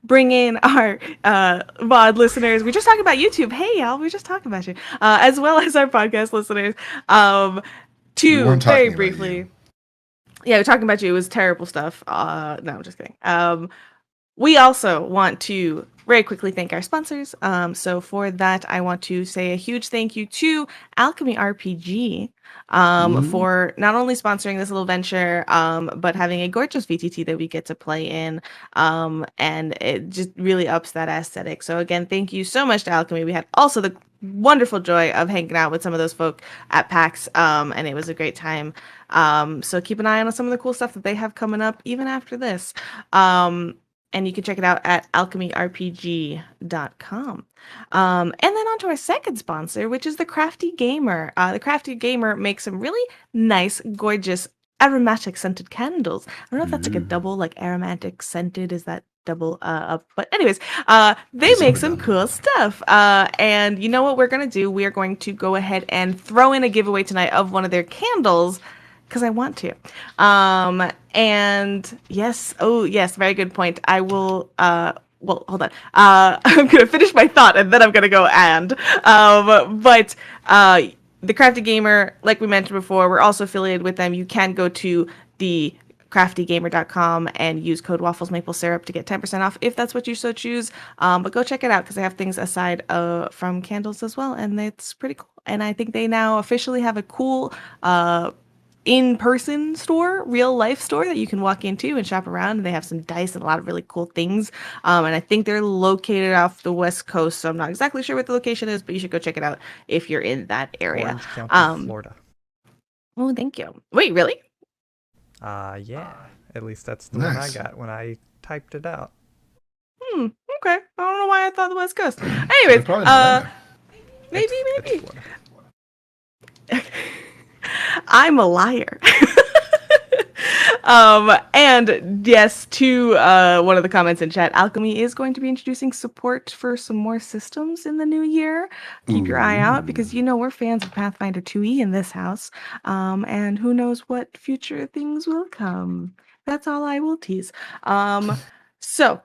bring in our VOD listeners. We're just talking about YouTube. Hey, y'all, we're just talking about you. As well as our podcast listeners. We weren't Very talking about briefly. you. Yeah, we're talking about you. It was terrible stuff. No, I'm just kidding. We also want to very quickly thank our sponsors. So for that, I want to say a huge thank you to AlchemyRPG for not only sponsoring this little venture, but having a gorgeous VTT that we get to play in. And it just really ups that aesthetic. So again, thank you so much to Alchemy. We had also the wonderful joy of hanging out with some of those folk at PAX, and it was a great time. So keep an eye on some of the cool stuff that they have coming up even after this. And you can check it out at AlchemyRPG.com. And then on to our second sponsor, which is the Crafty Gamer. The Crafty Gamer makes some really nice, gorgeous, aromatic scented candles. I don't know if that's like a double, like aromatic scented. Is that double up? But anyways, they make some cool stuff. And you know what we're going to do? We are going to go ahead and throw in a giveaway tonight of one of their candles, because I want to. And yes, very good point. I will, well, hold on. I'm going to finish my thought and then I'm going to go but the Crafty Gamer, like we mentioned before, we're also affiliated with them. You can go to the craftygamer.com and use code WafflesMapleSyrup to get 10% off if that's what you so choose. But go check it out because they have things aside from candles as well, and it's pretty cool. And I think they now officially have a cool in-person store, real life store that you can walk into and shop around. And they have some dice and a lot of really cool things. And I think they're located off the West Coast, so I'm not exactly sure what the location is, but you should go check it out if you're in that area. Orange County, Florida. Oh, thank you. Wait, really? Yeah. At least that's the one I got when I typed it out. Okay. I don't know why I thought the West Coast. Anyways, maybe. I'm a liar. And yes, to one of the comments in chat, Alchemy is going to be introducing support for some more systems in the new year. Keep your eye out because we're fans of Pathfinder 2e in this house. And who knows what future things will come. That's all I will tease. So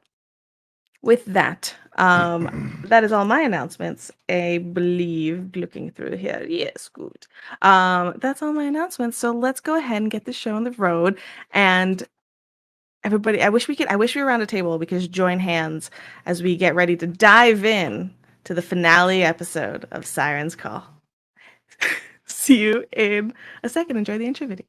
with that, that is all my announcements. I believe, looking through here. Yes, good. That's all my announcements. So let's go ahead and get the show on the road. And everybody, I wish we were around a table. We could just join hands as we get ready to dive in to the finale episode of Siren's Call. See you in a second. Enjoy the intro video.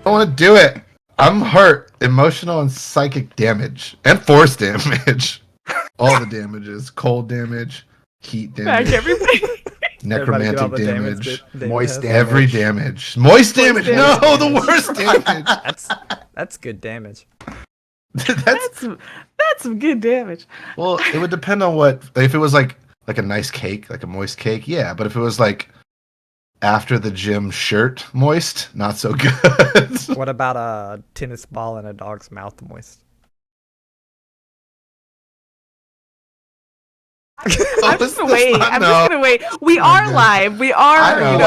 I want to do it. I'm hurt. Emotional and psychic damage. And force damage. All the damages. Cold damage. Heat damage. Back, everybody. Necromantic damage. Moist damage. Every damage. Moist damage. No, the worst damage. That's good damage. That's some good damage. Well, it would depend on what. If it was like a nice cake, like a moist cake, yeah. But if it was like after the gym shirt moist, not so good. What about a tennis ball in a dog's mouth moist? I'm just gonna wait. We are live. We are, on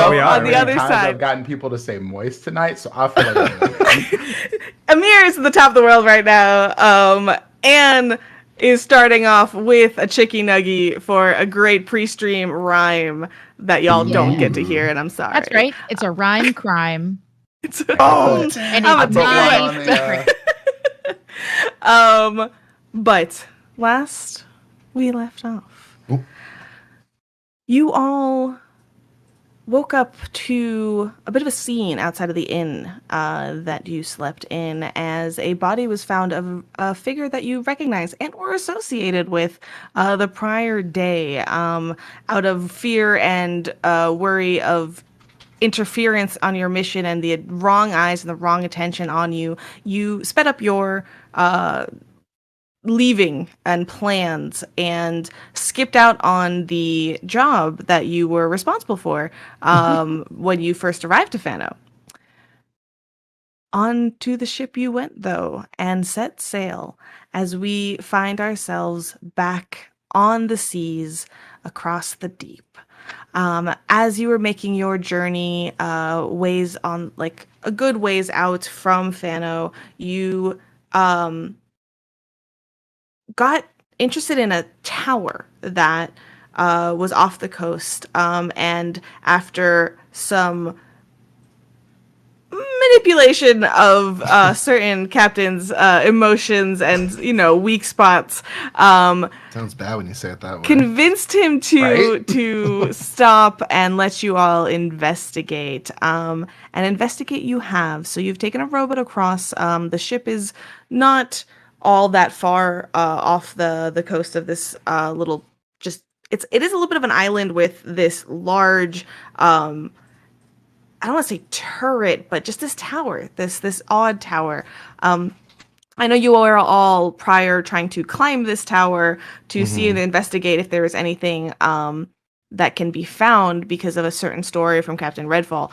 the other side. I've gotten people to say moist tonight, so I feel like Amir is at the top of the world right now. Anne is starting off with a chicky nuggy for a great pre-stream rhyme that y'all don't get to hear, and I'm sorry. That's right. It's a rhyme crime. And it's my favorite. But last we left off, you all woke up to a bit of a scene outside of the inn that you slept in, as a body was found of a figure that you recognize and were associated with the prior day. Out of fear and worry of interference on your mission and the wrong eyes and the wrong attention on you, you sped up your leaving and plans and skipped out on the job that you were responsible for when you first arrived to Fano. Onto the ship you went, though, and set sail as we find ourselves back on the seas across the deep. As you were making your journey ways on, like, a good ways out from Fano, you got interested in a tower that was off the coast. And after some manipulation of certain captains' emotions and, weak spots, Sounds bad when you say it that way. convinced him to Right? to stop and let you all investigate. And investigate you have. So you've taken a rowboat across. The ship is not all that far off the coast of this little, just it is a little bit of an island with this large I don't want to say turret, but just this tower, this odd tower. I know you are all prior trying to climb this tower to see and investigate if there is anything that can be found because of a certain story from Captain Redfall.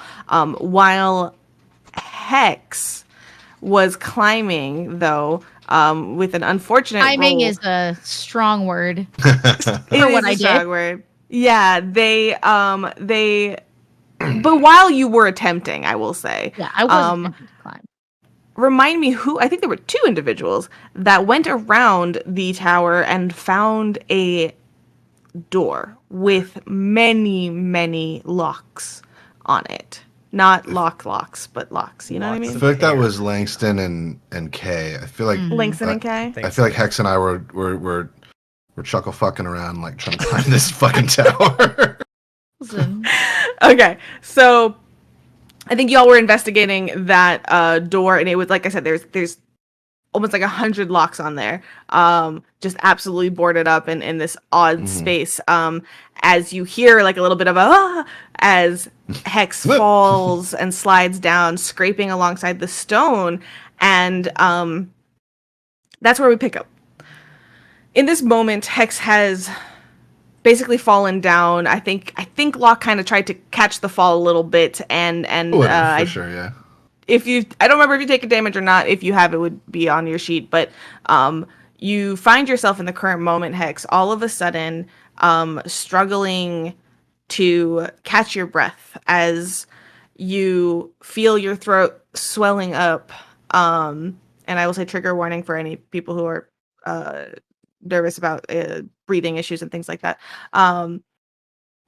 While Hex was climbing, though, with an unfortunate Timing roll. is a strong word. It for what is I a did. strong word. Yeah, they but while you were attempting, I will say. Yeah, I wasn't attempting to climb. Remind me who, I think there were two individuals that went around the tower and found a door with many, many locks on it. Not locks, but locks. You know what I Locks I mean? feel like that was Langston and Kay. I feel like Langston and Kay? I feel like Hex and I were chuckle fucking around, like trying to climb this fucking tower. Listen, Okay, so I think y'all were investigating that door, and it was, like I said, there's almost like 100 locks on there, just absolutely boarded up in this odd space. As you hear like a little bit of as Hex Flip. falls and slides down, scraping alongside the stone, and that's where we pick up. In this moment, Hex has basically fallen down. I think Locke kind of tried to catch the fall a little bit, and For sure, yeah. I don't remember if you take a damage or not. If you have, it would be on your sheet. But you find yourself in the current moment, Hex, all of a sudden struggling to catch your breath as you feel your throat swelling up. And I will say trigger warning for any people who are nervous about breathing issues and things like that.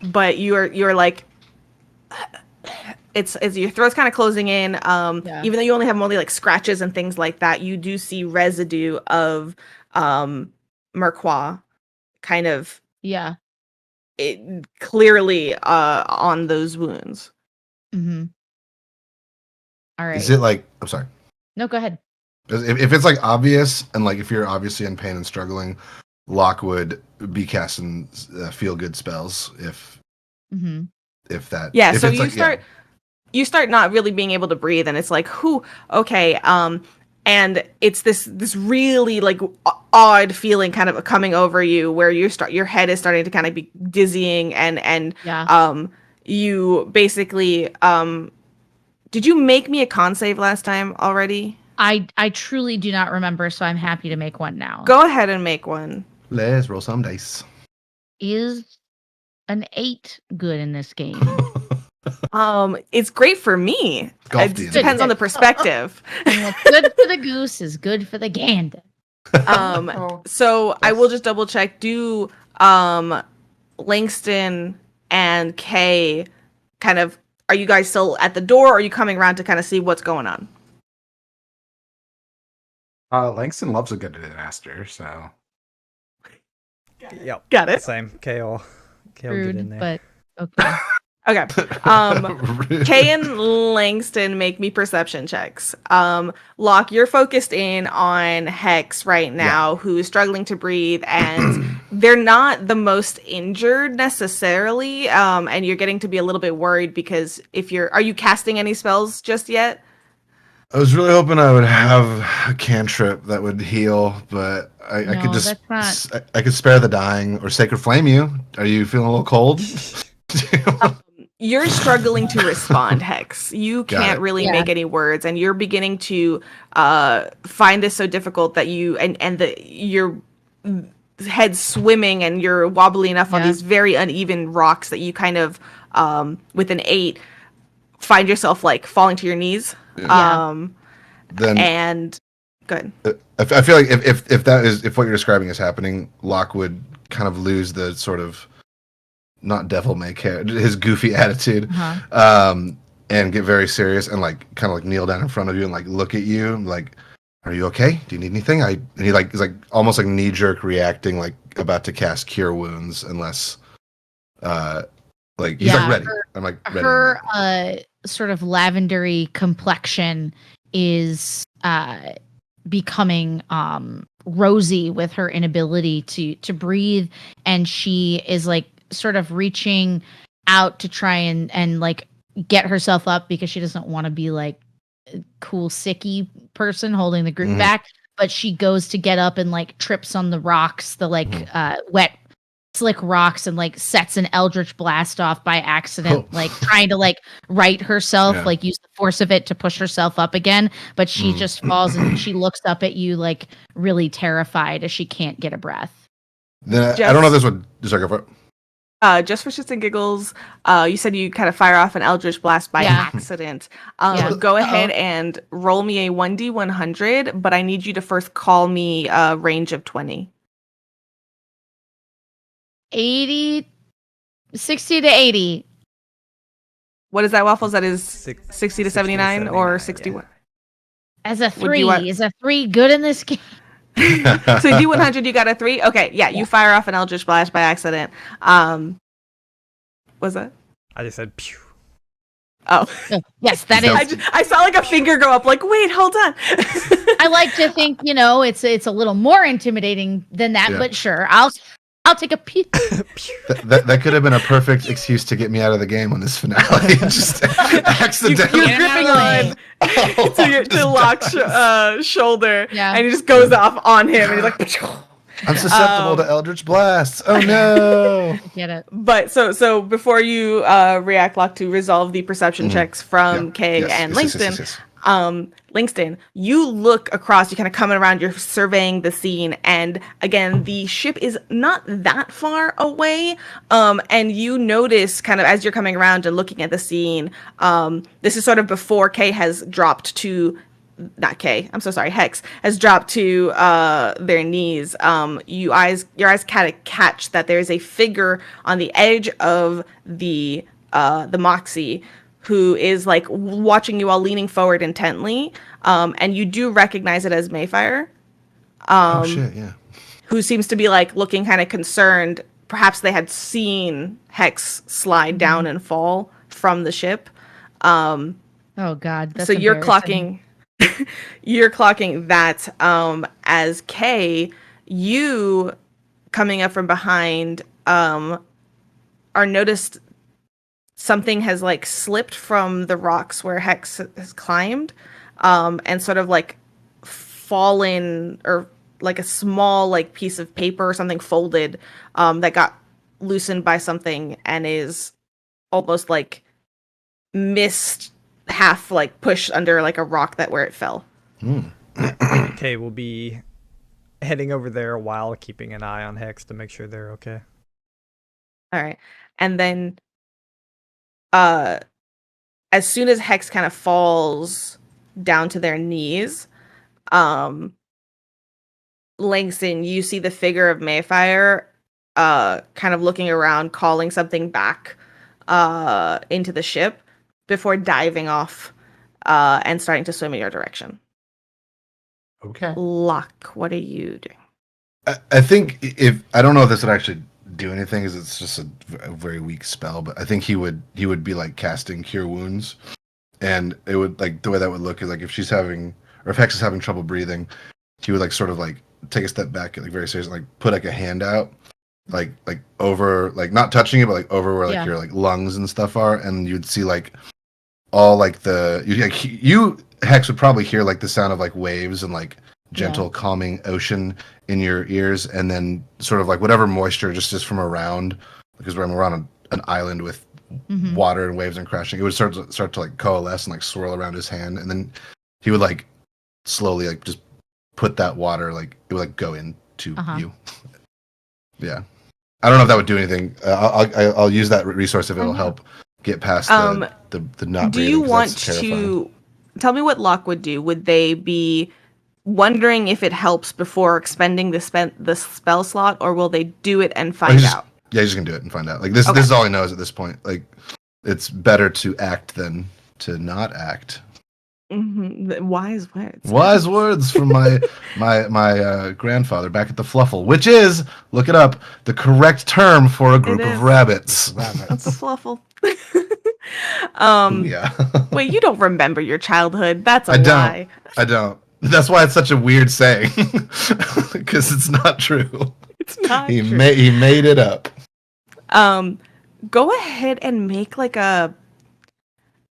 But you're like, it's your throat's kind of closing in. Yeah. Even though you only have like scratches and things like that, you do see residue of Merquois kind of yeah. clearly on those wounds. Mm-hmm. All right. Is it like, I'm sorry. No, go ahead. If it's like obvious, and like if you're obviously in pain and struggling, Locke would be casting feel good spells if that. Yeah, if so it's you like, start you start not really being able to breathe, and it's like, okay, and it's this really like odd feeling kind of coming over you where your head is starting to kind of be dizzying, and Yeah. you basically did you make me a con save last time already? I truly do not remember, so I'm happy to make one now. Go ahead and make one. Let's roll some dice. Is an 8 good in this game? It's great for me. Golf It D&D. depends on the perspective. And what's good for the goose is good for the gander. So I will just double check. Do Langston and Kay kind of, are you guys still at the door, or are you coming around to kind of see what's going on? Langston loves a good disaster, so Yep. Got it. Same. Kale get in Rude, there. but okay. Okay. Kay and Langston make me perception checks. Locke, you're focused in on Hex right now, who is struggling to breathe, and they're not the most injured necessarily. And you're getting to be a little bit worried because are you casting any spells just yet? I was really hoping I would have a cantrip that would heal, but I could just I could spare the dying or sacred flame you. Are you feeling a little cold? You're struggling to respond, Hex. You can't really make any words, and you're beginning to find this so difficult that your head's swimming and you're wobbly enough on these very uneven rocks that you kind of, with an 8, find yourself like falling to your knees. Then and good. I feel like if what you're describing is happening, Locke would kind of lose the sort of not devil may care his goofy attitude, and get very serious and like kind of like kneel down in front of you and like look at you like, are you okay? Do you need anything? And he like is like almost like knee jerk reacting, like about to cast cure wounds unless like he's like ready. I'm like ready. Her sort of lavendery complexion is becoming rosy with her inability to breathe, and she is like sort of reaching out to try and like get herself up because she doesn't want to be like a cool sicky person holding the group back, but she goes to get up and like trips on the rocks, the like wet slick rocks, and like sets an eldritch blast off by accident, like trying to like right herself, like use the force of it to push herself up again, but she just falls and she looks up at you like really terrified as she can't get a breath. Then I don't know if this would go for it. Just for shits and giggles, you said you kind of fire off an eldritch blast by accident. Go ahead and roll me a 1d100, but I need you to first call me a range of 20. 60 to 80. What is that, Waffles? That is 60 to 79 or 61? As a 3. Is a 3 good in this game? So D100, you got a 3? Okay, you fire off an eldritch blast by accident. Was that? I just said pew. Oh. Yes, that is. I saw like a finger go up, like, wait, hold on. I like to think, it's a little more intimidating than that, but sure, I'll take a pew. that could have been a perfect excuse to get me out of the game on this finale. Just accidentally. You're gripping on to Locke's shoulder, and he just goes off on him, and he's like, I'm susceptible to eldritch blasts. Oh no! Get it. But so before you react, Locke, to resolve the perception checks from Kay and Langston. Langston, you look across, you kind of coming around, you're surveying the scene, and again, the ship is not that far away, and you notice kind of as you're coming around and looking at the scene, this is sort of before Kay has dropped to, not Kay, I'm so sorry, Hex has dropped to their knees. Your eyes kind of catch that there's a figure on the edge of the Moxie who is like watching you all leaning forward intently, and you do recognize it as Mayfire. Oh shit, yeah. Who seems to be like looking kind of concerned. Perhaps they had seen Hex slide down and fall from the ship. Oh God, that's so you're clocking that as Kay, you coming up from behind are noticed. Something has like slipped from the rocks where Hex has climbed, and sort of like fallen, or like a small like piece of paper or something folded that got loosened by something and is almost like missed half, like pushed under like a rock where it fell. Okay, we'll be heading over there while keeping an eye on Hex to make sure they're okay. All right, and then. As soon as Hex kind of falls down to their knees, Langston, you see the figure of Mayfire kind of looking around, calling something back into the ship before diving off and starting to swim in your direction. Okay. Locke, what are you doing? I think I don't know if this would actually do anything because it's just a very weak spell. But I think he would be like casting Cure Wounds, and it would like the way that would look is like if she's having or if Hex is having trouble breathing, he would like sort of like take a step back and like very seriously like put like a hand out like over like not touching it but like over where like your like lungs and stuff are, and you'd see like all like you Hex would probably hear like the sound of like waves and like gentle calming ocean in your ears, and then sort of like whatever moisture just from around, because we're on an island with water and waves and crashing, it would start to like coalesce and like swirl around his hand, and then he would like slowly like just put that water like it would like go into you. Yeah, I don't know if that would do anything. I'll use that resource if it'll help get past the not. Do you want to tell me what Locke would do? Would they be wondering if it helps before expending the spell slot, or will they do it and find out? Yeah, he's just gonna do it and find out. Like this is all he knows at this point. Like it's better to act than to not act. Wise words. Wise words from my grandfather back at the Fluffle, which is, look it up, the correct term for a group of rabbits. That's a Fluffle. Yeah. Wait, you don't remember your childhood? That's a lie. I don't. That's why it's such a weird saying, because it's not true. It's not true. He made it up. Go ahead and make like a.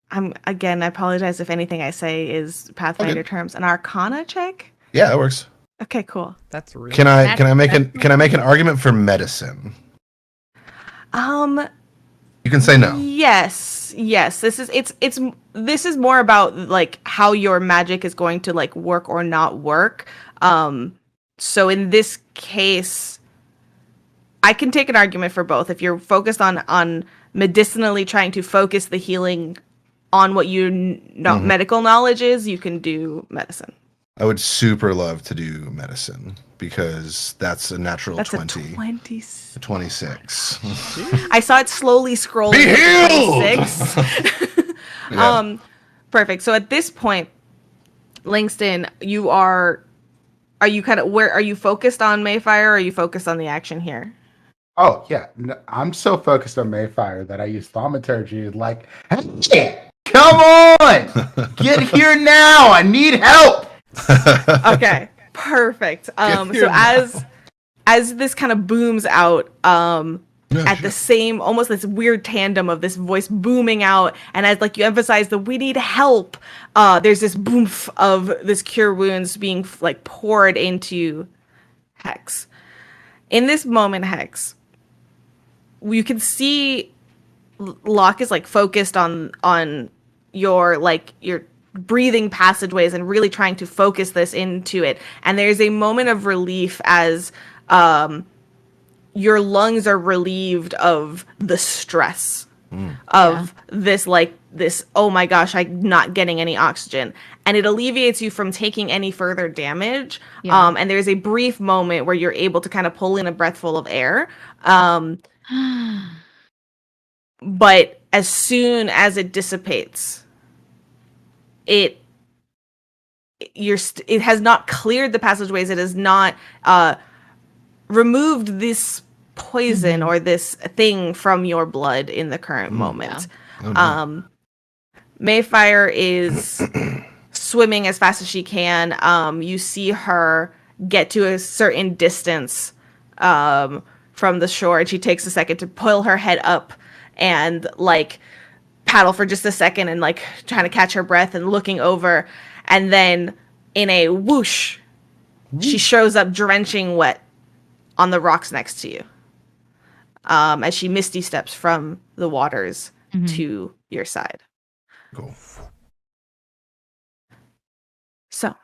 I apologize if anything I say is Pathfinder terms. An Arcana check. Yeah, that works. Okay, cool. That's real. Can I make an argument for medicine? You can say no. Yes. This is more about like how your magic is going to like work or not work. So in this case, I can take an argument for both. If you're focused on medicinally trying to focus the healing on what your medical knowledge is, you can do medicine. I would super love to do medicine because that's a natural 20. 26. I saw it slowly scrolling. Be healed! 26. Perfect. So at this point, Langston, are you kind of where are you focused on Mayfire, or are you focused on the action here? Oh yeah, I'm so focused on Mayfire that I use thaumaturgy. Like, hey, come on, get here now! I need help. Okay, perfect. So as this kind of booms out, at the same, almost this weird tandem of this voice booming out, and as like you emphasize the we need help, there's this boomf of this cure wounds being like poured into Hex. In this moment, Hex, you can see Locke is like focused on your breathing passageways and really trying to focus this into it. And there's a moment of relief as your lungs are relieved of the stress of this, oh my gosh, I'm not getting any oxygen. And it alleviates you from taking any further damage. Yeah. And there's a brief moment where you're able to kind of pull in a breathful of air. But as soon as it dissipates, it has not cleared the passageways. It has not removed this poison or this thing from your blood in the current moment. Yeah. Mayfire is swimming as fast as she can. You see her get to a certain distance from the shore, and she takes a second to pull her head up and like paddle for just a second and like trying to catch her breath and looking over, and then in a whoosh she shows up drenched wet on the rocks next to you, as she misty steps from the waters to your side. Cool. So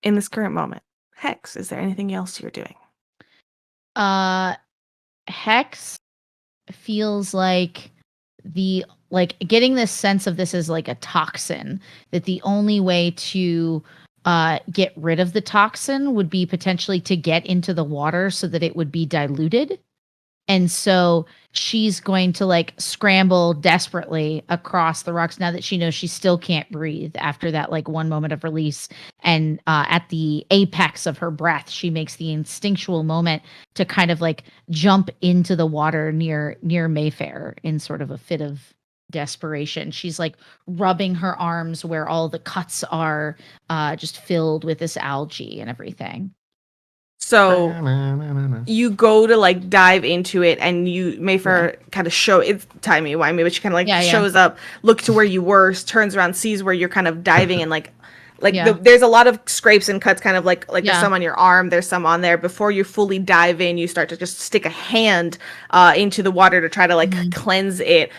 in this current moment, Hex, is there anything else you're doing? Hex feels like getting this sense of this as like a toxin, that the only way to get rid of the toxin would be potentially to get into the water so that it would be diluted. And so she's going to like scramble desperately across the rocks now that she knows she still can't breathe after that like one moment of release. And at the apex of her breath, she makes the instinctual moment to kind of like jump into the water near Mayfair in sort of a fit of desperation. She's like rubbing her arms where all the cuts are, just filled with this algae and everything. So you go to like dive into it, and Mayfair kind of it's timey-wimey, but she kind of like shows up, look to where you were, turns around, sees where you're kind of diving, and there's a lot of scrapes and cuts, kind of like there's some on your arm, there's some on there. Before you fully dive in, you start to just stick a hand into the water to try to like cleanse it.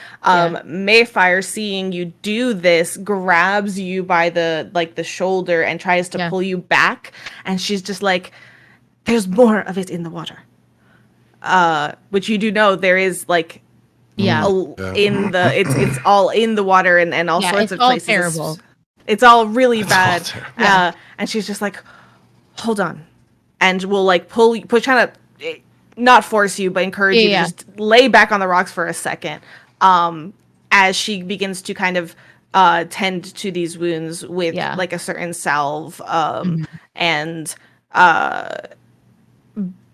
Mayfair, seeing you do this, grabs you by the shoulder and tries to pull you back, and she's just like, there's more of it in the water. Which you do know there is like in the it's all in the water and all sorts of places. Terrible. It's all really bad. And she's just like, hold on. And we'll like trying to not force you, but encourage you to just lay back on the rocks for a second. As she begins to kind of tend to these wounds with like a certain salve. And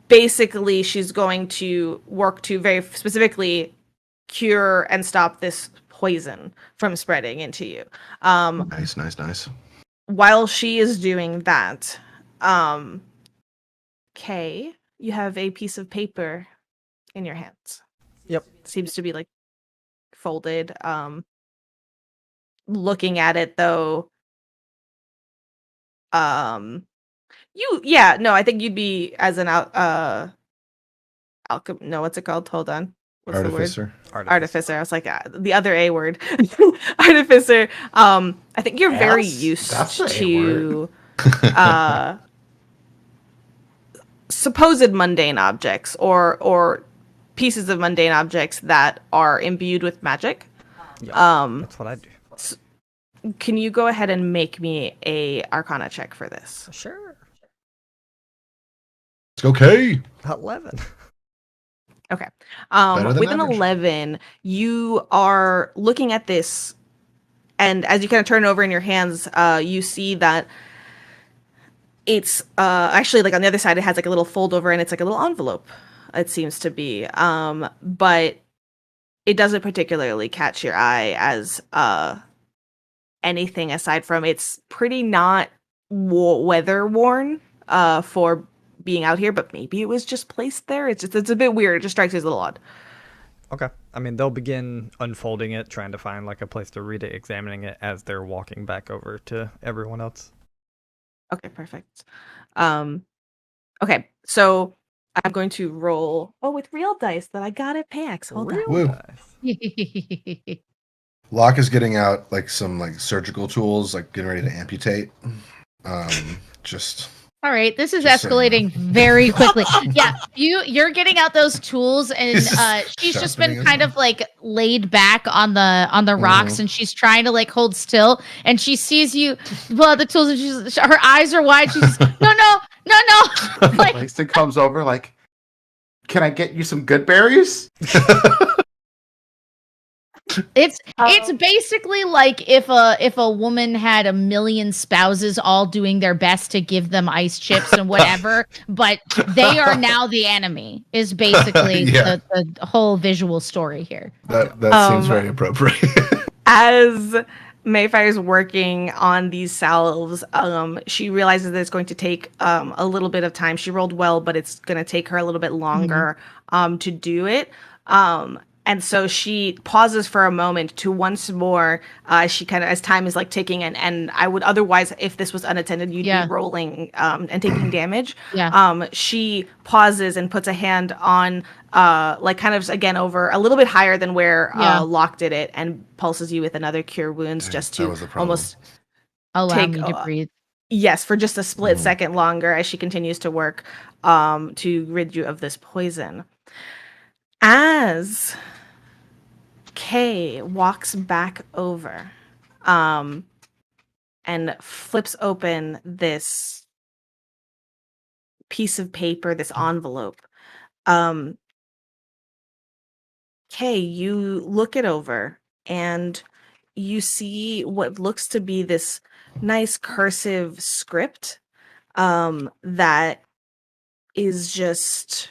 basically she's going to work to very specifically cure and stop this poison from spreading into you. Nice. While she is doing that, Kay, you have a piece of paper in your hands. Yep. Seems to be like folded. Looking at it though, I think you'd be as an what's it called? Hold on. What's Artificer. the word? Artificer. I was like the other A word. Artificer. I think you're very used to supposed mundane objects or pieces of mundane objects that are imbued with magic. That's what I do. Can you go ahead and make me a Arcana check for this? Sure. It's okay. 11. Okay. average. With an 11, you are looking at this, and as you kind of turn it over in your hands, you see that it's actually like on the other side, it has like a little fold over, and it's like a little envelope, it seems to be. But it doesn't particularly catch your eye as anything aside from it's pretty not weather worn for being out here, but maybe it was just placed there. It's a bit weird. It just strikes me as a little odd. Okay. I mean, they'll begin unfolding it, trying to find like a place to read it, examining it as they're walking back over to everyone else. Okay, perfect. Okay, so I'm going to roll with real dice that I got at PAX. Hold on. Woo. Locke is getting out like some like surgical tools, like getting ready to amputate. All right, this is escalating very quickly. Yeah, you're getting out those tools, and she's just been kind of like laid back on the rocks, and she's trying to like hold still, and she sees you pull out the tools, and her eyes are wide. She's no. Like, Langston comes over like, can I get you some good berries? It's basically like if a woman had a million spouses all doing their best to give them ice chips and whatever, but they are now the enemy is basically the whole visual story here. That seems very appropriate. As Mayfire's working on these salves, she realizes that it's going to take a little bit of time. She rolled well, but it's going to take her a little bit longer to do it. And so she pauses for a moment to once more, she kind of, as time is like ticking, and I would otherwise, if this was unattended, you'd be rolling and taking damage. She pauses and puts a hand on, like kind of again over a little bit higher than where Locke did it, and pulses you with another cure wounds just to almost allow me to breathe. Yes, for just a split second longer as she continues to work to rid you of this poison. As Kay walks back over and flips open this piece of paper, this envelope, Okay, you look it over and you see what looks to be this nice cursive script that is just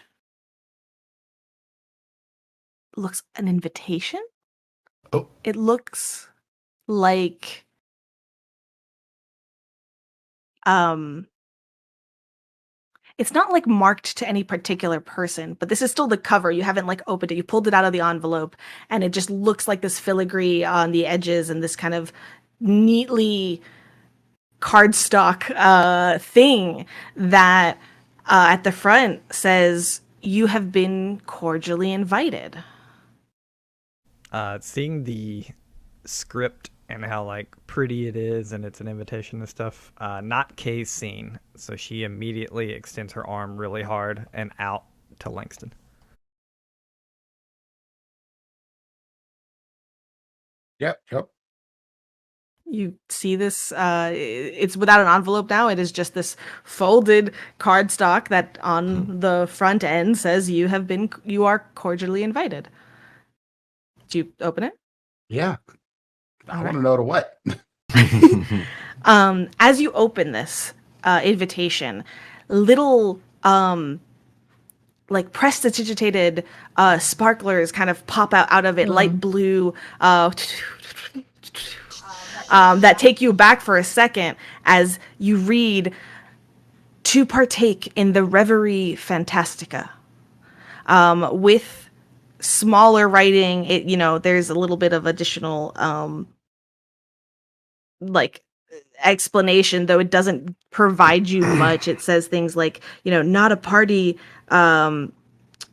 looks an invitation. Oh. It looks like it's not like marked to any particular person, but this is still the cover. You haven't like opened it. You pulled it out of the envelope and it just looks like this filigree on the edges and this kind of neatly cardstock thing that at the front says, "You have been cordially invited." Seeing the script and how like pretty it is and it's an invitation and stuff, not Kay's scene, so she immediately extends her arm really hard and out to Langston. Yep. You see this, it's without an envelope now. It is just this folded cardstock that on the front end says, you are cordially invited. Do you open it? Yeah. I All want right. to know to what. As you open this invitation, little like prestidigitated sparklers kind of pop out of it, light blue, that take you back for a second as you read, "To partake in the Reverie Fantastica," with smaller writing. There's a little bit of additional like explanation, though it doesn't provide you much. It says things like, not a party, not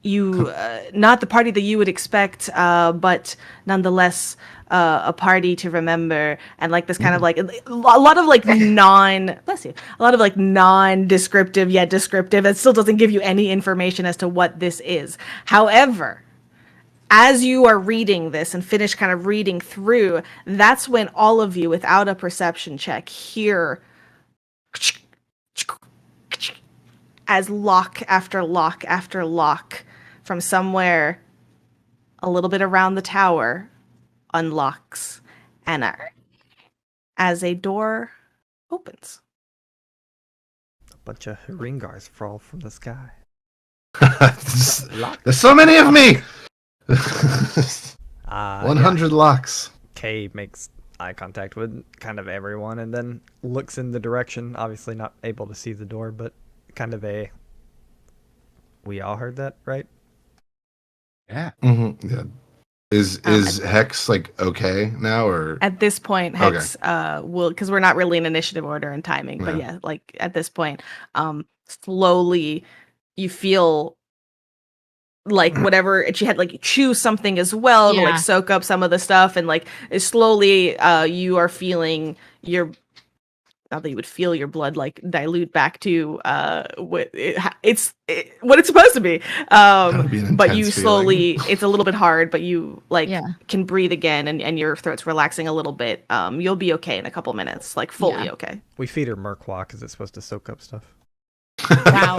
the party that you would expect, but nonetheless a party to remember, and like this kind of like a lot of like bless you, a lot of like non-descriptive yet descriptive. It still doesn't give you any information as to what this is. However, as you are reading this and finish kind of reading through, that's when all of you, without a perception check, hear as lock after lock after lock from somewhere a little bit around the tower unlocks, and as a door opens. A bunch of Ringars fall from the sky. There's so many of me. 100 Yeah. locks. Kay makes eye contact with kind of everyone and then looks in the direction, obviously not able to see the door, but kind of we all heard that, right? Yeah. Mm-hmm. Yeah. Is Hex like okay now, or At this point, Hex will, because we're not really in initiative order and timing, but Yeah. yeah, like at this point, slowly you feel like whatever, and she had like chew something as well to Yeah. like soak up some of the stuff, and like slowly you are feeling your, not that you would feel your blood like dilute back to what it's what it's supposed to be, would be an but you intense slowly it's a little bit hard, but you like Yeah. can breathe again, and your throat's relaxing a little bit. You'll be okay in a couple minutes, like fully Yeah. okay. We feed her Merquois because it's supposed to soak up stuff. Wow.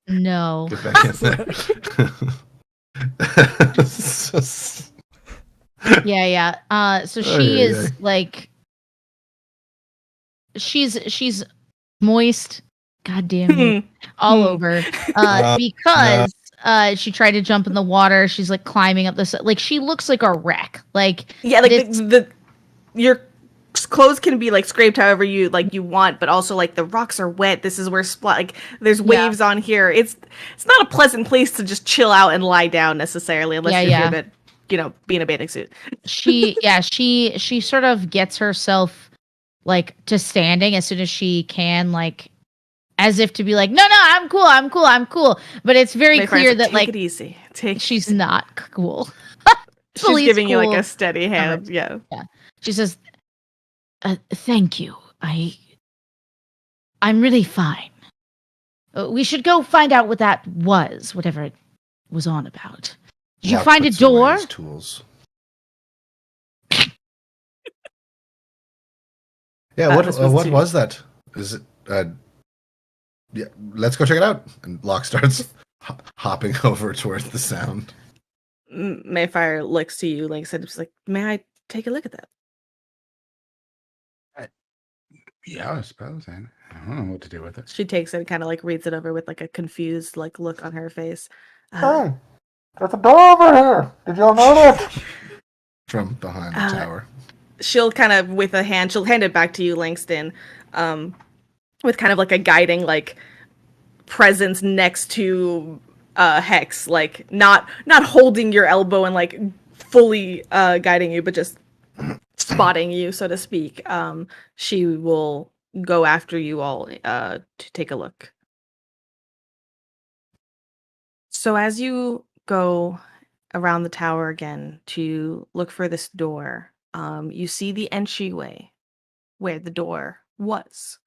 No. Get back in there. Yeah. So she Ay, is ay. like, she's moist. God damn it. All over. Because she tried to jump in the water. She's like climbing up this. Like she looks like a wreck. Like Yeah, like this- your clothes can be like scraped however you want, but also like the rocks are wet. This is where like there's waves on here. It's not a pleasant place to just chill out and lie down necessarily, unless you're here to be in a bathing suit. she sort of gets herself like to standing as soon as she can, like as if to be like, no, I'm cool. But it's very My clear friends, that take like it easy. she's not cool. She's Please, giving you like cool. a steady hand. Yeah. She says, thank you. I'm really fine. We should go find out what that was, whatever it was on about. Did you Locke find a puts away door? his tools. Yeah, This was what two. was that? Is it? Yeah, let's go check it out. And Locke starts hopping over towards the sound. Mayfire looks to you, like I said, just like, may I take a look at that? Yeah, I suppose. I don't know what to do with it. She takes it and kind of like reads it over with like a confused like look on her face. Hey, there's a door over here. Did y'all know that? From behind the tower. She'll kind of with a hand, she'll hand it back to you, Langston, with kind of like a guiding like presence next to Hex, like not holding your elbow and like fully guiding you, but just spotting you, so to speak. She will go after you all to take a look. So as you go around the tower again to look for this door, you see the entryway where the door was.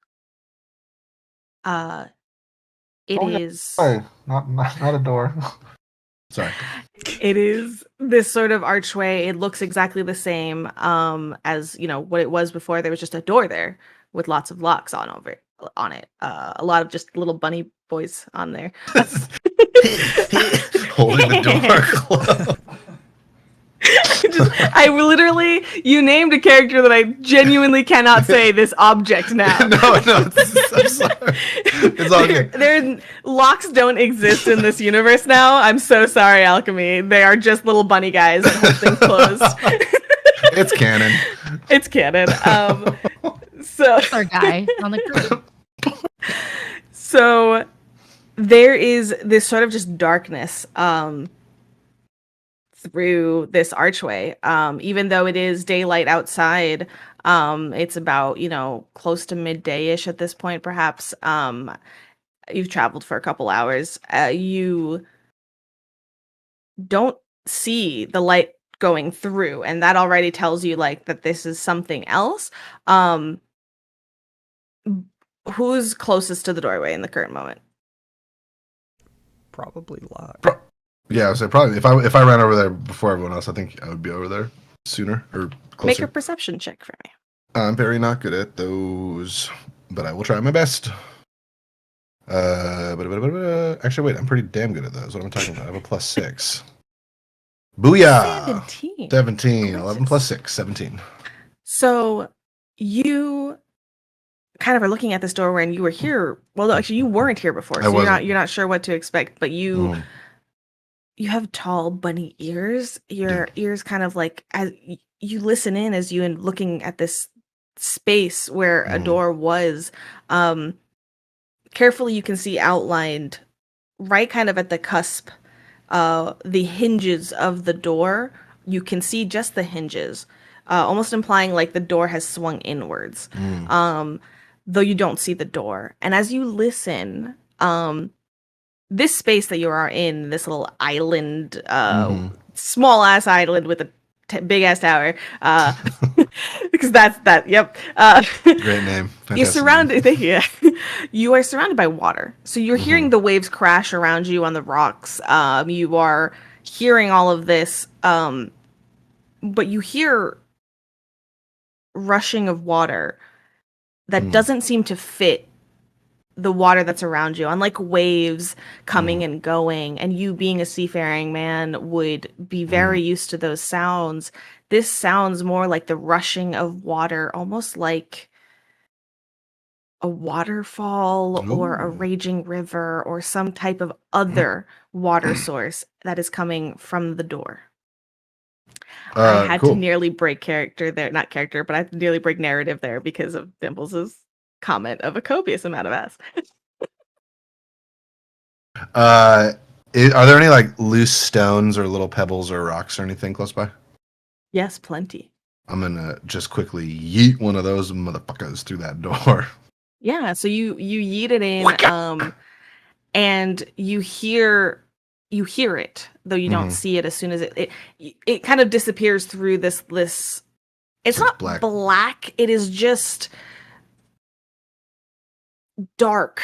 It is. Hey, not a door. Sorry. It is this sort of archway. It looks exactly the same as what it was before. There was just a door there with lots of locks on it. A lot of just little bunny boys on there. Holding the door closed. You named a character that I genuinely cannot say this object now. No, I'm sorry. It's all good. Locks don't exist in this universe now. I'm so sorry, Alchemy. They are just little bunny guys that hold things closed. It's canon. It's canon. So Our guy on the crew. So there is this sort of just darkness through this archway. Even though it is daylight outside, it's about, close to midday-ish at this point, perhaps. You've traveled for a couple hours. You don't see the light going through, and that already tells you that this is something else. Who's closest to the doorway in the current moment? Probably Locke. Yeah, I would say probably if I ran over there before everyone else, I think I would be over there sooner or closer. Make a perception check for me. I'm very not good at those, but I will try my best. Actually, wait, I'm pretty damn good at those. What am I talking about? I have a +6. Booyah! 17. 11 plus 6, 17. So you kind of are looking at this doorway, and you were here. Well, no, actually, you weren't here before, so you're not sure what to expect. But you have tall bunny ears. Your ears kind of as you listen in as you looking at this space where a door was. Carefully, you can see outlined right kind of at the cusp, the hinges of the door. You can see just the hinges, almost implying the door has swung inwards. Though you don't see the door. And as you listen, this space that you are in, this little island, small ass island with a big ass tower, because yep. Great name. Fantastic You're surrounded. Thank you. You are surrounded by water, so you're hearing the waves crash around you on the rocks. You are hearing all of this, but you hear rushing of water that doesn't seem to fit the water that's around you. Unlike waves coming and going, and you being a seafaring man would be very used to those sounds, this sounds more like the rushing of water, almost like a waterfall or a raging river or some type of other water source that is coming from the door. I had to nearly break character there. Not character, but I had to nearly break narrative there because of Dimples's comment of a copious amount of ass. Are there any loose stones or little pebbles or rocks or anything close by? Yes, plenty. I'm gonna just quickly yeet one of those motherfuckers through that door. Yeah, so you yeet it in, and you hear it, though you don't see it as soon as it kind of disappears through this. It's not black. It is just dark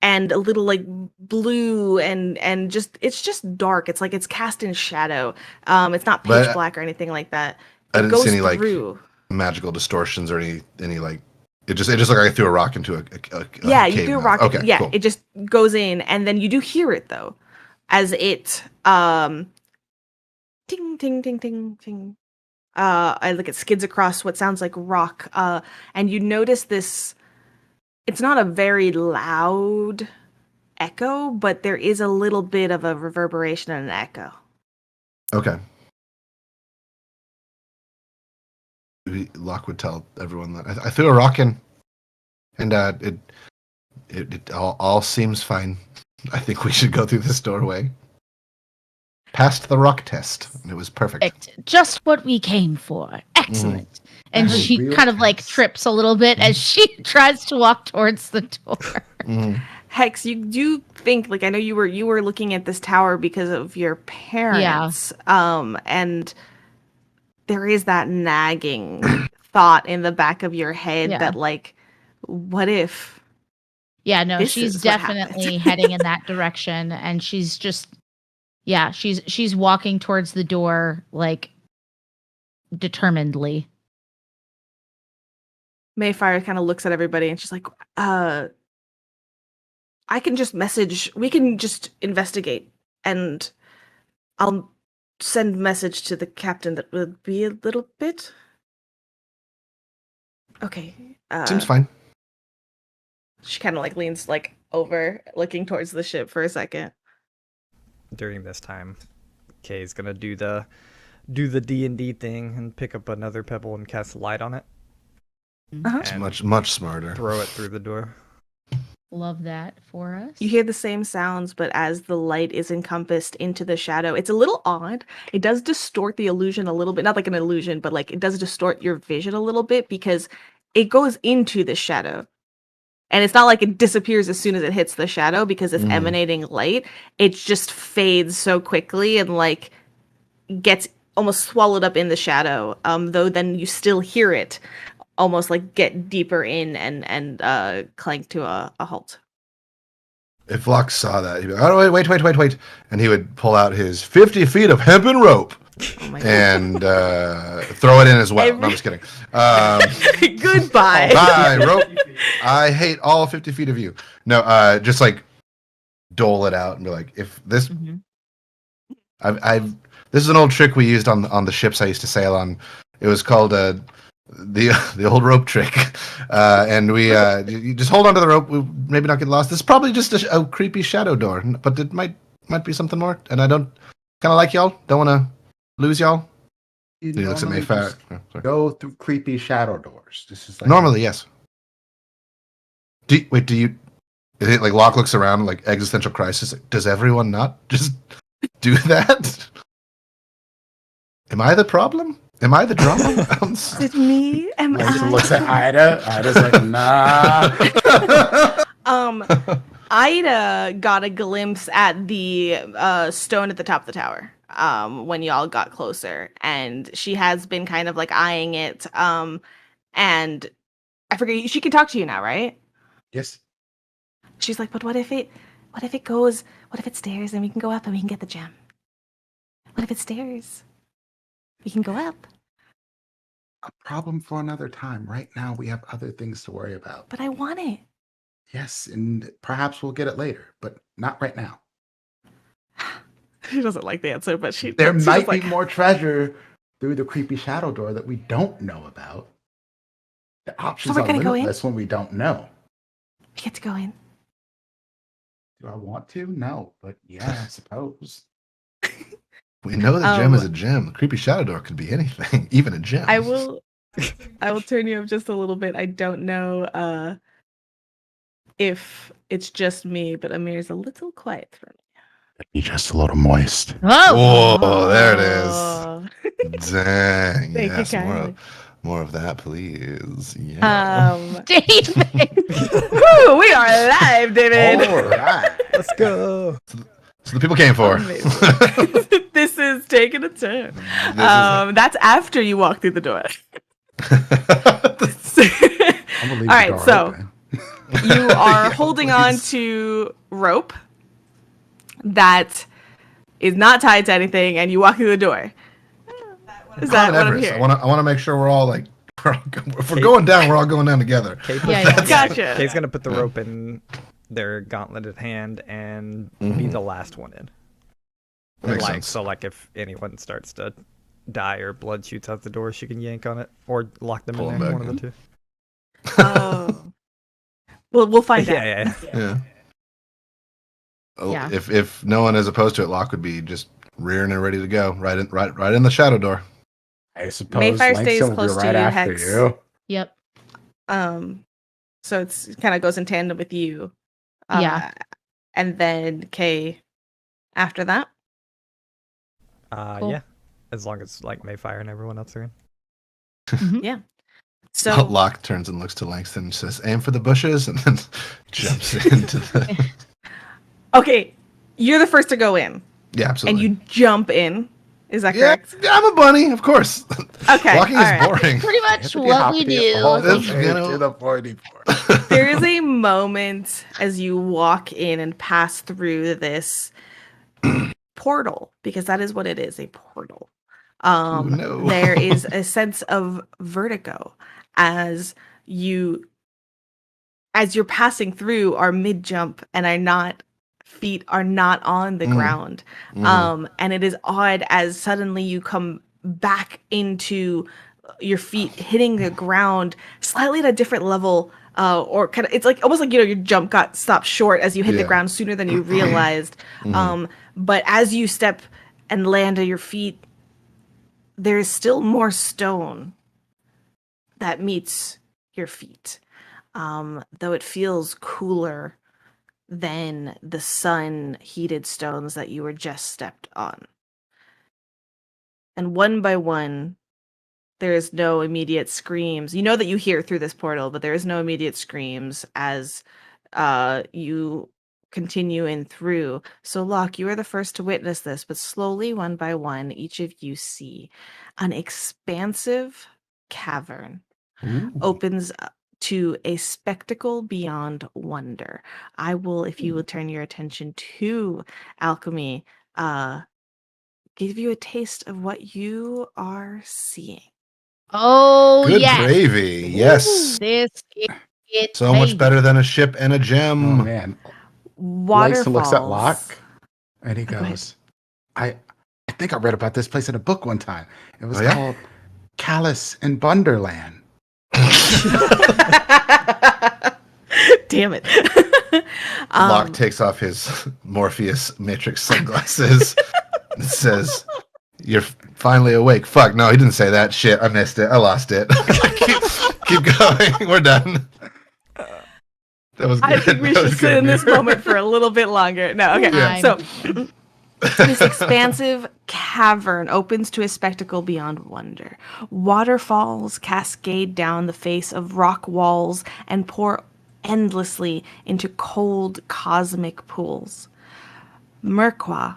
and a little blue and just it's just dark. It's it's cast in shadow. It's not pitch black or anything like that. I didn't see any magical distortions or any it just looked like I threw a rock into a cave. You threw a rock. Okay, yeah, cool. It just goes in, and then you do hear it though, as it ting, ting, ting, ting, ting. Like it skids across what sounds like rock. And you notice this. It's not a very loud echo, but there is a little bit of a reverberation and an echo. Okay. Locke would tell everyone that I threw a rock in, and it all seems fine. I think we should go through this doorway. Passed the rock test, and it was perfect. Just what we came for. Excellent. And That is she real kind of like tense. trips a little bit as she tries to walk towards the door. Hex, you do think, like, I know you were looking at this tower because of your parents, and there is that nagging thought in the back of your head that, like, what if? Yeah, no, This she's is what definitely happened. heading in that direction, and she's just, she's walking towards the door like determinedly. Mayfire kind of looks at everybody and she's like, I can just we can just investigate, and I'll send message to the captain that will be a little bit. Okay. Seems fine. She kind of like leans like over, looking towards the ship for a second. During this time, Kay's gonna do the D&D thing and pick up another pebble and cast light on it. It's And much smarter. throw it through the door. Love that for us. You hear the same sounds, but as the light is encompassed into the shadow, it's a little odd. It does distort the illusion a little bit. Not like an illusion, but like it does distort your vision a little bit because it goes into the shadow. And it's not like it disappears as soon as it hits the shadow because it's emanating light. It just fades so quickly and like gets almost swallowed up in the shadow. Though then you still hear it almost like get deeper in and clank to a halt. If Locke saw that, he'd be like, oh, wait. And he would pull out his 50 feet of hempen rope Oh my God. and throw it in as well. No, I'm just kidding. Goodbye. Bye, rope. I hate all 50 feet of you. No, just like dole it out and be like, if this, this is an old trick we used on the ships I used to sail on. It was called the old rope trick, and we you just hold onto the rope. We maybe not get lost. This is probably just a creepy shadow door, but it might be something more. And I don't kind of like y'all. Don't want to lose y'all. You He looks at normally Mayfire. just go through creepy shadow doors. This is like Normally, yes. Do you? Is it like Locke looks around like existential crisis? Does everyone not just do that? Am I the problem? Am I the drama? Is it me? Am Lisa I? looks at Ida. Ida's like, nah. Ida got a glimpse at the stone at the top of the tower when y'all got closer, and she has been kind of like eyeing it. And I forget, she can talk to you now, right? Yes. She's like, but what if it stairs and we can go up and we can get the gem? What if it stairs? We can go up. A problem for another time. Right now, we have other things to worry about. But I want it. Yes, and perhaps we'll get it later, but not right now. She doesn't like the answer, but There she's might like, be more treasure through the creepy shadow door that we don't know about. The options we're are gonna go in? limitless when we don't know. we get to go in. Do I want to? No, but yeah, I suppose. We know the gem is a gem. The creepy shadow door could be anything, even a gem. I will turn you up just a little bit. I don't know if it's just me, but Amir's a little quiet for me. Be just a little moist. Oh, there it Oh. is. Dang. Thank you Yes, kindly. more of that, please. Yeah. David. Whew, we are live, David. All right. Let's go. So the people came for. Amazing. This is taking a turn. That's after you walk through the door. I'm gonna leave All the right, door so open. you are Yeah, holding on please. to rope that is not tied to anything, and you walk through the door. Is that what I'm Everest. hearing? I want to make sure we're all like, if we're going down, we're all going down together. Kay Gotcha. Kay's gonna put the rope in their gauntleted hand and be the last one in. Makes like sense. so, like if anyone starts to die or blood shoots out the door, she can yank on it or lock them Pull in 'em there. back One of the in. two. Oh. We'll find out. Yeah. Yeah. Oh, Yeah. If no one is opposed to it, Locke would be just rearing and ready to go. Right in the shadow door. I suppose Mayfire stays Langston will be close to right you, after Hex. you. Yep. So it kind of goes in tandem with you. Yeah. And then Kay after that. Cool. Yeah. As long as like Mayfire and everyone else are in. Yeah. So Locke turns and looks to Langston and says, "Aim for the bushes," and then jumps into the. okay, you're the first to go in. Yeah, absolutely. And you jump in. Is that yeah, correct? I'm a bunny, of course. Okay. Walking all is right. boring. Pretty much Hippity what we hoppity, all do. the That's, way you know- to the pointy part. There is a moment as you walk in and pass through this portal, because that is what it is, a portal. no. There is a sense of vertigo as you're passing through our mid jump and feet are not on the ground. And it is odd as suddenly you come back into your feet hitting the ground slightly at a different level, or kind of, it's like almost like, your jump got stopped short as you hit the Yeah. ground sooner than you realized. But as you step and land on your feet, there is still more stone that meets your feet, though it feels cooler than the sun heated stones that you were just stepped on. And one by one, there is no immediate screams. You know that you hear through this portal, but there is no immediate screams as you continue in through. So, Locke, you are the first to witness this, but slowly, one by one, each of you see an expansive cavern opens up to a spectacle beyond wonder. I will, if you will turn your attention to Alchemy, give you a taste of what you are seeing. Oh, Good yes. gravy. Yes. This is it. So much baby. better than a ship and a Oh gem. man. Waterfalls. Langston looks at Locke and he Go ahead. goes, I think I read about this place in a book one time. It was Oh, yeah? called Callus in Bunderland. Damn it. Locke takes off his Morpheus Matrix sunglasses and says, "You're finally awake." Fuck, no, he didn't say that. Shit, I missed it. I lost it. keep going. We're done. That was good. I think we That should was sit good. in this moment for a little bit longer. No, okay. Yeah. So this expansive cavern opens to a spectacle beyond wonder. Waterfalls cascade down the face of rock walls and pour endlessly into cold cosmic pools. Murkwa,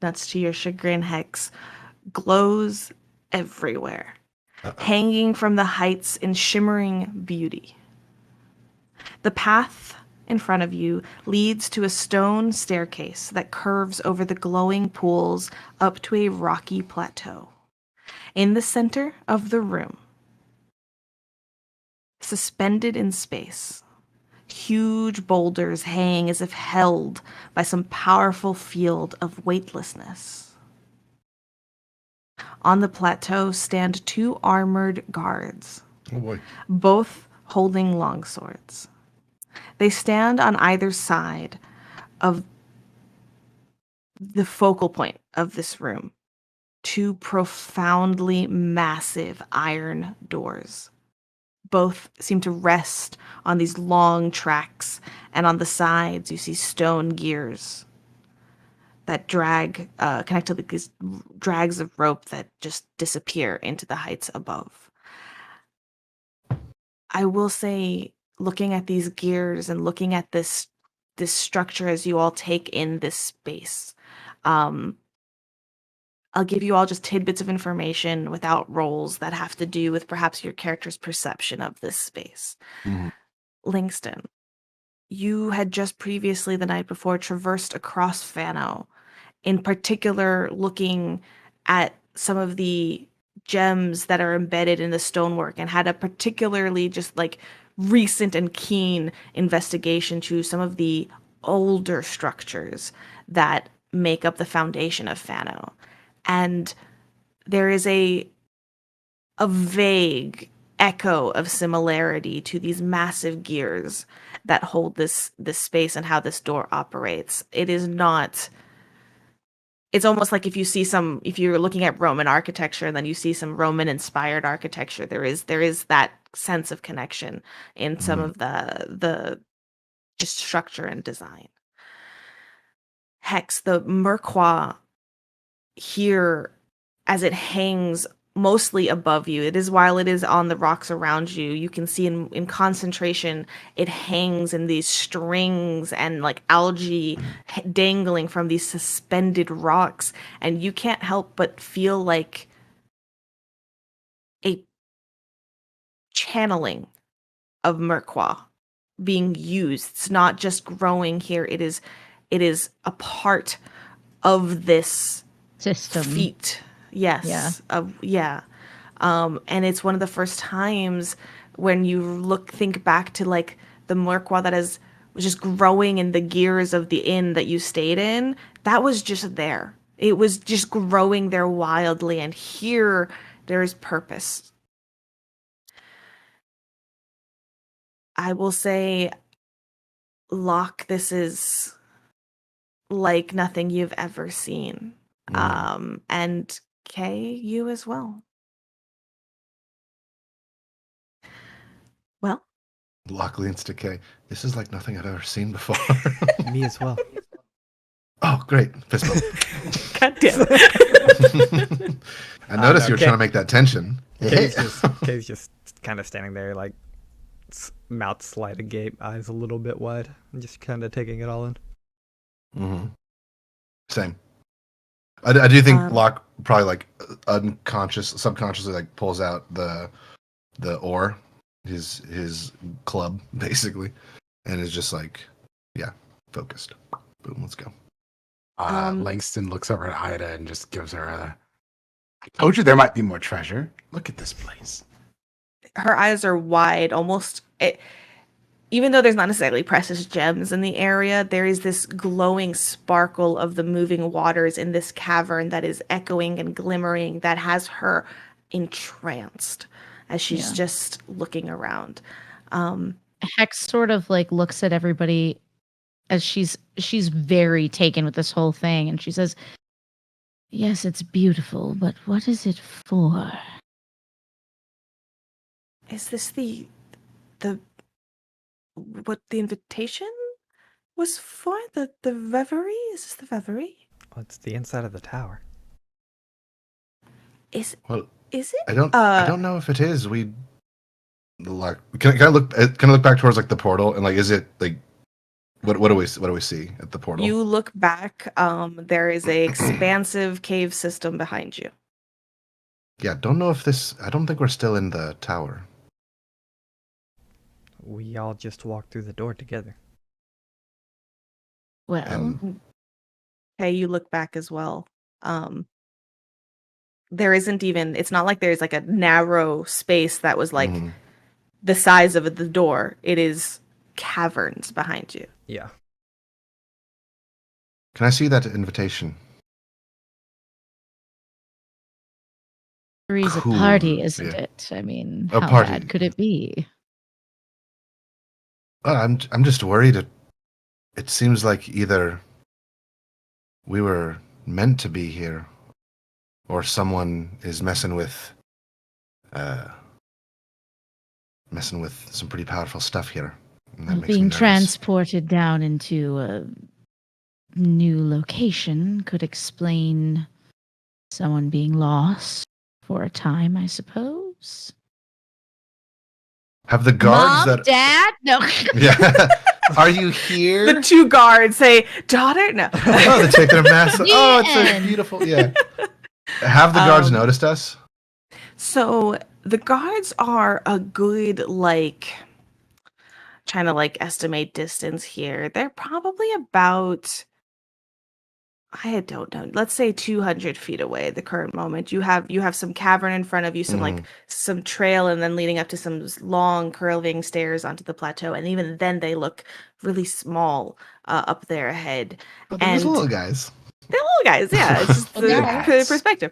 nuts to your chagrin, Hex, glows everywhere, hanging from the heights in shimmering beauty. The path in front of you leads to a stone staircase that curves over the glowing pools up to a rocky plateau. In the center of the room, suspended in space, huge boulders hang as if held by some powerful field of weightlessness. On the plateau stand two armored guards, Oh boy. both holding longswords. They stand on either side of the focal point of this room, two profoundly massive iron doors. Both seem to rest on these long tracks, and on the sides you see stone gears that connect to these drags of rope that just disappear into the heights above. I will say, looking at these gears and looking at this structure as you all take in this space, I'll give you all just tidbits of information without roles that have to do with perhaps your character's perception of this space. Langston, you had just previously, the night before, traversed across Fano, in particular looking at some of the gems that are embedded in the stonework, and had a particularly just like recent and keen investigation to some of the older structures that make up the foundation of Fano. And there is a vague echo of similarity to these massive gears that hold this space and how this door operates. It is not. It's almost like if you're looking at Roman architecture and then you see some Roman inspired architecture, there is that sense of connection in some of the just structure and design. Hex, the Merquois here, as it hangs mostly above you, while it is on the rocks around you, you can see in concentration, it hangs in these strings and like algae dangling from these suspended rocks, and you can't help but feel like a channeling of Merquois being used. It's not just growing here, it is a part of this System. feat. Yes. Yeah. And it's one of the first times when you think back to like the Merquois that was just growing in the gears of the inn that you stayed in. That was just there. It was just growing there wildly. And here there is purpose. I will say, Locke, this is like nothing you've ever seen. And Kay, you as well. Well, Locke leans to Kay. This is like nothing I've ever seen before. Me as well. Oh, great. Fist bump. God damn it. I noticed no, you were Kay- trying to make that tension. Kay's just kind of standing there, like mouth slight agape, eyes a little bit wide, and just kind of taking it all in. Mm-hmm. Same. I do think Locke probably like subconsciously like pulls out the ore, his club basically, and is just like, yeah, focused. Boom, let's go. Langston looks over at Ida and just gives her I told you there might be more treasure. Look at this place. Her eyes are wide, almost. Even though there's not necessarily precious gems in the area, there is this glowing sparkle of the moving waters in this cavern that is echoing and glimmering that has her entranced as she's just looking around. Hex sort of like looks at everybody as she's very taken with this whole thing, and she says, "Yes, it's beautiful, but what is it for?" Is this the what the invitation was for? The reverie? Is this the reverie? Well, it's the inside of the tower. Is Well, it? I don't know if it is. Can I look back towards like the portal and like is it like what do we see at the portal? You look back. There is a expansive cave system behind you. Yeah, don't know if I don't think we're still in the tower. We all just walked through the door together. Well, Okay, you look back as well. There isn't even. It's not like there's like a narrow space that was like the size of the door. It is caverns behind you. Yeah. Can I see that invitation? three's Cool, a party, isn't yeah. it? I mean, A how party. bad could it be? I'm just worried. It seems like either we were meant to be here, or someone is messing with some pretty powerful stuff here. And that Well, makes me being nervous. transported down into a new location could explain someone being lost for a time, I suppose. Have the guards Mom, Dad? No. Yeah. Are you here? The two guards say, "Daughter, no." Oh, they take their masks. Oh, it's so end. beautiful. Yeah. Have the guards noticed us? So the guards are a good, like, trying to like estimate distance here. They're probably about, I don't know, let's say 200 feet away at the current moment. You have some cavern in front of you, some like some trail, and then leading up to some long curving stairs onto the plateau. And even then they look really small up there ahead. Oh, those And little guys. They're little guys, yeah. It's just Well, they're the perspective.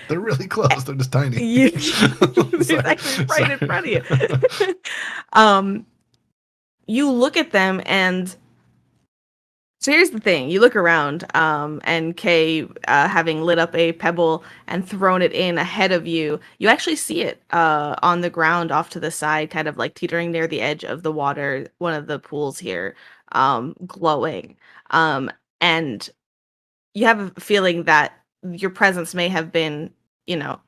They're really close. They're just tiny. It's actually right in front of you. You look at them, and so here's the thing. You look around, and Kay, having lit up a pebble and thrown it in ahead of you, you actually see it on the ground off to the side, kind of like teetering near the edge of the water, one of the pools here, glowing. And you have a feeling that your presence may have been, you know,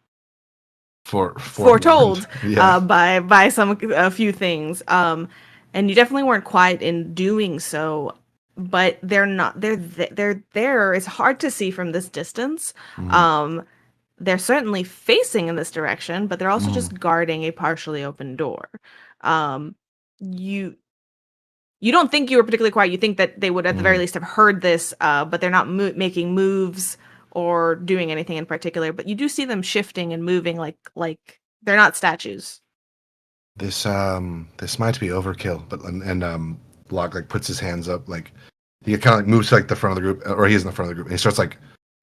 foretold Yeah. by a few things. And you definitely weren't quiet in doing so, but they're there. It's hard to see from this distance. They're certainly facing in this direction, but they're also just guarding a partially open door. You don't think you were particularly quiet. You think that they would at the very least have heard this, but they're not making moves or doing anything in particular. But you do see them shifting and moving like they're not statues. This might be overkill, but and Locke like puts his hands up, like he kind of like moves to like the front of the group, or he's in the front of the group, and he starts like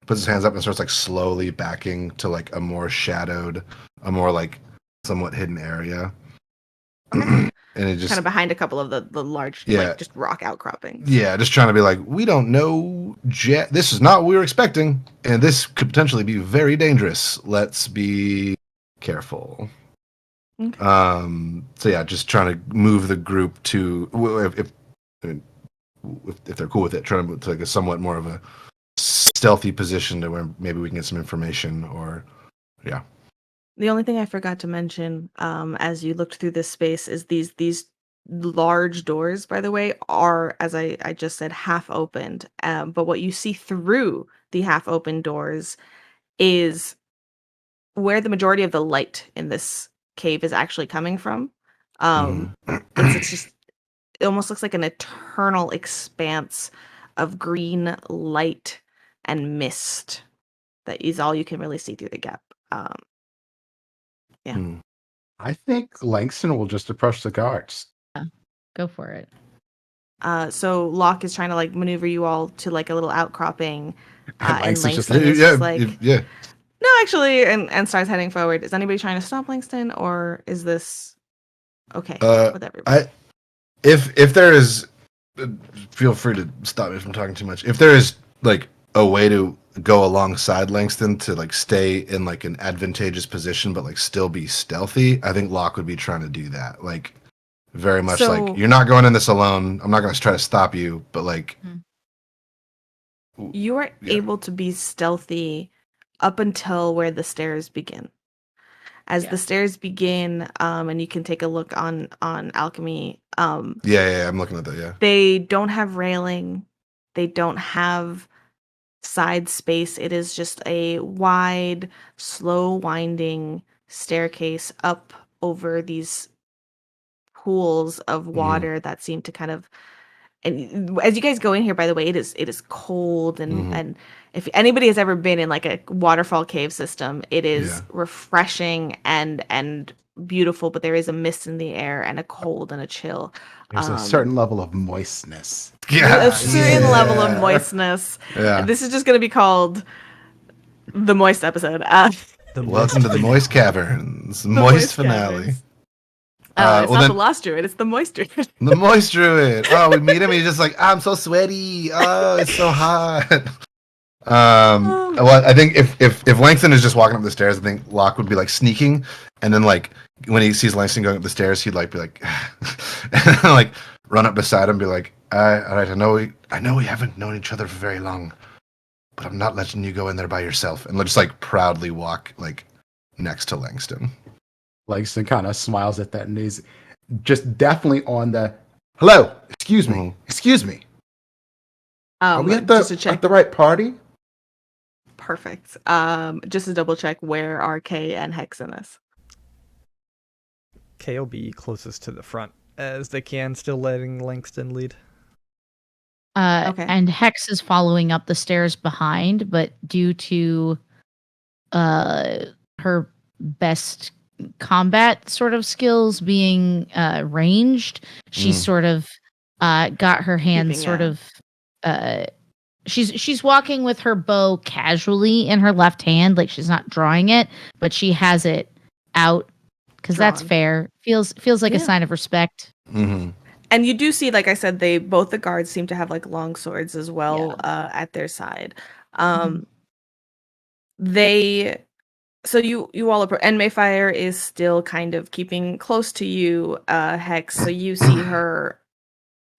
puts his hands up and starts like slowly backing to like a more shadowed, a more like somewhat hidden area. And it just Kind of behind a couple of the large, like just rock outcroppings. Yeah, just trying to be like, we don't know. This is not what we were expecting, and this could potentially be very dangerous. Let's be careful. Okay. So yeah, just trying to move the group to if they're cool with it, trying to move to like a somewhat more of a stealthy position to where maybe we can get some information or yeah. The only thing I forgot to mention, as you looked through this space, is these large doors, by the way, are, as I just said, half opened. But what you see through the half open doors is where the majority of the light in this cave is actually coming from. It's just, it almost looks like an eternal expanse of green light and mist that is all you can really see through the gap. Yeah. I think Langston will just approach the guards. Go for it. So Locke is trying to like maneuver you all to like a little outcropping, and Langston's just Langston is just like, yeah. no, actually, and starts heading forward. Is anybody trying to stop Langston, or is this okay with everybody? If there is, feel free to stop me if I'm talking too much. If there is like a way to go alongside Langston to like stay in like an advantageous position but like still be stealthy, I think Locke would be trying to do that. Like very much like, you're not going in this alone. I'm not going to try to stop you, but like you are able to be stealthy up until where the stairs begin. As the stairs begin, and you can take a look on Alchemy. Yeah, I'm looking at that. Yeah, they don't have railing. They don't have side space. It is just a wide, slow winding staircase up over these pools of water that seem to kind of, and as you guys go in here, by the way, it is cold and if anybody has ever been in like a waterfall cave system, it is refreshing and beautiful, but there is a mist in the air and a cold and a chill. There's a certain level of moistness. A certain level of moistness. Yeah. This is just going to be called the moist episode. Welcome to the moist caverns, moist finale. Caverns. It's not then, the Lost Druid, it's the Moist Druid. The Moist Druid. Oh, we meet him. He's just like, I'm so sweaty. Oh, it's so hot. Well, I think if Langston is just walking up the stairs, I think Locke would be like sneaking, and then like when he sees Langston going up the stairs, he'd like be like, and then, like run up beside him, and be like, all right, I know we haven't known each other for very long, but I'm not letting you go in there by yourself, and just like proudly walk like next to Langston. Langston kind of smiles at that, and he's just definitely on the hello. Excuse me. Excuse me. Are we at the right party? Perfect. Just to double check, where are Kay and Hex in this? Kay will be closest to the front as they can, still letting Langston lead. Okay. And Hex is following up the stairs behind, but due to her best combat sort of skills being ranged, she's sort of got her hands She's walking with her bow casually in her left hand, like she's not drawing it, but she has it out because that's Drawn. fair. Feels like a Yeah. sign of respect. Mm-hmm. And you do see, like I said, both the guards seem to have like long swords as well at their side. They so you all approach, and Mayfire is still kind of keeping close to you, Hex. So you see her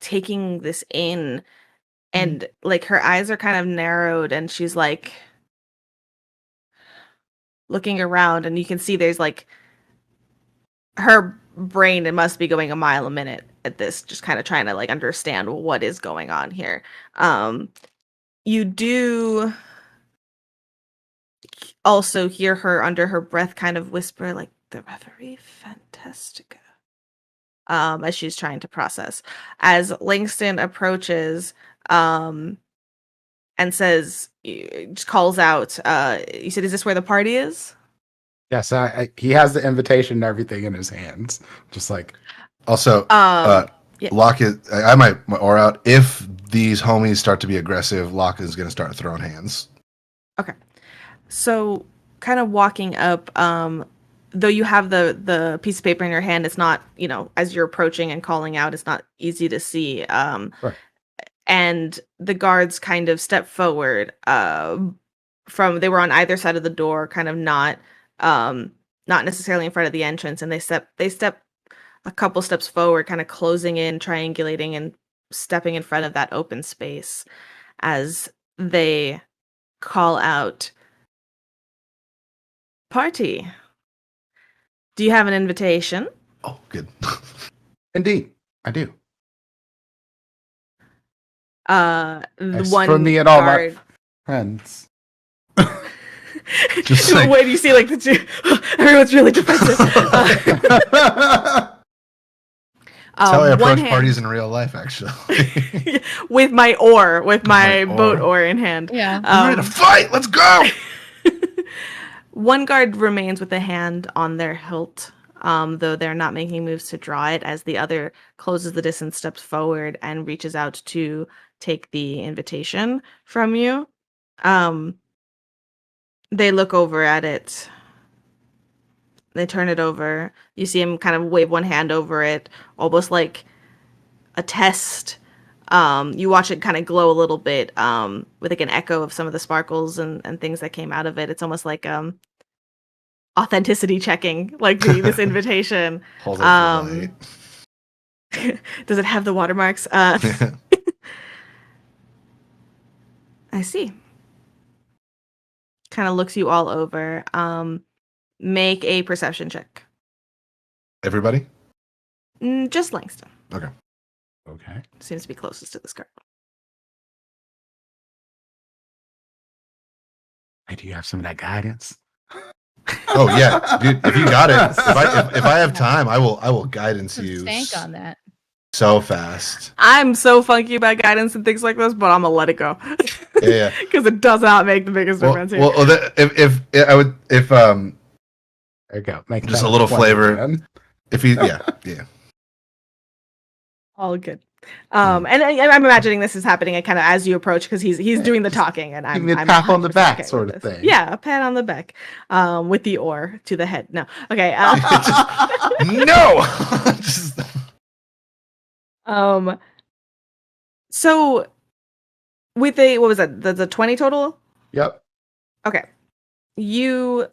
taking this in, and like her eyes are kind of narrowed, and she's like looking around, and you can see there's like her brain, it must be going a mile a minute at this, just kind of trying to like understand what is going on here. You do also hear her under her breath kind of whisper like the Reverie Fantastica, as she's trying to process. As Langston approaches, and says, just calls out, you said, is this where the party is? Yes, he has the invitation and everything in his hands. Just like Also, Yeah. Locke is. I have my aura out. If these homies start to be aggressive, Locke is going to start throwing hands. Okay. So, kind of walking up, though you have the piece of paper in your hand, it's not, as you're approaching and calling out, it's not easy to see. Right. And the guards kind of step forward. They were on either side of the door, kind of not necessarily in front of the entrance, and they step a couple steps forward, kind of closing in, triangulating, and stepping in front of that open space as they call out, "Party. Do you have an invitation?" Oh, good. indeed, I do. The It's one from me and all my guard. friends. Just like, Wait, you see like the two. Everyone's really defensive. that's how I One approach hand, parties in real life, actually. with my my boat oar. oar in hand. Yeah. I'm ready to fight. Let's go. One guard remains with a hand on their hilt, though they're not making moves to draw it, as the other closes the distance, steps forward, and reaches out to take the invitation from you. They look over at it. They turn it over. You see him kind of wave one hand over it, almost like a test. You watch it kind of glow a little bit, with like an echo of some of the sparkles and things that came out of it. It's almost like authenticity checking, like this invitation. Hold up for light. Does it have the watermarks? I see. Kind of looks you all over. Make a perception check. Everybody? Just Langston. Okay. Okay. Seems to be closest to this card. Hey, do you have some of that guidance? Oh yeah, dude. If you got it, if I have time, I will guidance you Stank on that. so fast. I'm so funky about guidance and things like this, but I'm gonna let it go. Yeah. Because it does not make the biggest difference here. If There you go. Make just that a little 20 flavor. then. If you yeah. All good. And I'm imagining this is happening kind of as you approach, because he's doing the talking, and Give me a I'm tap on the 100% back okay sort with of this. thing. Yeah, a pat on the back, with the oar to the head. No, okay. No. Just- So with what was that? The 20 total? Yep. Okay. You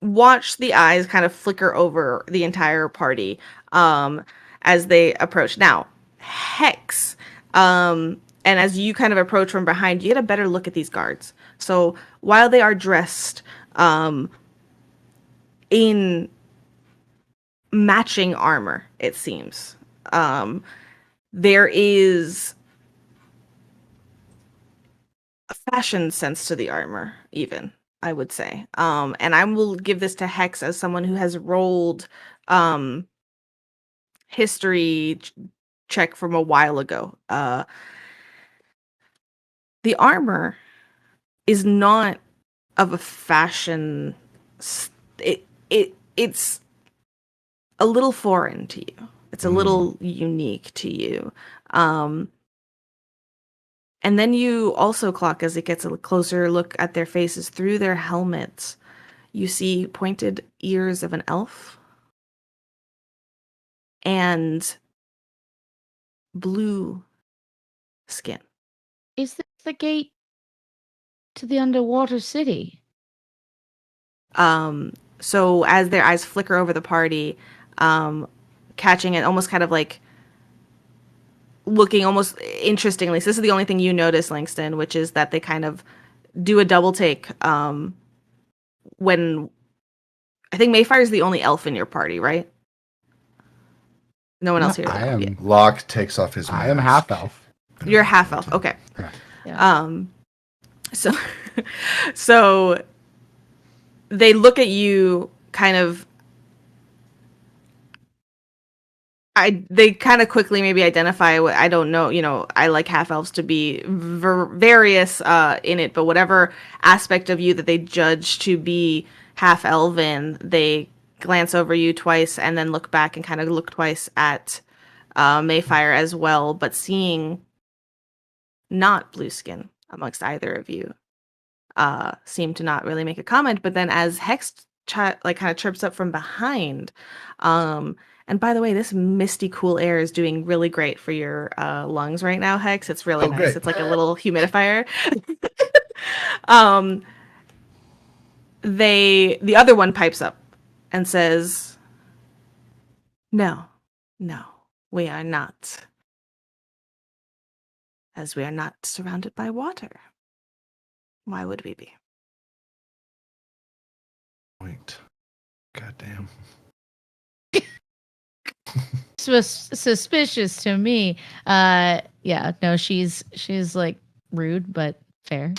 watch the eyes kind of flicker over the entire party, as they approach. Now, Hex, and as you kind of approach from behind, you get a better look at these guards. So while they are dressed in matching armor, it seems, there is a fashion sense to the armor, even, I would say. And I will give this to Hex as someone who has rolled history check from a while ago. The armor is not of a fashion. It's a little foreign to you. It's a little unique to you. And then you also clock, as it gets a closer look at their faces through their helmets, you see pointed ears of an elf and blue skin. Is this the gate to the underwater city? So as their eyes flicker over the party, catching it, almost kind of like looking almost interestingly. So this is the only thing you notice, Langston, which is that they kind of do a double take when I think Mayfire is the only elf in your party, right? No one else here. I am. Locke takes off his mask. I am half elf. You're half elf. Okay. Yeah. So so they look at you kind of they kind of quickly maybe identify what I don't know, I like half elves to be various in it, but whatever aspect of you that they judge to be half elven, they glance over you twice and then look back and kind of look twice at Mayfire as well, but seeing not blue skin amongst either of you, seem to not really make a comment. But then as Hex kind of chirps up from behind, and by the way, this misty cool air is doing really great for your lungs right now, Hex. It's really nice. Great. It's like a little humidifier. The other one pipes up and says, no, we are not. As we are not surrounded by water. Why would we be? Wait. Goddamn. Suspicious to me. Yeah, no, she's like rude, but fair.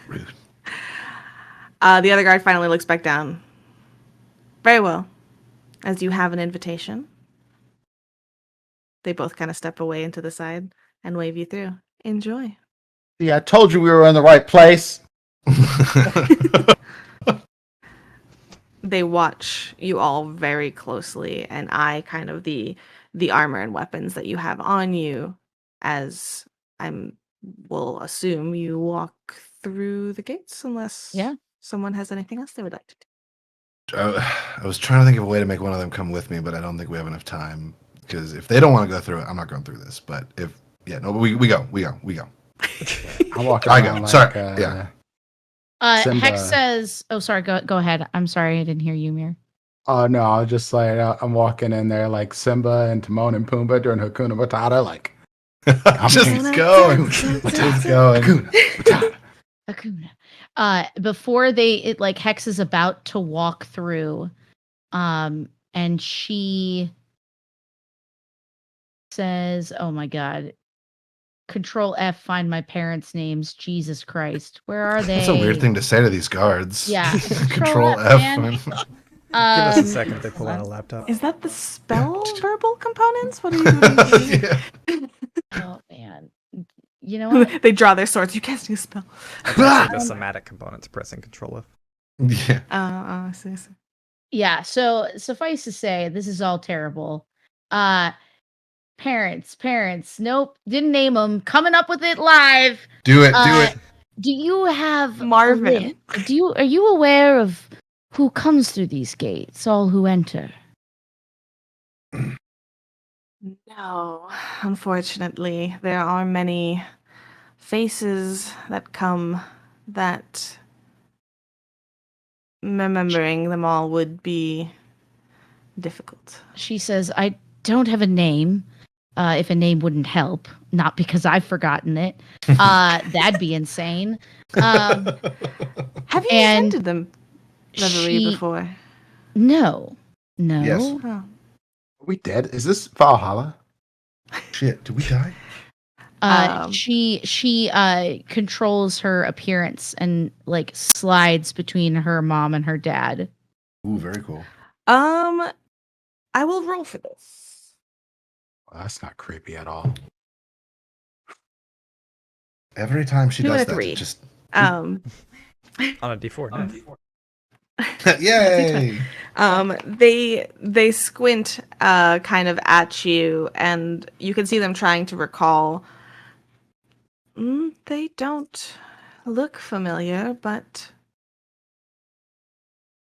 Rude. The other guard finally looks back down. Very well. As you have an invitation. They both kind of step away into the side and wave you through. Enjoy. Yeah, I told you we were in the right place. They watch you all very closely and eye kind of the armor and weapons that you have on you, as will assume you walk through the gates unless someone has anything else they would like to do. I was trying to think of a way to make one of them come with me, but I don't think we have enough time, because if they don't want to go through it, I'm not going through this. But we go. I'm walking I around go. like, Sorry. Yeah. Simba. Hex says, "Oh, sorry. Go ahead. I'm sorry, I didn't hear you, Mir." Oh no, I was just like I'm walking in there like Simba and Timon and Pumbaa during Hakuna Matata, like Just going. Just going. Hakuna Matata. Hakuna. Before Hex is about to walk through, and she says, "Oh my god. Control F, find my parents' names. Jesus Christ. Where are they?" That's a weird thing to say to these guards. Yeah. Control F, F. man. Give us a second. They pull out a laptop. Is that the spell verbal components? What are you doing? Yeah. Oh man. You know what? They draw their swords. You cast a spell. That's actually the somatic components pressing Control F. Yeah. I see. Yeah, so suffice to say, this is all terrible. Parents, nope, didn't name them. Coming up with it live. Do it. Do you have Marvin? Are you aware of who comes through these gates? All who enter. No, unfortunately, there are many faces that come that remembering them all would be difficult. She says, "I don't have a name. If a name wouldn't help, not because I've forgotten it. That'd be insane." Have you invented them, Reverie, before? No. Yes. Oh. Are we dead? Is this Valhalla? Shit. Did we die? She controls her appearance and slides between her mom and her dad. Ooh, very cool. I will roll for this. Well, that's not creepy at all. Every time she 2 does and a that, 3. it just On a D4. yay. They squint kind of at you, and you can see them trying to recall They don't look familiar, but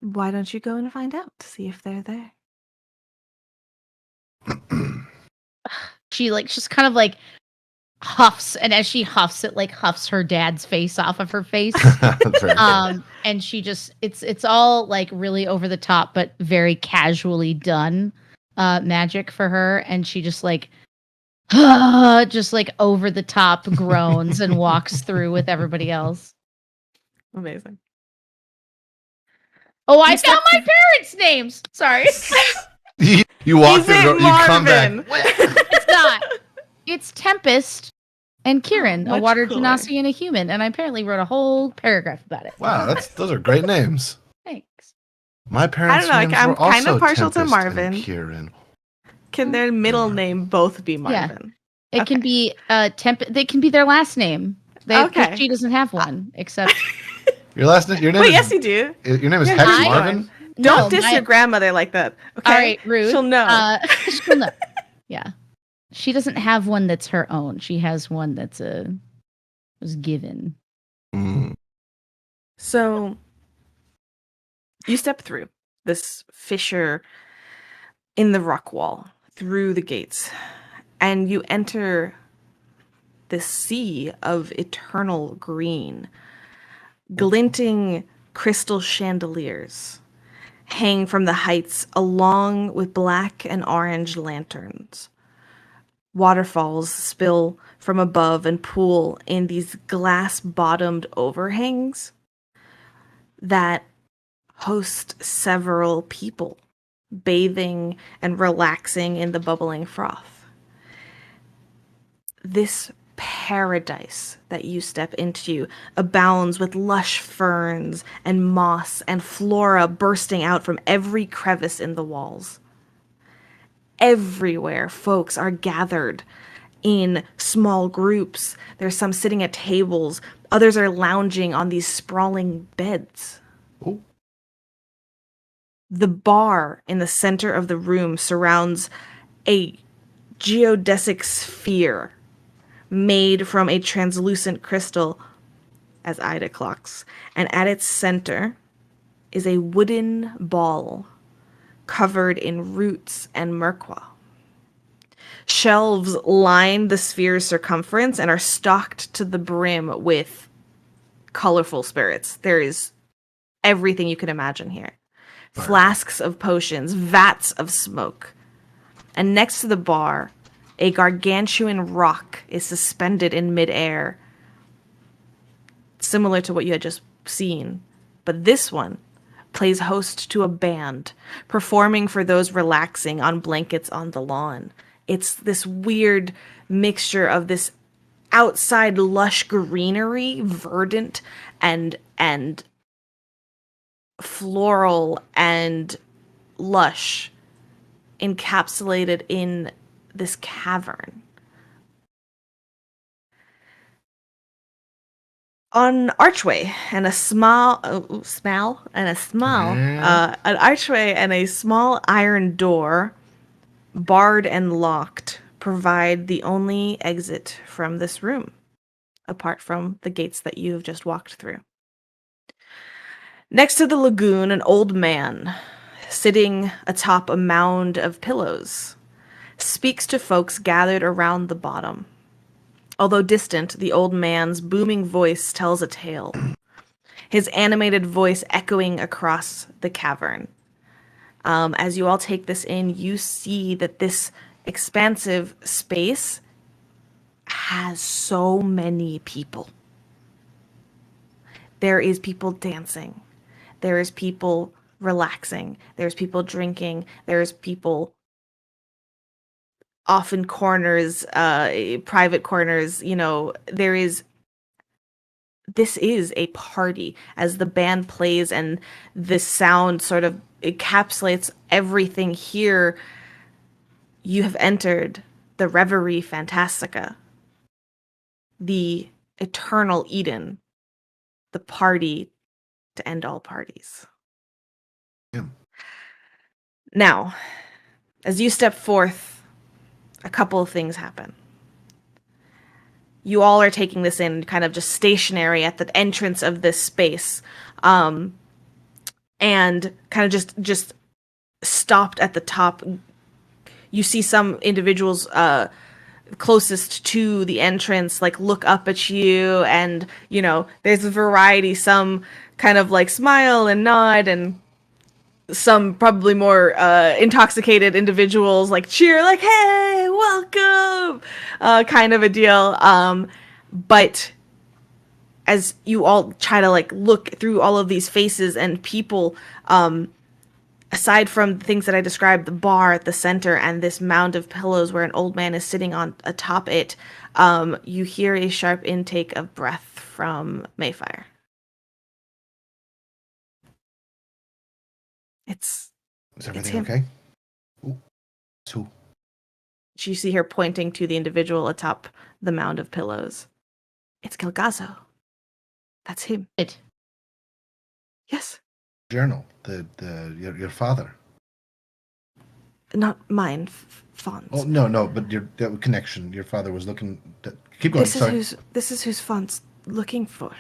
why don't you go and find out to see if they're there? She like just kind of like huffs, and as she huffs, it like huffs her dad's face off of her face. That's very cool. And she just it's all like really over the top, but very casually done magic for her, and she just like just like over the top groans and walks through with everybody else. Amazing. Oh, I found my parents' names. Sorry. You walk Is through the it door, you come back. Marvin? It's not. It's Tempest and Kieran, a much water cooler. genasi and a human, and I apparently wrote a whole paragraph about it. Wow, those are great names. Thanks. My parents' I don't know, like, names I'm were also kinda partial to Tempest Marvin. and Kieran. Can their middle name both be Marvin? It can be They can be their last name. Okay. She doesn't have one, except Your last name. Your name. Wait, is, yes, you do. Your name is Yeah, Hex I- Marvin. Don't No, diss your grandmother like that. Okay. All right, rude. She'll know. She'll know. Yeah. She doesn't have one that's her own. She has one that's was given. Mm. So you step through this fissure in the rock wall, through the gates, and you enter this sea of eternal green. Glinting crystal chandeliers hang from the heights along with black and orange lanterns. Waterfalls spill from above and pool in these glass-bottomed overhangs that host several people bathing and relaxing in the bubbling froth. This paradise that you step into abounds with lush ferns and moss and flora bursting out from every crevice in the walls. Everywhere, folks are gathered in small groups. There's some sitting at tables, others are lounging on these sprawling beds. Ooh. The bar in the center of the room surrounds a geodesic sphere made from a translucent crystal, as Ida clocks, and at its center is a wooden ball covered in roots and merkwa. Shelves line the sphere's circumference and are stocked to the brim with colorful spirits. There is everything you can imagine here. Flasks of potions, vats of smoke. And next to the bar, a gargantuan rock is suspended in midair, similar to what you had just seen. But this one plays host to a band, performing for those relaxing on blankets on the lawn. It's this weird mixture of this outside lush greenery, verdant and floral and lush, encapsulated in this cavern. On archway and a an archway and a small iron door, barred and locked, provide the only exit from this room, apart from the gates that you have just walked through. Next to the lagoon, an old man, sitting atop a mound of pillows, speaks to folks gathered around the bottom. Although distant, the old man's booming voice tells a tale, his animated voice echoing across the cavern. As you all take this in, you see that this expansive space has so many people. There is people dancing. There is people relaxing. There's people drinking. There's people off in corners, private corners. You know, this is a party as the band plays and the sound sort of encapsulates everything here. You have entered the Reverie Fantastica, the eternal Eden, the party to end all parties. Yeah. Now, as you step forth, a couple of things happen. you all are taking this in kind of just stationary at the entrance of this space, and kind of just stopped at the top. You see some individuals closest to the entrance like look up at you, and there's a variety. Some kind of like smile and nod, and some probably more intoxicated individuals like cheer, like, hey, welcome, kind of a deal. But as you all try to like look through all of these faces and people, aside from the things that I described, the bar at the center and this mound of pillows where an old man is sitting on atop it, you hear a sharp intake of breath from Mayfire. Is everything him. okay? Ooh. It's who? You see her pointing to the individual atop the mound of pillows. It's Gilgazo. That's him. It. Yes. Journal. Your father. Not mine, Fonz. Oh no, but your connection. Your father was looking. Keep going. This is who's Fonz looking for.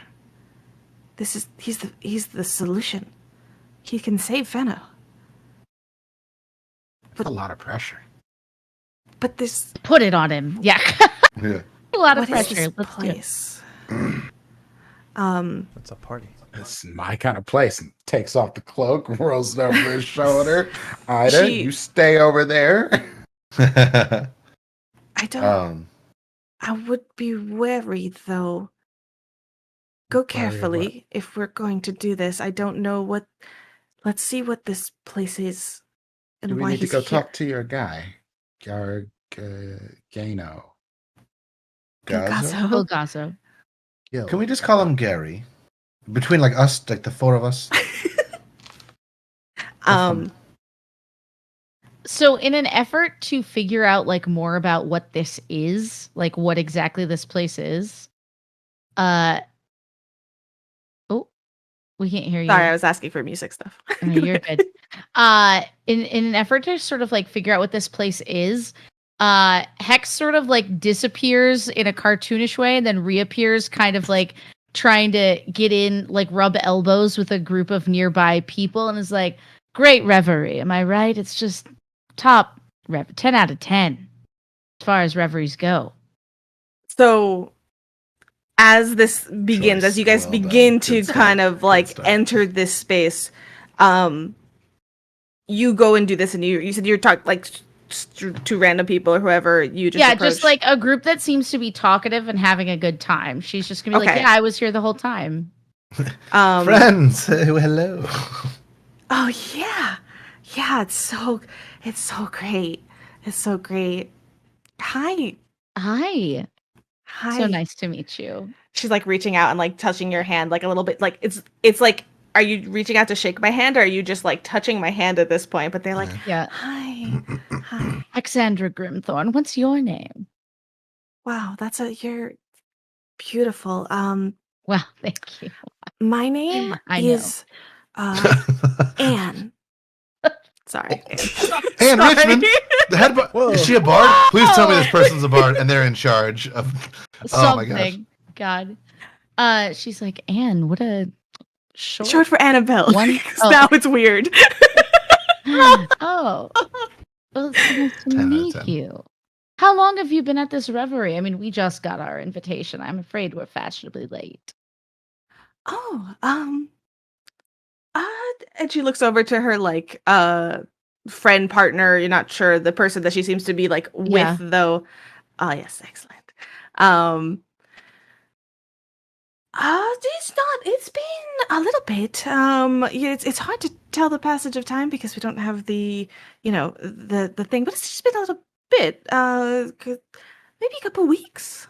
He's the solution. He can save Fenno. That's a lot of pressure. But this. Put it on him. Yeah. Yeah. A lot of What is pressure. this Let's do it. place? It's a party. This is my kind of place. And takes off the cloak, rolls it over his shoulder. Ida, you stay over there. I don't. I would be wary, though. Go carefully if we're going to do this. I don't know what. Let's see what this place is and Do we why need to he's go here. talk to your guy, Gano? Gilgazo. Gilgazo. Gil. Can we just call him Gary? Between like us, like the four of us. So in an effort to figure out like more about what this is, like what exactly this place is, we can't hear you. Sorry, I was asking for music stuff. No, you're good. In an effort to sort of like figure out what this place is, Hex sort of like disappears in a cartoonish way and then reappears kind of like trying to get in, like rub elbows with a group of nearby people, and is like, great Reverie, am I right? It's just top 10 out of 10 as far as Reveries go. So as this begins, Choice. as you guys Well begin done. to Good stuff. kind of Good like stuff. enter this space, you go and do this, and you said you're talking like to random people or whoever you just approached. Just like a group that seems to be talkative and having a good time. She's just gonna be like, Okay. yeah, I was here the whole time. Friends, hello. Oh yeah, it's so great. It's so great. Hi. Hi. Hi. So nice to meet you. She's like reaching out and like touching your hand like a little bit. Like it's like, are you reaching out to shake my hand, or are you just like touching my hand at this point? But they're like, Yeah. hi. Alexandra Grimthorn, what's your name? Wow, you're beautiful. Well, thank you. My name I know. is Anne. Sorry, Anne Sorry. Richmond, the head bar. Is she a bard? Please tell me this person's a bard and they're in charge of. Oh my gosh. Something. God. She's like, Anne, what a Short for Annabelle. One- Now it's weird. Oh. Well, it's so nice to 10 out of meet 10. you. How long have you been at this reverie? I mean, we just got our invitation. I'm afraid we're fashionably late. And she looks over to her like friend partner. You're not sure the person that she seems to be like with, Yeah. though. Oh yes, excellent. It's been a little bit. It's hard to tell the passage of time because we don't have the the thing, but it's just been a little bit. Maybe a couple weeks.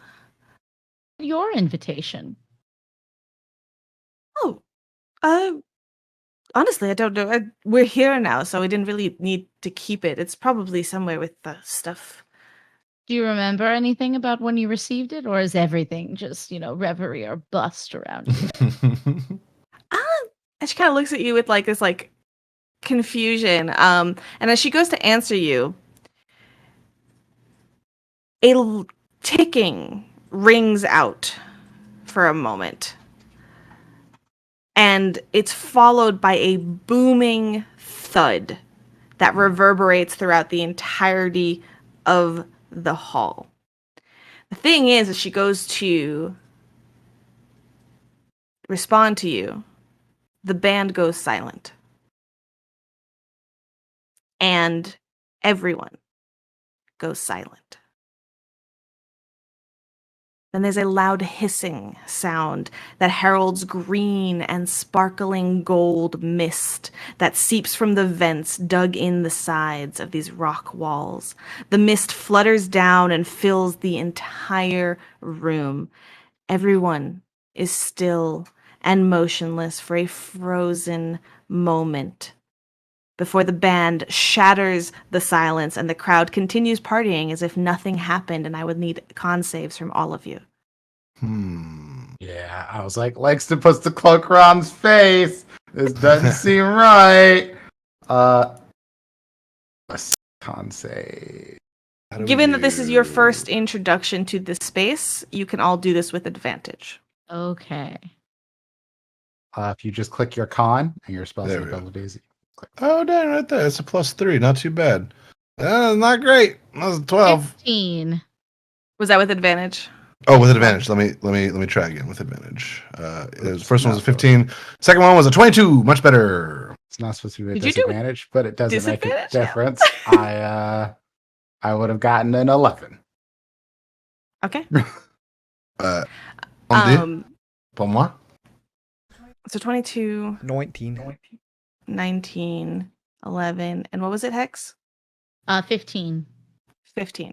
Your invitation. Oh, honestly, I don't know. We're here now, so we didn't really need to keep it. It's probably somewhere with the stuff. Do you remember anything about when you received it, or is everything just, reverie or bust around you? And she kind of looks at you with like this like confusion. And as she goes to answer you, ticking rings out for a moment. And it's followed by a booming thud that reverberates throughout the entirety of the hall. The thing is, as she goes to respond to you, the band goes silent. And everyone goes silent. Then there's a loud hissing sound that heralds green and sparkling gold mist that seeps from the vents dug in the sides of these rock walls. The mist flutters down and fills the entire room. Everyone is still and motionless for a frozen moment before the band shatters the silence and the crowd continues partying as if nothing happened, and I would need con saves from all of you. Yeah, I was like, Langston puts the cloak around his face. This doesn't seem right. Let's con save. Given that this is your first introduction to this space, you can all do this with advantage. Okay. If you just click your con and your spell There save we go. abilities. Oh, dang, right there. It's a +3. Not too bad. Not great. That was a 12. 15. Was that with advantage? Oh, with advantage. Let me try again with advantage. The first one was a 15. Second one was a 22. Much better. It's not supposed to be a Did you do disadvantage, but it doesn't make a disadvantage? Yeah. difference. I would have gotten an 11. Okay. Pour moi? So 22, 19. 19, 11, and what was it, Hex? 15. 15.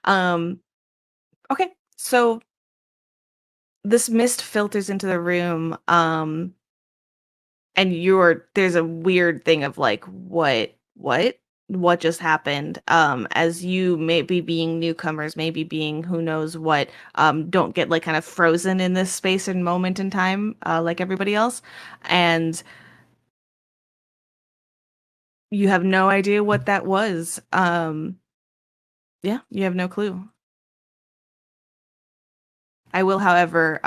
Okay, so this mist filters into the room, and there's a weird thing of like, what just happened? As you maybe being newcomers, maybe being who knows what, don't get like kind of frozen in this space and moment in time, like everybody else, and you have no idea what that was. Yeah, you have no clue. I will, however,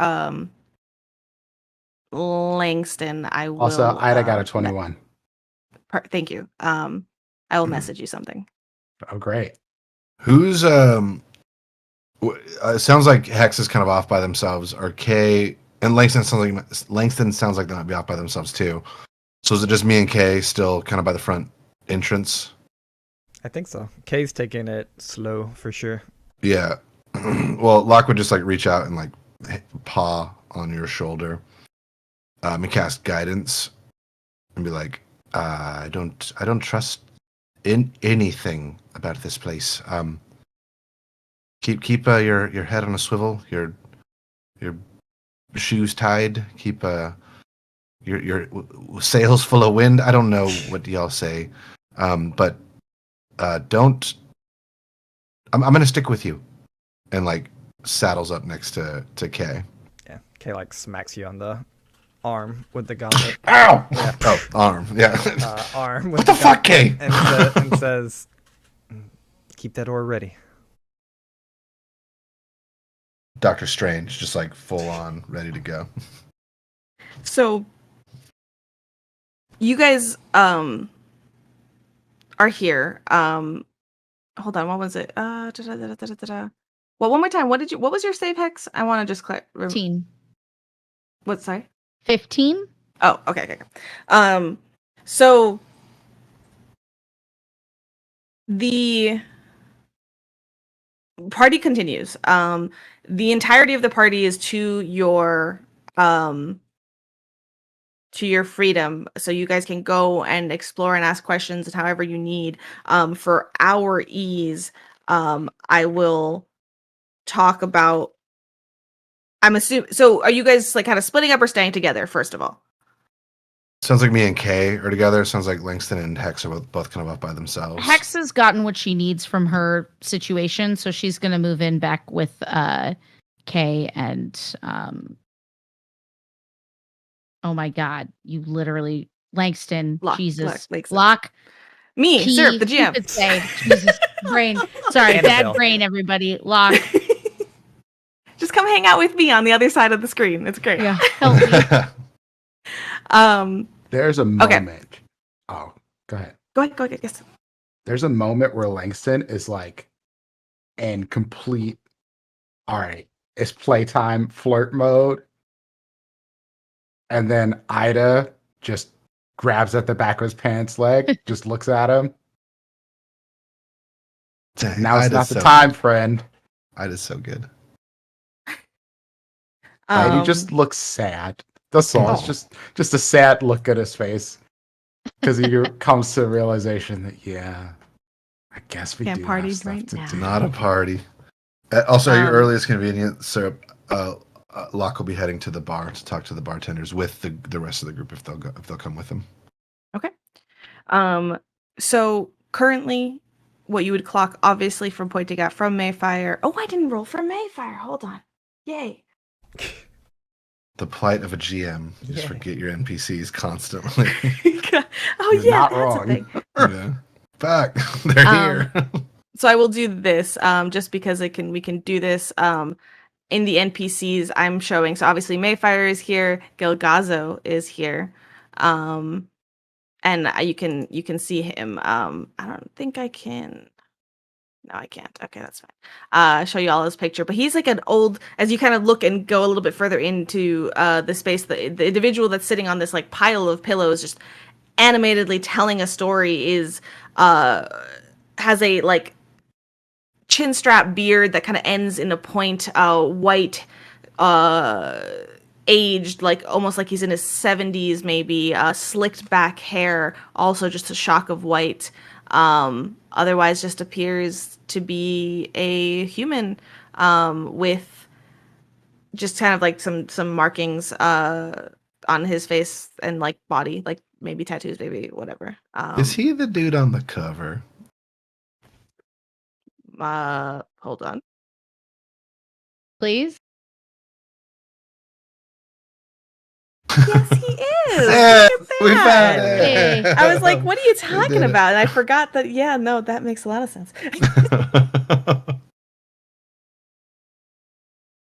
Langston, I will. Also, Ida got a 21. Thank you. I will message you something. Oh, great. Who's it sounds like Hex is kind of off by themselves. Or Kay and Langston sounds like they might be off by themselves too. So is it just me and Kay still kind of by the front entrance? I think so. Kay's taking it slow for sure. Yeah. Well, Locke would just like reach out and like paw on your shoulder, and cast guidance, and be like, "I don't trust in anything about this place. Keep your head on a swivel, your shoes tied, keep your sails full of wind. I don't know what y'all say, but don't. I'm gonna stick with you." And like saddles up next to Kay. Yeah, Kay like smacks you on the arm with the gauntlet. Ow! Yeah. Oh, arm. Yeah. Arm. What the fuck, Kay? And says, "Keep that oar ready." Doctor Strange, just like full on, ready to go. So, you guys are here. Hold on, what was it? Well, one more time. What was your save, Hex? I want to just 15. What, sorry? 15? Oh, okay. So the party continues. The entirety of the party is to your freedom, so you guys can go and explore and ask questions and however you need. For our ease, I will talk about. I'm assuming. So, are you guys like kind of splitting up or staying together? First of all, Sounds like me and Kay are together. Sounds like Langston and Hex are both kind of up by themselves. Hex has gotten what she needs from her situation, so she's going to move in back with Kay and oh my god, you literally Langston, Jesus. Locke. Me, Syrup, the GM. Jesus, brain. Sorry, Annabelle. bad brain, everybody. Locke. Just come hang out with me on the other side of the screen. It's great. Yeah, help me. There's a moment. Oh, go ahead. Go ahead. Yes. There's a moment where Langston is like in complete, all right, it's playtime flirt mode. And then Ida just grabs at the back of his pants leg, just looks at him. Dang, Now it's Ida's not the time, friend. Ida's so good. And he just looks sad. That's all. It's just a sad look at his face. Because he comes to the realization that, I guess we Can't do party have stuff right to now. do. Not a party. Also, at your earliest convenience, Syrup, Locke will be heading to the bar to talk to the bartenders with the rest of the group if they'll come with him. Okay. So currently, what you would clock, obviously, from pointing out from Mayfire. Oh, I didn't roll for Mayfire. Hold on. Yay. The plight of a GM. You just forget your NPCs constantly. Oh, You're yeah, not that's wrong. a thing. Yeah. Fuck. They're here. So I will do this just because we can do this in the NPCs I'm showing. So obviously Mayfire is here, Gilgazo is here. And you can see him. I don't think I can. No, I can't. Okay, that's fine. Show you all his picture, but he's like an old. As you kind of look and go a little bit further into the space, the individual that's sitting on this like pile of pillows, just animatedly telling a story, is has a like chin strap beard that kind of ends in a point, white, aged, like almost like he's in his 70s, maybe, slicked back hair, also just a shock of white. Otherwise just appears to be a human, with just kind of like some markings on his face and like body, like maybe tattoos, maybe whatever. Is he the dude on the cover? Hold on. Please. Yes, he is. Yeah, Look at we that. found it. I was like, what are you We talking did it. about? And I forgot that, no, that makes a lot of sense.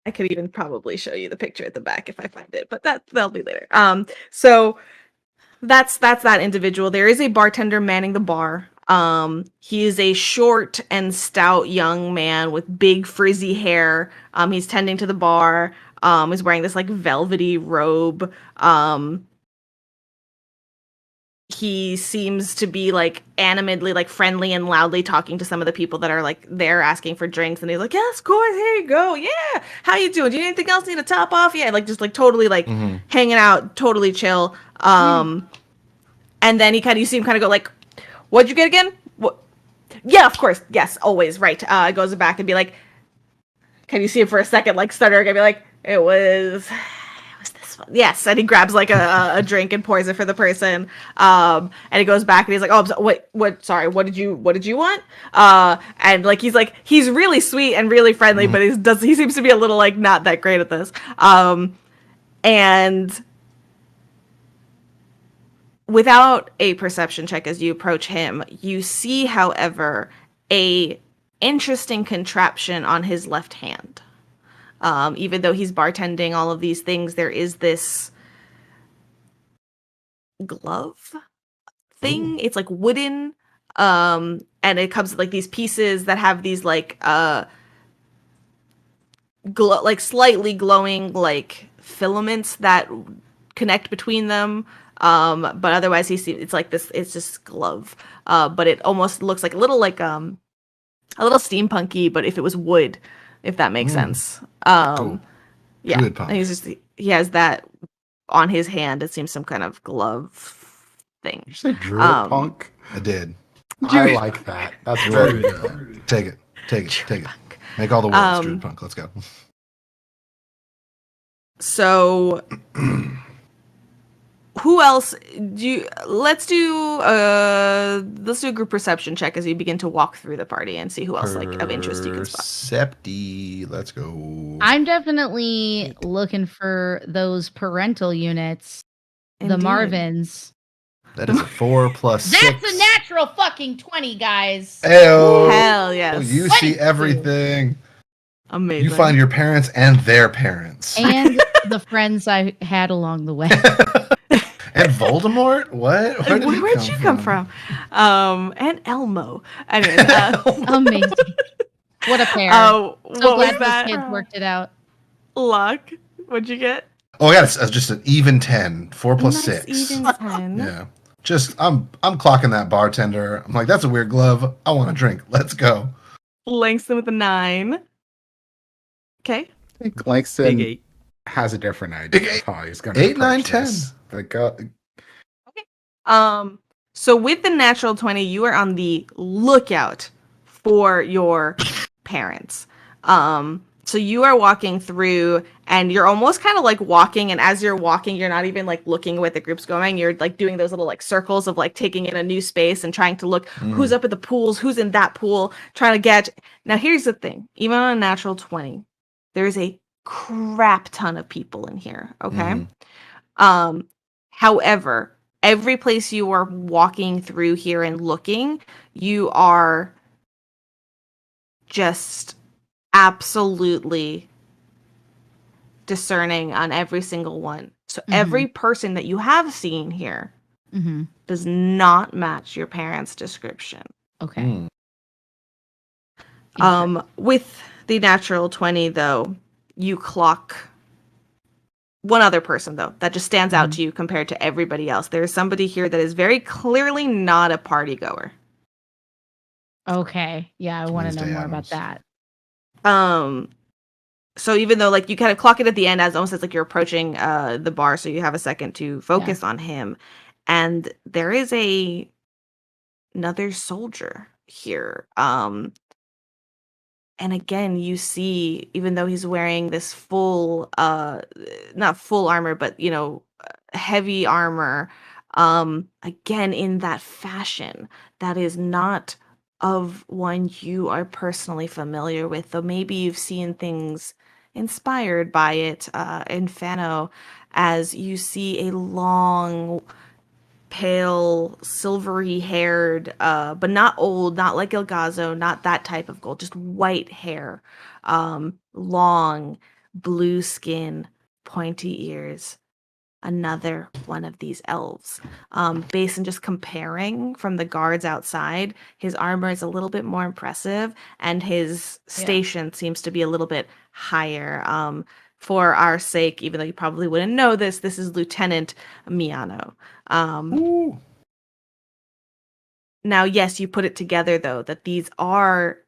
I could even probably show you the picture at the back if I find it, but that'll be later. So that's that individual. There is a bartender manning the bar. He is a short and stout young man with big frizzy hair. He's tending to the bar. He's wearing this like velvety robe. He seems to be like animatedly like friendly and loudly talking to some of the people that are like there asking for drinks, and he's like, yes, of course, here you go. Yeah, how you doing? Do you need anything else? Need a top off? Yeah, like just like totally like hanging out, totally chill. And then you see him kind of go like, what'd you get again? What? Yeah, of course, yes, always, right. Goes back and be like, can you see him for a second like stutter and be like, it was this one. Yes, and he grabs like a drink and pours it for the person. And he goes back and he's like, oh, what? Sorry, what did you want? And like he's really sweet and really friendly, but he seems to be a little like not that great at this. And without a perception check as you approach him, you see, however, a interesting contraption on his left hand. Even though he's bartending all of these things, there is this glove thing. Ooh. It's like wooden, and it comes with like these pieces that have these like like slightly glowing like filaments that connect between them. But otherwise it's like this. It's just glove. But it almost looks like a little steampunky, but if it was wood, if that makes sense. Cool. Yeah. Druid punk. And he has that on his hand. It seems some kind of glove thing. Did you say druid punk? I did. I like that. That's very good. Take it. Punk. Make all the words druid punk. Let's go. So who else let's do a group perception check as you begin to walk through the party and see who else like of interest you can spot. Percepti, let's go. I'm definitely looking for those parental units. Indeed. The Marvins. That is a 4 plus 6. That's a natural fucking 20, guys. Ayo. Hell yes. You see everything. Amazing. You find your parents and their parents. And the friends I had along the way. And Voldemort? What? Where'd you come from? And Elmo. Anyways, Amazing. What a pair. what So was glad that? those kids worked it out. Luck. What'd you get? Oh, yeah, it's just an even 10. 4 plus Nice 6. even 10. Yeah. Just I'm clocking that bartender. I'm like, that's a weird glove. I want a drink. Let's go. Langston with a 9. Okay. I think Langston Big 8. has a different idea Big of how he's going to 8, 9, approach 10. this. So with the natural 20, you are on the lookout for your parents. So you are walking through and you're almost kind of like walking, and as you're walking, you're not even like looking where the group's going. You're like doing those little like circles of like taking in a new space and trying to look who's up at the pools, who's in that pool, trying to get. Now here's the thing, even on a natural 20, there's a crap ton of people in here. Okay. However, every place you are walking through here and looking, you are just absolutely discerning on every single one. So every person that you have seen here does not match your parents' description. Okay. With the natural 20, though, you clock one other person, though, that just stands out to you compared to everybody else. There's somebody here that is very clearly not a party goer. Okay. Yeah, I want to know Wednesday more about Addams. that. So even though like you kind of clock it at the end as almost as like you're approaching the bar, so you have a second to focus on him, and there is another soldier here. And again, you see, even though he's wearing this full, not full armor, but heavy armor, again in that fashion that is not of one you are personally familiar with, though maybe you've seen things inspired by it in Fano, as you see a long, pale, silvery haired, but not old, not like Elgazo, not that type of gold, just white hair, long, blue skin, pointy ears. Another one of these elves. Based on just comparing from the guards outside, his armor is a little bit more impressive, and his station seems to be a little bit higher. For our sake, even though you probably wouldn't know this is Lieutenant Miano. Now, yes, you put it together though that these are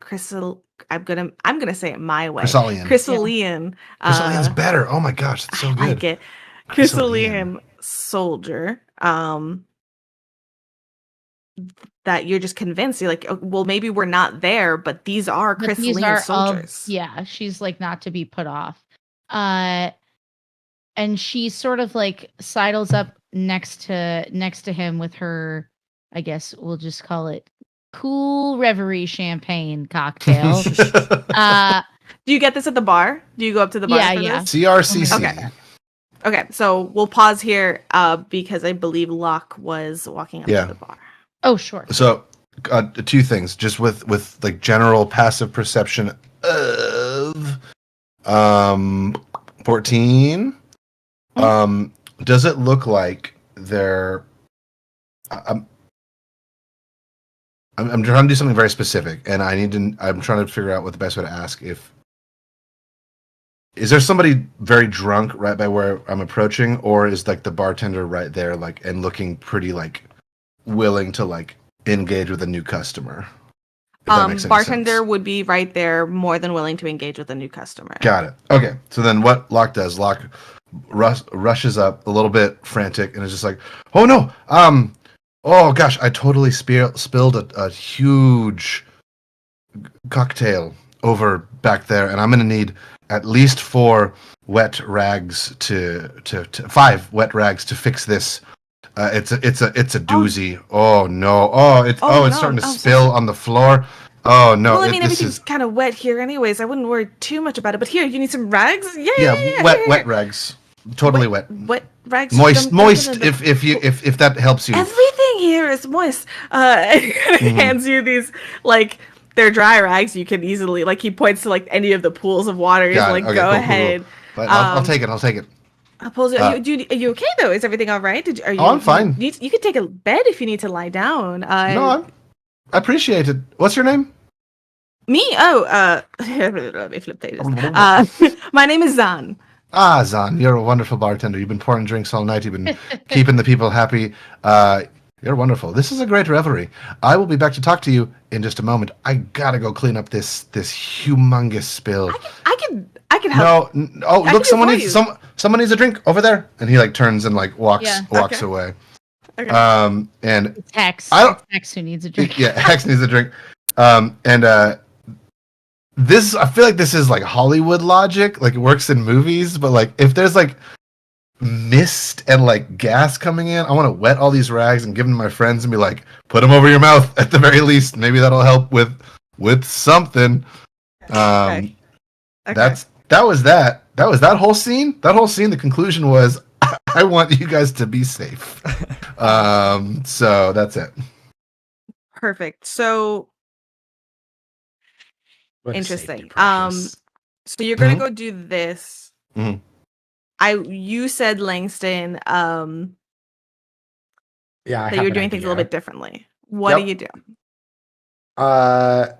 I'm gonna say it my way. Chrysalian. Chrysalian. Chrysalian's better. Oh my gosh, that's so I good. like it. Chrysalian soldier. That you're just convinced. You're like, oh, well, maybe we're not there, but these are Chrysalian soldiers. She's like not to be put off. And she sort of like sidles up next to him with her, I guess we'll just call it cool Reverie champagne cocktail. Do you get this at the bar? Do you go up to the bar? Yeah. This? CRCC. Okay, so we'll pause here because I believe Locke was walking up to the bar. Oh, sure. So, two things, just with like general passive perception of 14. Does it look like they're I'm trying to do something very specific, and I'm trying to figure out what the best way to ask. Is there somebody very drunk right by where I'm approaching, or is like the bartender right there, like, and looking pretty like willing to like engage with a new customer? Bartender would be right there, more than willing to engage with a new customer. Got it. Okay, so then what Locke does? Locke rushes up a little bit frantic and is just like, "Oh no! Oh gosh, I totally spilled a huge cocktail over back there, and I'm gonna need at least 4 wet rags to 5 wet rags to fix this. It's a doozy. Oh no! It's starting to spill on the floor. Oh no! Well, I mean, everything's kind of wet here, anyways. I wouldn't worry too much about it. But here, you need some rags. Yeah. Wet rags. Totally wet. Wet rags. Moist. If that helps you. Everything here is moist. Hands you these like they're dry rags. You can easily like he points to like any of the pools of water. He's Got it. like, Okay, go cool, cool, ahead. cool. But I'll take it. I'll take it. Pulls you. Are you okay though? Is everything all right? Are you? I'm fine. You could take a bed if you need to lie down. No, I appreciate it. What's your name? Me? Oh, let me flip pages. My name is Zan. Ah, Zan, you're a wonderful bartender. You've been pouring drinks all night. You've been keeping the people happy. You're wonderful. This is a great reverie. I will be back to talk to you in just a moment. I gotta go clean up this humongous spill. I can help. No, look, someone needs a drink over there. And he like turns and like walks Okay. away. Okay. And It's Hex. It's Hex who needs a drink. Yeah, Hex needs a drink. This, I feel like this is like Hollywood logic, like it works in movies, but like if there's like mist and like gas coming in, I want to wet all these rags and give them to my friends and be like, put them over your mouth at the very least. Maybe that'll help with something. Okay. That was that whole scene. That whole scene. The conclusion was, I want you guys to be safe. So that's it. Perfect. So What a interesting. safety precious. So you're gonna go do this. Mhm. You said Langston. Yeah, I That have you're an doing things a little idea. bit differently. What do Yep. you do? So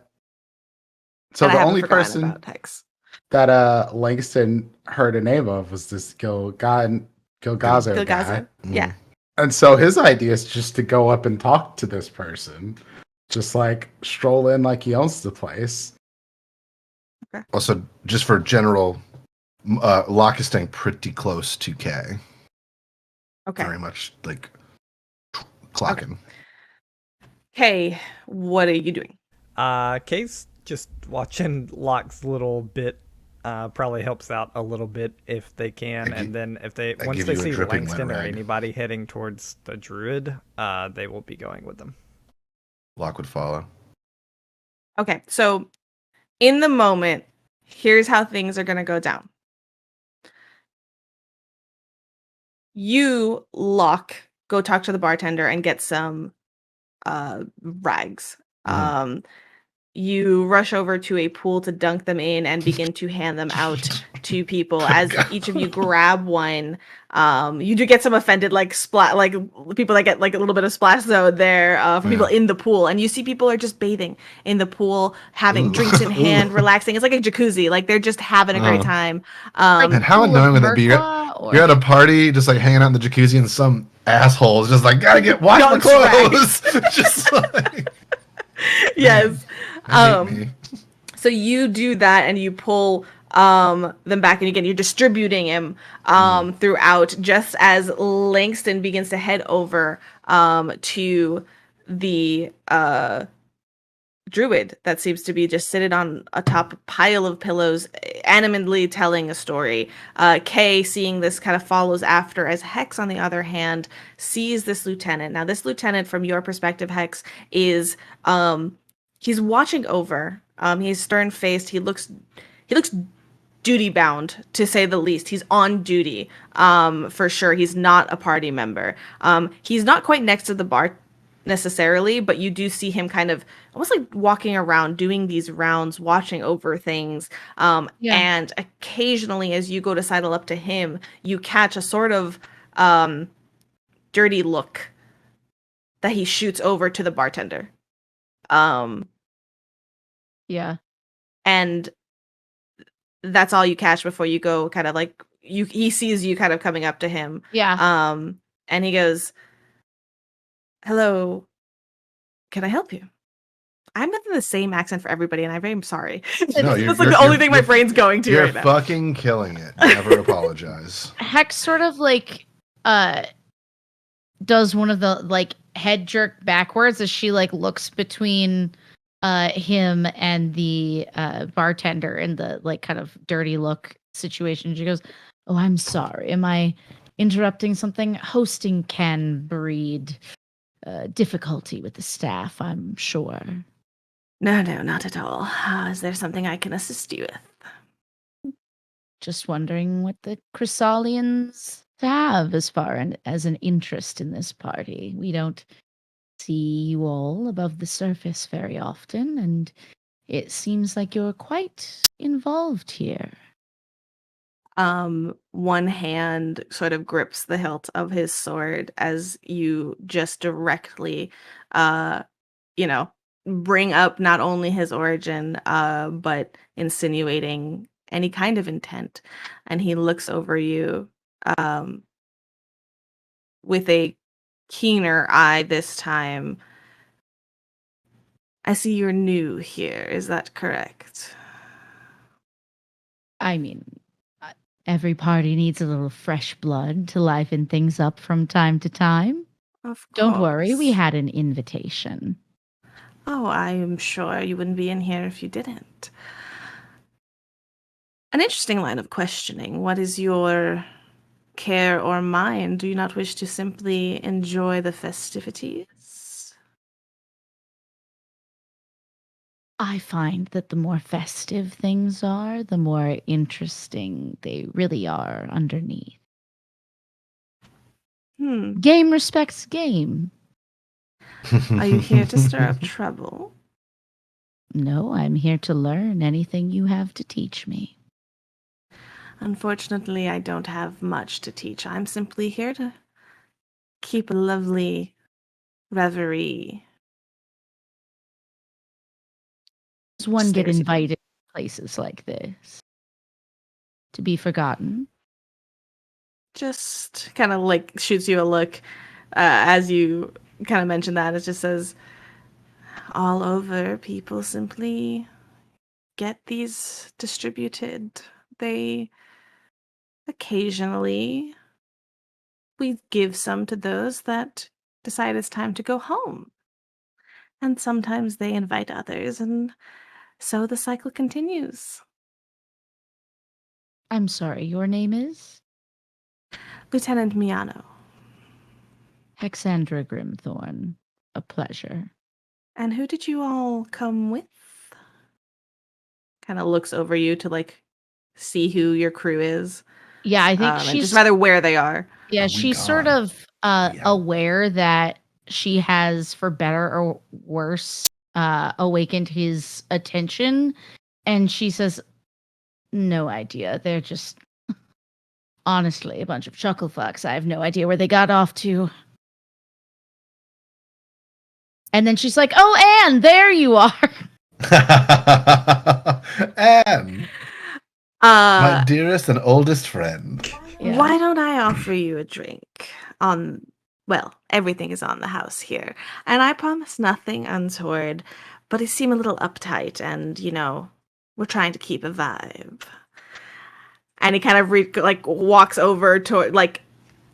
And I the haven't only forgotten person about Hex. that Langston heard a name of was this Gilgazo guy. Gilgazo. Yeah. And so his idea is just to go up and talk to this person. Just like stroll in like he owns the place. Also, just for general, Locke is staying pretty close to K. Okay. Very much like clocking. Okay. What are you doing? Kay's just watching Locke's little bit. Probably helps out a little bit if they can, and then if they once give they you a see dripping wet Langston or rag. anybody heading towards the druid, they will be going with them. Locke would follow. Okay. So in the moment, here's how things are gonna go down. You, Locke, go talk to the bartender and get some rags. Mhm. You rush over to a pool to dunk them in and begin to hand them out to people. As each of you grab one, you do get some offended like people that get like a little bit of splash zone there for people in the pool, and you see people are just bathing in the pool, having drinks in hand, relaxing. It's like a jacuzzi, like they're just having a great time. And how annoying would that be? You're at a party, just like hanging out in the jacuzzi, and some asshole is just like, gotta wash my clothes. Just like, yes. hate me. So you do that and you pull them back, and again you're distributing him throughout, just as Langston begins to head over to the druid that seems to be just sitting on a top pile of pillows, animatedly telling a story. Kay, seeing this, kind of follows after, as Hex, on the other hand, sees this lieutenant. Now, this lieutenant, from your perspective, Hex, is he's watching over. He's stern-faced. He looks duty bound, to say the least. He's on duty, for sure. He's not a party member. He's not quite next to the bar necessarily, but you do see him kind of almost like walking around, doing these rounds, watching over things. And occasionally, as you go to sidle up to him, you catch a sort of dirty look that he shoots over to the bartender. Yeah. And that's all you catch before you go kind of like he sees you kind of coming up to him. Yeah. And he goes, "Hello, can I help you?" I'm not in the same accent for everybody, and I'm very sorry. No, That's like the only thing my brain's going to You're right now. fucking killing it. Never apologize. Hex sort of like does one of the like head jerk backwards as she like looks between him and the bartender in the like kind of dirty look situation. She goes, "Oh, I'm sorry. Am I interrupting something? Hosting can breed difficulty with the staff, I'm sure." No, not at all. Is there something I can assist you with? Just wondering what the Chrysalians have as far as an interest in this party. We don't see you all above the surface very often, and It seems like you're quite involved here. One hand sort of grips the hilt of his sword as you just directly, uh, you know, bring up not only his origin, but insinuating any kind of intent. And he looks over you, um, with a keener eye this time. I see you're new here. Is that correct? I mean, every party needs a little fresh blood to liven things up from time to time. Of Don't worry, we course. had an invitation. Oh, I am sure you wouldn't be in here if you didn't. An interesting line of questioning. What is your care or mind? Do you not wish to simply enjoy the festivities? I find that the more festive things are, the more interesting they really are underneath. Game respects game. Are you here to stir up trouble? No, I'm here to learn anything you have to teach me. Unfortunately, I don't have much to teach. I'm simply here to keep a lovely reverie. Does one get Stares at you. invited to places like this? To be forgotten? Just kind of like shoots you a look as you kind of mention that. It just says, all over, people simply get these distributed. They occasionally, we give some to those that decide it's time to go home. And sometimes they invite others, and so the cycle continues. I'm sorry, your name is? Lieutenant Miano. Hexandra Grimthorn. A pleasure. And who did you all come with? Kind of looks over you to like see who your crew is. Yeah, I think And she's just rather where they are. Yeah, Are we she's sort gone? of Yeah. aware that she has, for better or worse, awakened his attention. And she says, no idea. They're just, honestly, a bunch of chuckle fucks. I have no idea where they got off to. And then she's like, oh, Anne, there you are. Anne, my Uh, dearest and oldest friend. Yeah. Why don't I offer you a drink on, well, everything is on the house here. And I promise nothing untoward, but I seem a little uptight and, we're trying to keep a vibe. And he kind of like walks over to like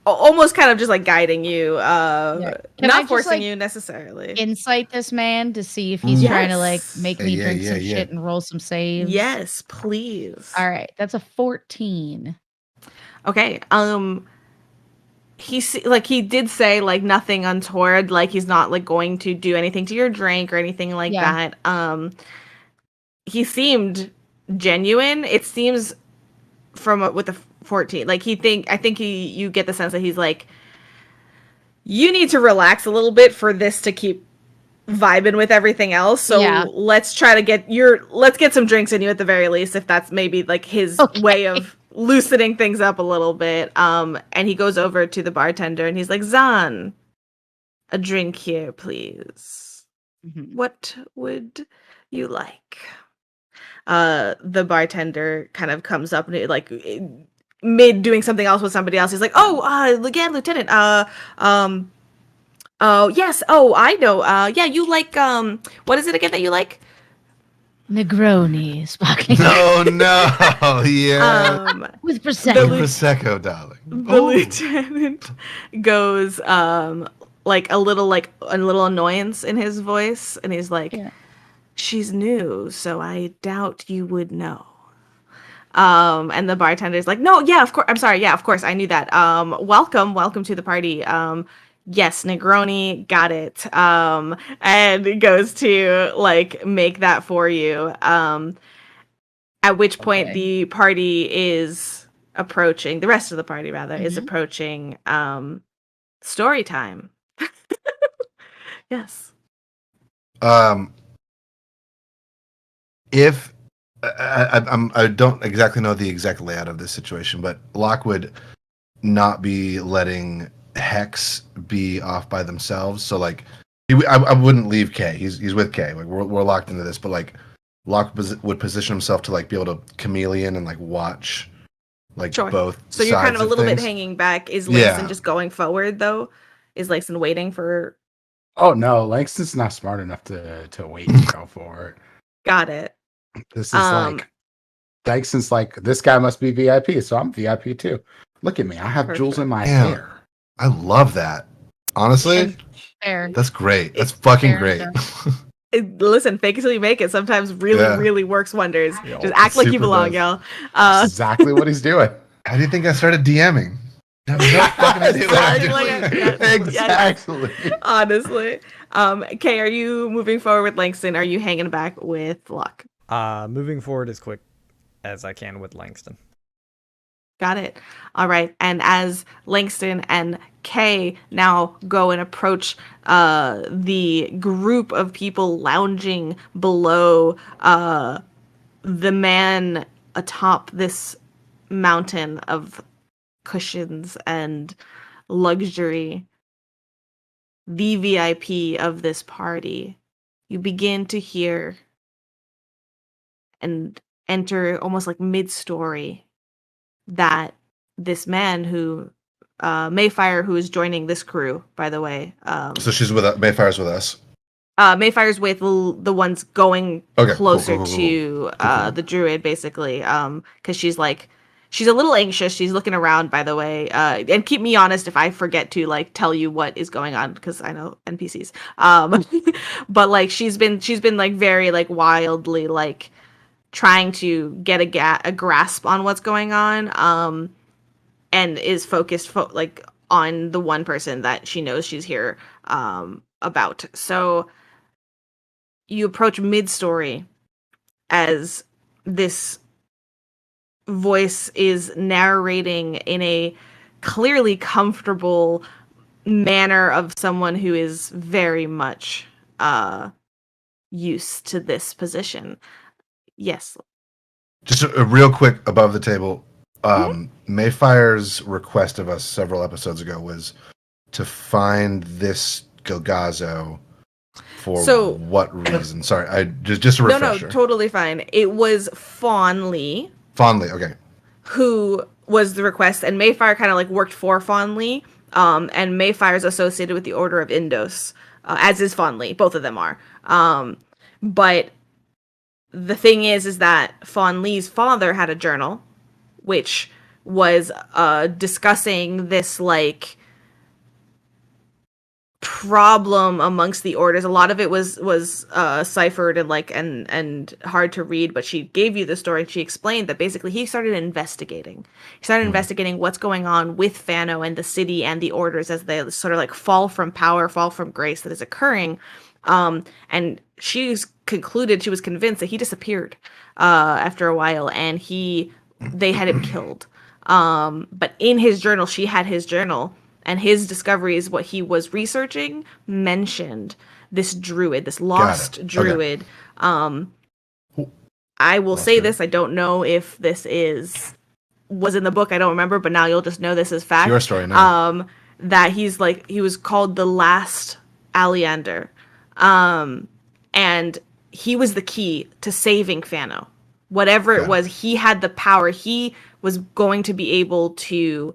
almost kind of just like guiding you, Can I not just, forcing like, you necessarily. Insight this man to see if he's trying to, like, Yes. make me Yeah, drink yeah, some yeah. shit and roll some saves. Yes, please. All right, that's a 14. Okay. He did say like nothing untoward, like he's not like going to do anything to your drink or anything like Yeah. that. He seemed genuine. It seems from with the 14, like I think you get the sense that he's like, you need to relax a little bit for this to keep vibing with everything else. So Yeah. let's get some drinks in you at the very least, if that's maybe like his way of loosening things up a little bit. And he goes over to the bartender and he's like, Zan, a drink here, please. Mhm. What would you like? The bartender kind of comes up and mid doing something else with somebody else. He's like, again, Lieutenant, oh, yes. Oh, I know. Yeah, you like, what is it again that you like? Negroni, sparkling. No, yeah. With The Prosecco. Prosecco, darling. The lieutenant goes, like a little annoyance in his voice, and he's like, Yeah. she's new, so I doubt you would know. And the bartender's like, no, yeah, of course. I'm sorry. Yeah, of course. I knew that. Welcome to the party. Yes, Negroni, got it. And it goes to like make that for you. At which point the party is approaching, the rest of the party rather, is approaching story time. Yes. if I don't exactly know the exact layout of this situation, but Locke would not be letting Hex be off by themselves. So like, I wouldn't leave Kay. He's with Kay. Like we're locked into this, but like Locke would position himself to like be able to chameleon and like watch like Sure. both. So you're kind sides of a little bit things. hanging back. Is Langston Yeah. just going forward though? Is Langston waiting for? Oh no, Langston's not smart enough to wait and go forward. Got it. This is like Langston's like, this guy must be VIP, so I'm VIP too. Look at me, I have jewels in my Yeah. hair. I love that. Honestly, Fair. that's great. That's fucking Fair great. enough. Listen, fake it till you make it. Sometimes really works wonders. Yo, Just act like you super belong, does. y'all. That's exactly what he's doing. How do you think I started DMing? That was no fucking idea what I'm doing. Exactly. Honestly. Kay, are you moving forward with Langston? Are you hanging back with Locke? Moving forward as quick as I can with Langston. Got it. All right. And as Langston and Kay now go and approach the group of people lounging below the man atop this mountain of cushions and luxury, the VIP of this party, you begin to hear and enter almost like mid-story that this man who Mayfire, who is joining this crew, by the way. So she's with us. Mayfire's with us. Mayfire's with the ones going Okay, closer cool. to the druid, basically, because she's a little anxious. She's looking around, by the way, and keep me honest if I forget to like tell you what is going on, because I know NPCs. But like she's been like very like wildly like trying to get a grasp on what's going on, and is focused like on the one person that she knows she's here about. So you approach mid-story as this voice is narrating in a clearly comfortable manner of someone who is very much used to this position. Yes. Just a real quick above the table. Mayfire's request of us several episodes ago was to find this Gilgazo for what reason? Sorry, I just a refresher. No, totally fine. It was Fawnlee. Fondly, okay. Who was the request, and Mayfire kind of like worked for Fawnlee. And Mayfire's associated with the Order of Indos, as is Fawnlee. Both of them are. But the thing is that Fawnlee's father had a journal, which was discussing this like problem amongst the orders. A lot of it was ciphered and like and hard to read, but she gave you the story and she explained that basically he started investigating what's going on with Fano and the city and the orders as they sort of like fall from power, fall from grace that is occurring, and she was convinced that he disappeared after a while, and they had him killed, but in his journal, she had his journal, and his discoveries, what he was researching, mentioned this druid, this lost druid. Okay. I will say this, I don't know if this was in the book, I don't remember, but now you'll just know this as fact. It's your story now. That he was called the last Aleander. And he was the key to saving Fano. Whatever it was, he had the power. He was going to be able to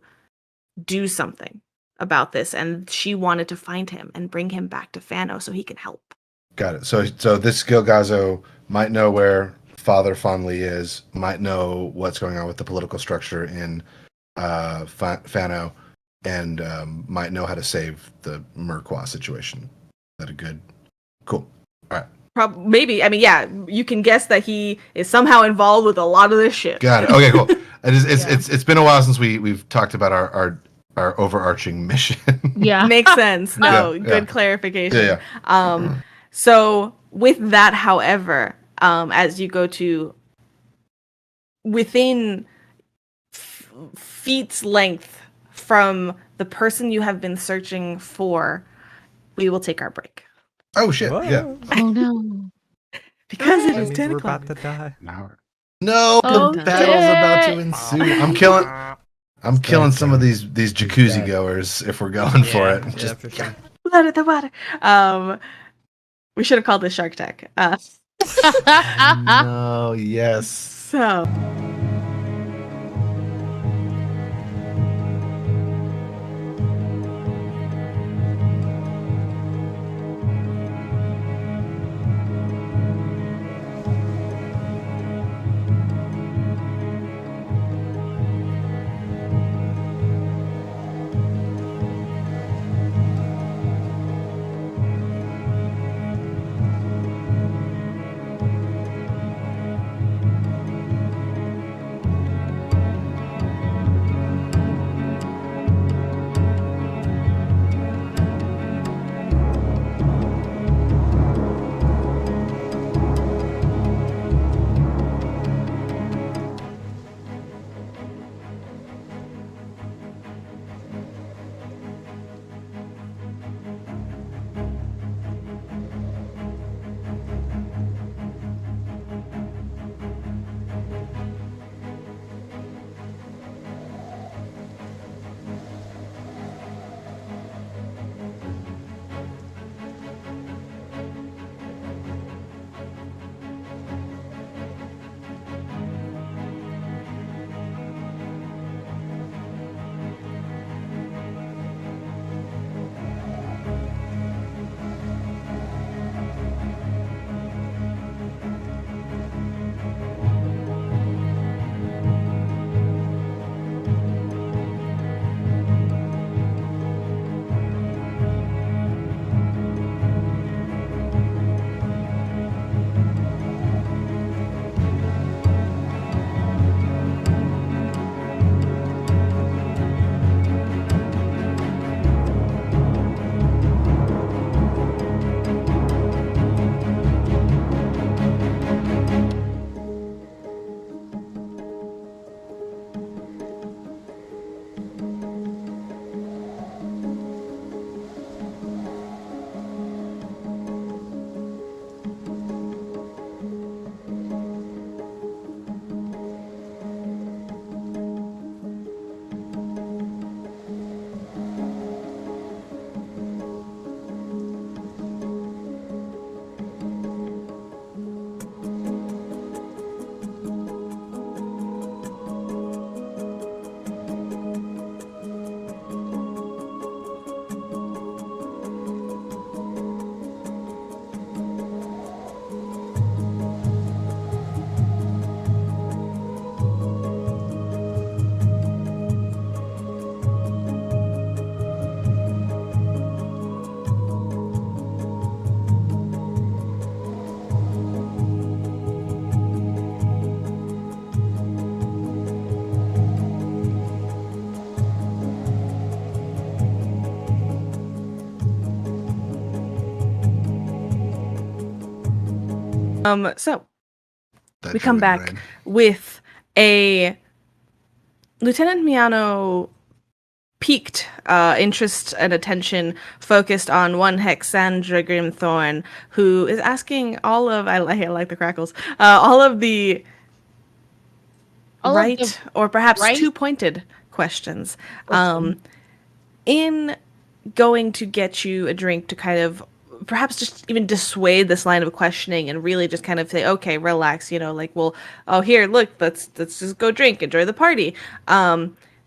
do something about this, and she wanted to find him and bring him back to Fano so he can help. Got it. So this Gilgazo might know where Father Fondly is, might know what's going on with the political structure in Fano, and might know how to save the Murkwa situation. Is that a good? Cool. All right. Maybe. I mean, yeah, you can guess that he is somehow involved with a lot of this shit. Got it. Okay, cool. It's been a while since we've talked about our overarching mission. Yeah. Makes sense. No, Yeah, good clarification. Yeah. So with that, however, as you go to within feet's length from the person you have been searching for, we will take our break. Oh shit! Whoa. Yeah. Oh no. Because it That is means 10 we're o'clock. about to die. Now, No, Oh, the battle's about to shit. ensue. I'm killing some of these jacuzzi dead. goers if we're going for Yeah, it. yeah, Just for sure. Blood at the water. We should have called this Shark Tech. no, yes. So. So That we come druid back brain. with a Lieutenant Miano piqued interest and attention focused on one Hexandra Grimthorn, who is asking all of I like the crackles, all of the All of the or perhaps right- two-pointed questions. In going to get you a drink to kind of perhaps just even dissuade this line of questioning and really just kind of say, okay, relax, like, well, oh, here, look, let's just go drink, enjoy the party.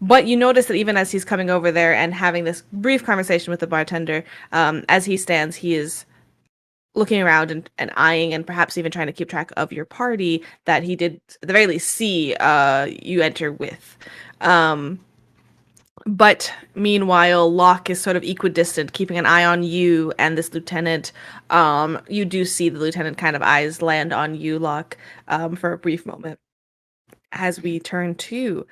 But you notice that even as he's coming over there and having this brief conversation with the bartender, as he stands, he is looking around and eyeing and perhaps even trying to keep track of your party that he did at the very least see you enter with. But meanwhile, Locke is sort of equidistant, keeping an eye on you and this lieutenant. You do see the lieutenant kind of eyes land on you, Locke, for a brief moment. As we turn to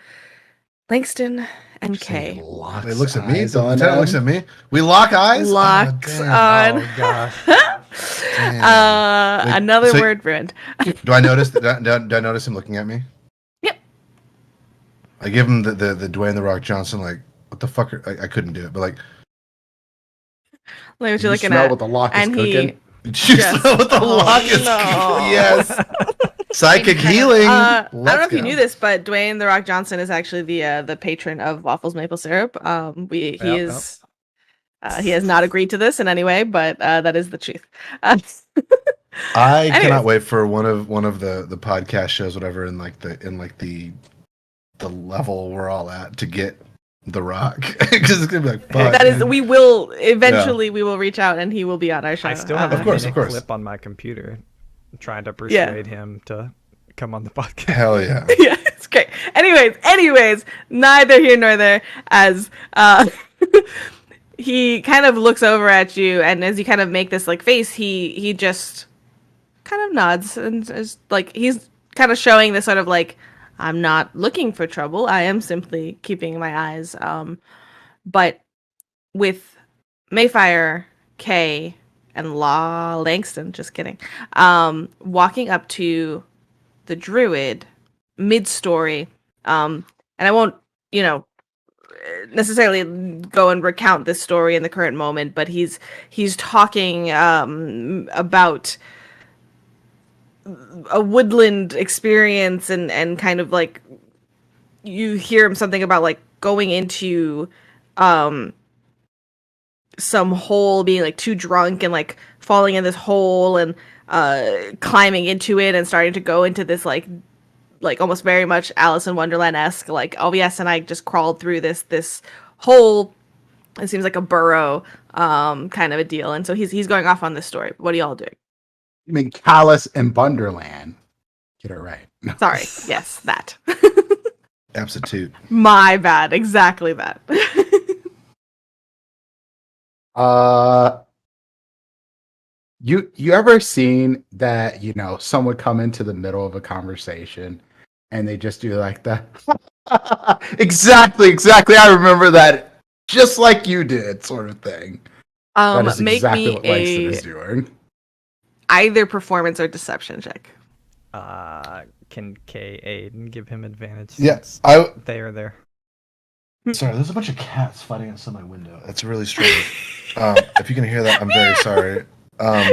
Langston and Kay. Locks It looks at me. eyes The on lieutenant looks him. at me. We lock eyes. Locks Oh, damn. on. Oh gosh. Damn. Wait, Another so- word ruined. Do I notice that? Do I notice him looking at me? Yep. I give him the Dwayne the Rock Johnson, like, what the fuck? I couldn't do it, but like, Like what You you're looking smell at. what the lock is And he cooking. Just- what the lock is. no. Yes. Psychic healing. I don't know Let's if you go. knew this, but Dwayne the Rock Johnson is actually the patron of Waffles Maple Syrup. He has not agreed to this in any way, but that is the truth. I Anyways. cannot wait for one of the podcast shows, whatever, in the level we're all at to get The Rock, because it's gonna be like, fuck, That is, man. we will eventually we will reach out and he will be on our show. I still have Of course, a of course. clip on my computer, trying to persuade him to come on the podcast. Hell yeah. Yeah, it's great. Anyways, neither here nor there. As he kind of looks over at you, and as you kind of make this like face, he just kind of nods and is like, he's kind of showing this sort of like, I'm not looking for trouble. I am simply keeping my eyes. But with Mayfire, Kay, and Langston, just kidding, walking up to the druid mid-story, and I won't, necessarily go and recount this story in the current moment, but he's talking about a woodland experience and kind of like, you hear him something about like going into some hole, being like too drunk and like falling in this hole and climbing into it and starting to go into this like almost very much Alice in Wonderland-esque, like, oh yes, and I just crawled through this hole. It seems like a burrow kind of a deal. And so he's going off on this story. What are y'all doing? You mean Callus and Bunderland? Get it right. Sorry. Yes, that. Absolute. My bad. Exactly that. You ever seen that, someone come into the middle of a conversation and they just do like that? Exactly. I remember that, just like you did, sort of thing. That is Make exactly me what Langston is doing. either performance or deception check. Can K aid and give him advantage? Yes, since they are there. Sorry, there's a bunch of cats fighting outside my window. That's really strange. If you can hear that, I'm very sorry.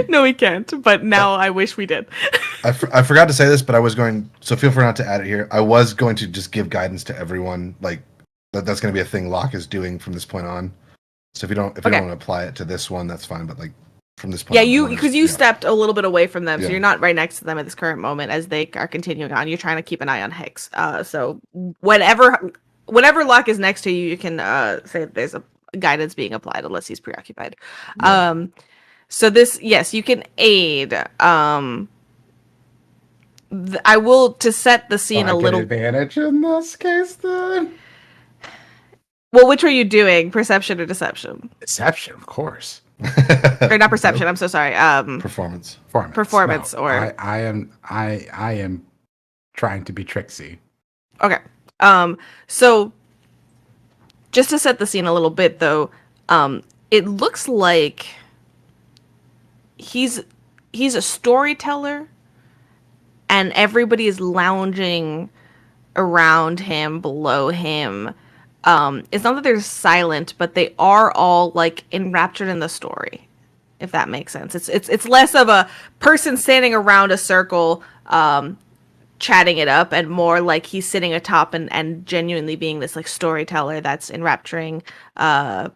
No, we can't. But now I wish we did. I forgot to say this, but I was going. So feel free not to add it here. I was going to just give guidance to everyone, like that's going to be a thing Locke is doing from this point on. So if you don't want to apply it to this one, that's fine. But like from this point, Yeah, on, because you stepped a little bit away from them, so Yeah. you're not right next to them at this current moment as they are continuing on. You're trying to keep an eye on Hicks. So whenever Locke is next to you, you can say that there's a guidance being applied unless he's preoccupied. Yeah. So this, yes, you can aid. I will, to set the scene I a get little. advantage in this case then. Well, which were you doing? Perception or deception? Deception, of course. Or not perception. I'm so sorry. Performance. Performance, No, or- I am trying to be tricksy. Okay. So just to set the scene a little bit though, it looks like he's a storyteller and everybody is lounging around him, below him. It's not that they're silent, but they are all like enraptured in the story, if that makes sense. It's less of a person standing around a circle chatting it up, and more like he's sitting atop and genuinely being this like storyteller that's enrapturing a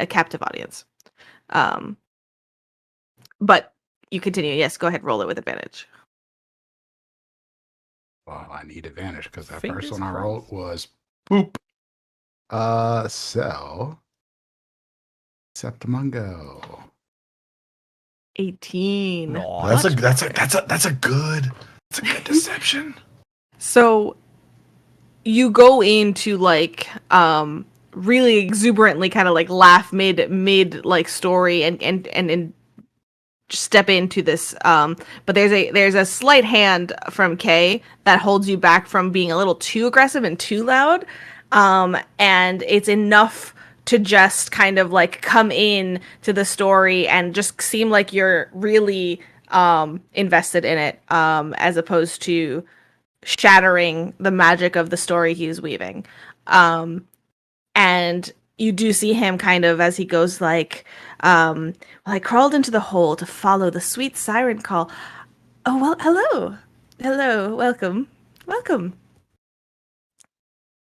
captive audience. But you continue. Yes, go ahead, roll it with advantage. Well, I need advantage because that Fingers first one I crossed. rolled was poop. So Septimungo. 18. No, That's a good deception. So you go into like really exuberantly kind of like laugh mid like story and step into this, but there's a slight hand from Kay that holds you back from being a little too aggressive and too loud, and it's enough to just kind of like come in to the story and just seem like you're really invested in it, as opposed to shattering the magic of the story he's weaving. And you do see him kind of as he goes like, well, I crawled into the hole to follow the sweet siren call. Oh, well, hello. Hello, welcome. Welcome.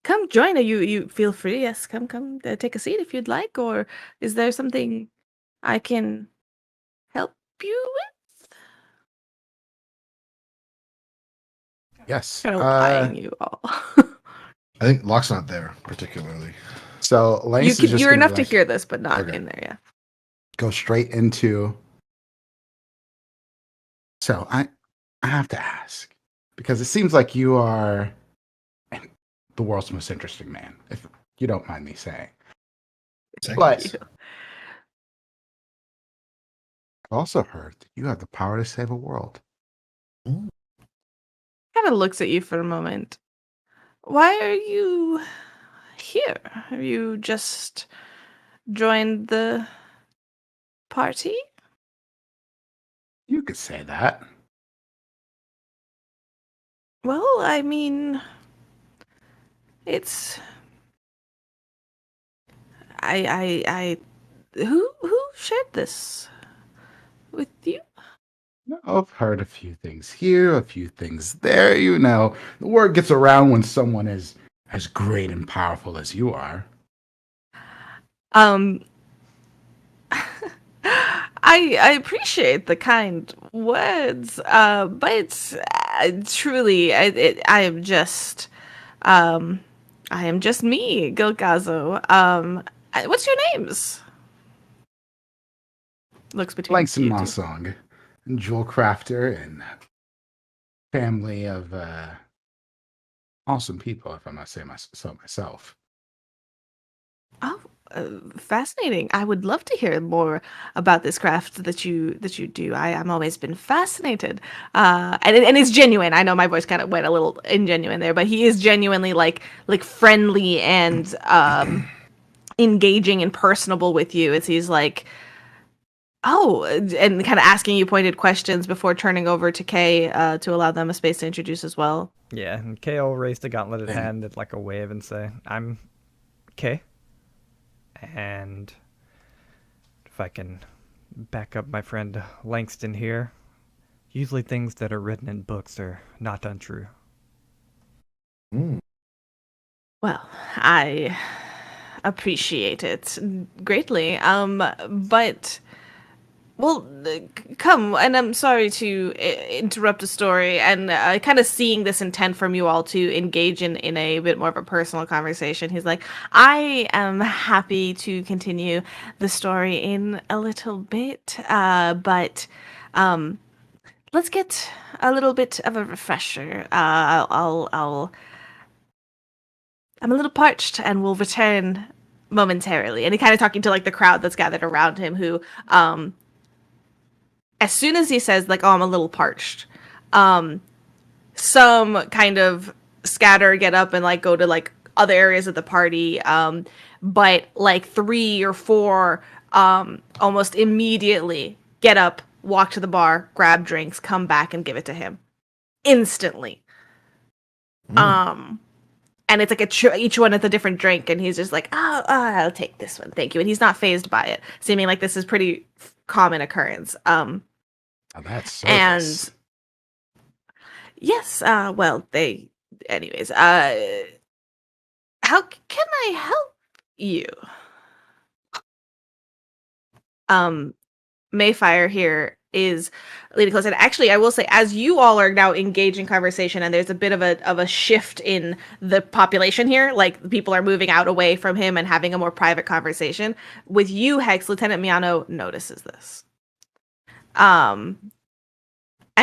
Come join. You feel free. Yes, come, take a seat if you'd like. Or is there something I can help you with? Yes. Kind of eyeing you all. I think Locke's not there particularly. So Langston's just You're gonna enough to like hear this, but not Okay. in there. Yeah. go straight into. So I have to ask because it seems like you are the world's most interesting man, if you don't mind me saying. But I've also heard that you have the power to save a world. Mm. Kind of looks at you for a moment. Why are you here? Have you just joined the party? You could say that. Well, I mean, it's I who shared this with you? I've heard a few things here, a few things there. You know, the word gets around when someone is as great and powerful as you are. Um, I appreciate the kind words, but truly, I am just um I am just me, Gilgazo. What's your names? Looks between Langston you two. Mossong, jewel crafter, and family of awesome people, if I must say so myself. Oh, fascinating! I would love to hear more about this craft that you do. I'm always been fascinated, and it's genuine. I know my voice kind of went a little ingenuine there, but he is genuinely like friendly and engaging and personable with you. As he's like, oh, and kind of asking you pointed questions before turning over to Kay to allow them a space to introduce as well. Yeah, and Kale raised a gauntleted hand at like a wave and say, I'm Kay. And if I can back up my friend Langston here, usually things that are written in books are not untrue. Mm. Well, I appreciate it greatly. But well, come, and I'm sorry to interrupt the story, and kind of seeing this intent from you all to engage in a bit more of a personal conversation. He's like, I am happy to continue the story in a little bit, but let's get a little bit of a refresher. I'm a little parched, and will return momentarily. And he kind of talking to like the crowd that's gathered around him, who as soon as he says like, oh, I'm a little parched, some kind of scatter, get up, and like go to like other areas of the party, but like 3 or 4 almost immediately get up, walk to the bar, grab drinks, come back and give it to him instantly. And it's like each one is a different drink, and he's just like, I'll take this one, thank you. And he's not phased by it, seeming like this is pretty common occurrence. Now that's service. And yes, well, anyways, how can I help you? Mayfire here is leading close. And actually, I will say, as you all are now engaged in conversation, and there's a bit of a shift in the population here, like people are moving out away from him and having a more private conversation. With you, Hex, Lieutenant Miano notices this. And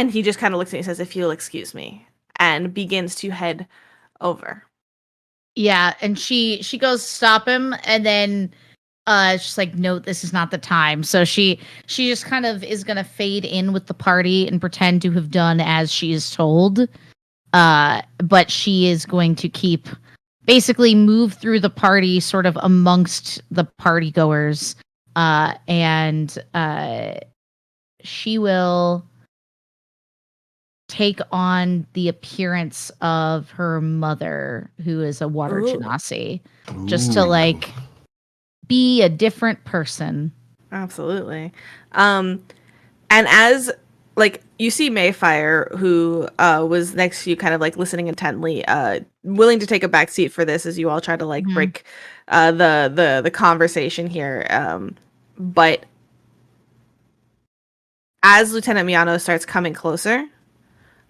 he just kind of looks at me and says, if you'll excuse me, and begins to head over. Yeah, and she goes to stop him, and then she's like, no, this is not the time. So she just kind of is gonna fade in with the party and pretend to have done as she is told. But she is going to basically move through the party sort of amongst the party goers. And she will take on the appearance of her mother, who is a water Ooh. genasi, just to like be a different person. Absolutely. And as like you see Mayfire, who was next to you, kind of like listening intently, willing to take a back seat for this as you all try to like break the conversation here. But as Lieutenant Miano starts coming closer,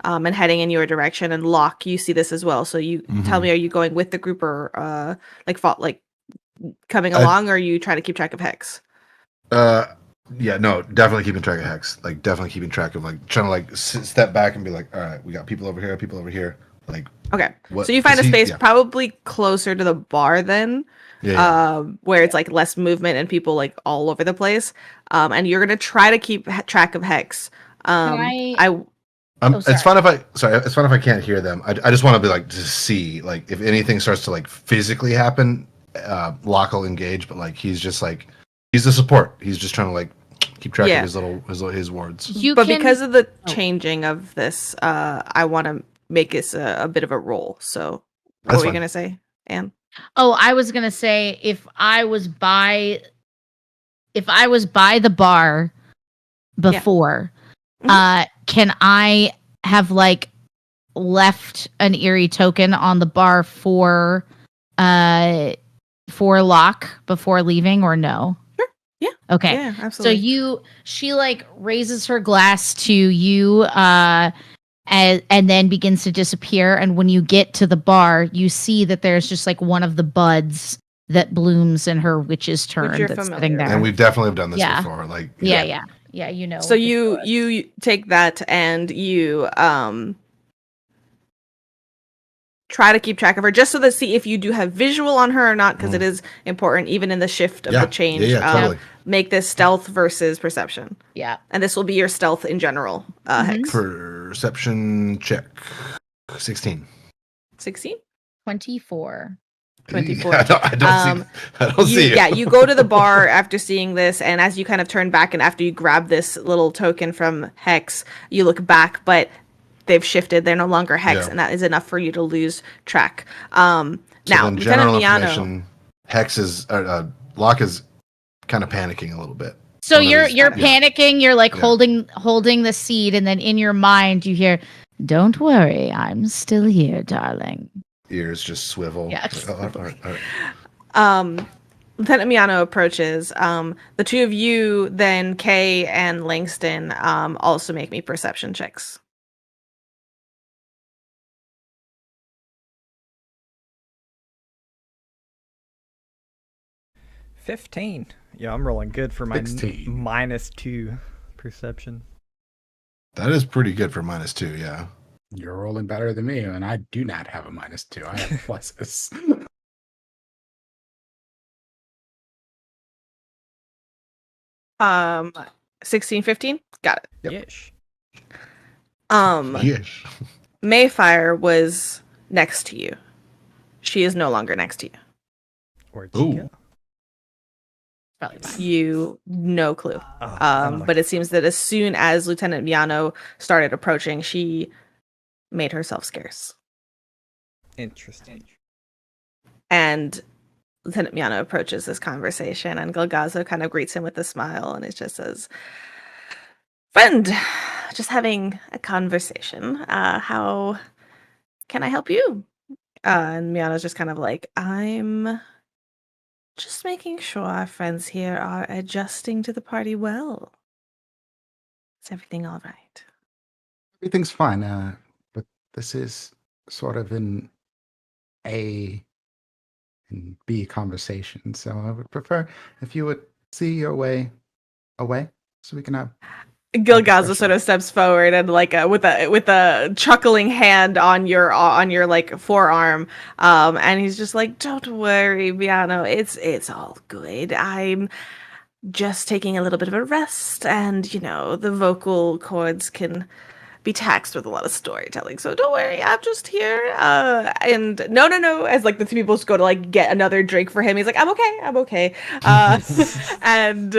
and heading in your direction, and Locke, you see this as well. So you tell me, are you going with the group or coming along, or are you trying to keep track of Hex? Yeah, no, definitely keeping track of Hex. Like, definitely keeping track of, like, trying to, like, step back and be like, all right, we got people over here. Like, okay. So you find a space probably closer to the bar then, where it's, like, less movement and people, like, all over the place. And you're going to try to keep track of Hex. It's fine if I can't hear them. I just want to be, like, to see, like, if anything starts to, like, physically happen, Locke will engage, but, like, he's just, like, he's the support. He's just trying to, like, keep track of his wards. Because of the changing of this, I want to make this a bit of a roll. So, what were you gonna say, Anne? Oh, I was gonna say if I was by the bar before, can I have like left an eerie token on the bar for Locke before leaving, or no? Yeah. Okay. Yeah, absolutely. So she like raises her glass to you, and then begins to disappear. And when you get to the bar, you see that there's just like one of the buds that blooms in her witch's turn that's sitting there. And we've definitely done this before. Like, yeah, you know. So you take that and you try to keep track of her, just so to see if you do have visual on her or not, because it is important, even in the shift of the change. Totally. Make this stealth versus perception. Yeah. And this will be your stealth in general, Hex. Perception check. 16. 16? 24. 24. I don't see you. Yeah, you go to the bar after seeing this, and as you kind of turn back and after you grab this little token from Hex, you look back, but they've shifted. They're no longer Hex, and that is enough for you to lose track. Now, general information, Hex is Locke is kind of panicking a little bit. So you're panicking. You're like holding the seed, and then in your mind you hear, "Don't worry, I'm still here, darling." Ears just swivel. Yeah. All right. Lieutenant Miano approaches. The two of you, then Kay and Langston, also make me perception checks. $15. Yeah, I'm rolling good for my 16. -2 perception. That is pretty good for -2, yeah. You're rolling better than me, and I do not have a -2. I have pluses. 16, 15? Got it. Yep. Ish. Yes. Mayfire was next to you. She is no longer next to you. Where'd she go? Probably fine. You no clue. But it seems that as soon as Lieutenant Miano started approaching, she made herself scarce. Interesting. And Lieutenant Miano approaches this conversation, and Golgazo kind of greets him with a smile, and it just says, "Friend, just having a conversation. How can I help you?" And Miano's just kind of like, "I'm just making sure our friends here are adjusting to the party well. Is everything all right?" Everything's fine, but this is sort of an A and B conversation, so I would prefer if you would see your way away so we can have Gilgazo sort of steps forward and like with a chuckling hand on your like forearm, and he's just like, "Don't worry, Miano, it's all good. I'm just taking a little bit of a rest, and you know the vocal cords can be taxed with a lot of storytelling, so don't worry, I'm just here." And no, as like the two people just go to like get another drink for him, he's like, I'm okay. And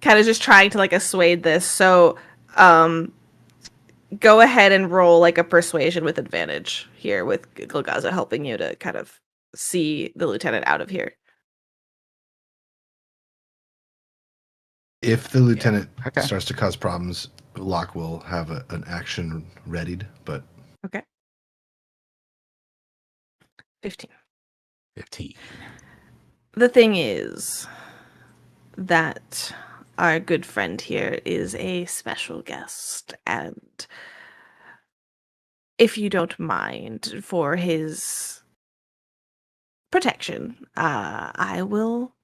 kind of just trying to like assuage this. So go ahead and roll like a persuasion with advantage here, with Golgazo helping you to kind of see the lieutenant out of here. If the lieutenant Okay. starts to cause problems, Locke will have an action readied. But Okay. 15. 15. The thing is that our good friend here is a special guest, and if you don't mind, for his protection, I will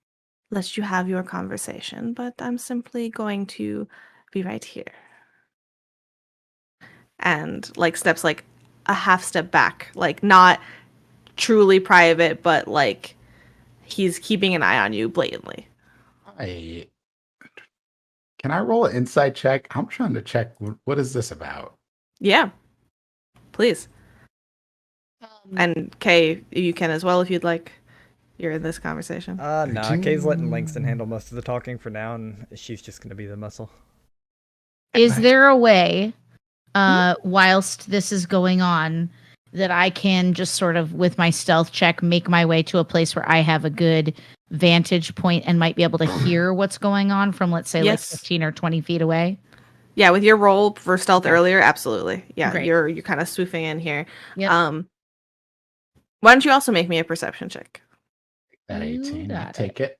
let you have your conversation, but I'm simply going to be right here. And like steps like a half step back, like not truly private, but like he's keeping an eye on you blatantly. Can I roll an insight check? I'm trying to check what is this about? Yeah, please. And Kay, you can as well if you'd like. You're in this conversation. Nah, Kay's letting Langston handle most of the talking for now, and she's just gonna be the muscle. Is there a way, whilst this is going on, that I can just sort of, with my stealth check, make my way to a place where I have a good vantage point and might be able to hear what's going on from, let's say, Yes. like 15 or 20 feet away? Yeah, with your roll for stealth earlier, absolutely. Yeah, Great. you're kind of swooping in here. Yep. Why don't you also make me a perception check? That You 18. I got take it.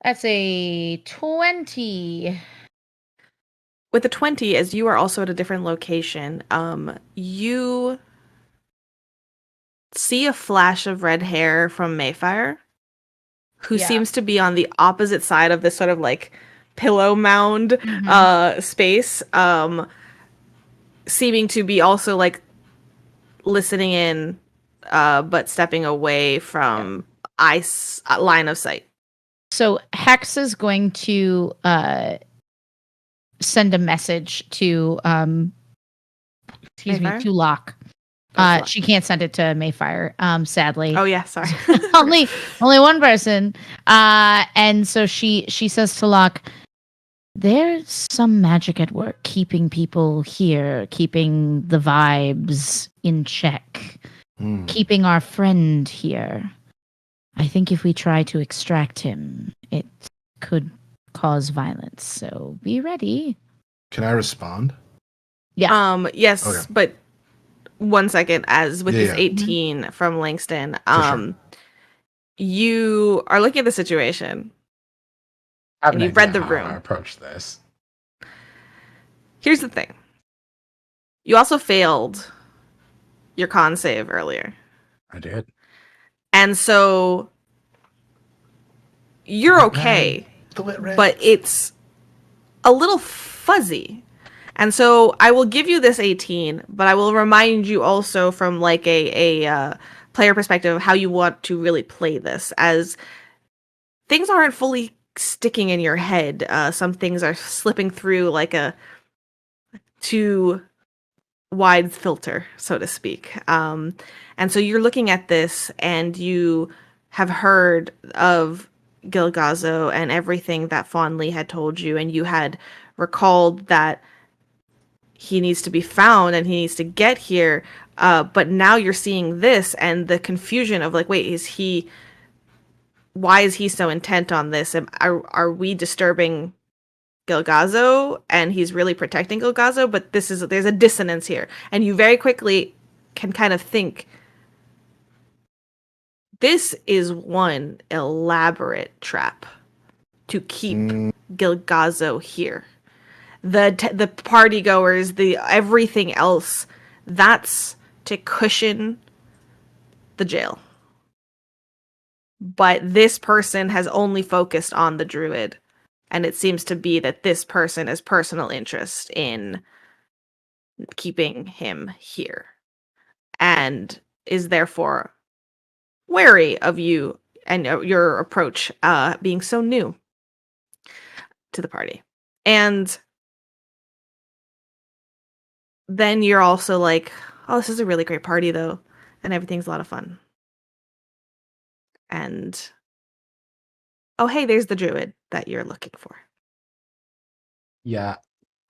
That's a 20. With a 20, as you are also at a different location, you see a flash of red hair from Mayfire, who Yeah. seems to be on the opposite side of this sort of like pillow mound space, seeming to be also like listening in, but stepping away from line of sight. So Hex is going to send a message to Mayfire? to Locke. Locke. She can't send it to Mayfire, sadly. Oh yeah, sorry. only one person. And so she says to Locke, there's some magic at work keeping people here, keeping the vibes in check, keeping our friend here. I think if we try to extract him, it could cause violence. So be ready. can I respond? Yeah. Yes, Okay. but 1 second, as with this Yeah. 18 from Langston, sure. you are looking at the situation. I have And an you've read idea the how room. I approach this. Here's the thing. You also failed your con save earlier. I did. And so you're okay, The wet rat. but it's a little fuzzy. And so I will give you this 18, but I will remind you also from like a player perspective of how you want to really play this, as things aren't fully sticking in your head. Some things are slipping through like a too wide filter, so to speak. And so you're looking at this and you have heard of Gilgazo and everything that Fawnlee had told you, and you had recalled that he needs to be found and he needs to get here. But now you're seeing this and the confusion of like, wait, why is he so intent on this? Are we disturbing Gilgazo and he's really protecting Gilgazo? But there's a dissonance here. And you very quickly can kind of think, this is one elaborate trap to keep Gilgazo here. The party goers, the everything else, that's to cushion the jail. But this person has only focused on the druid, and it seems to be that this person has personal interest in keeping him here, and is therefore wary of you and your approach being so new to the party. And then you're also like, oh, this is a really great party though, and everything's a lot of fun. And oh, hey, there's the druid that you're looking for. Yeah,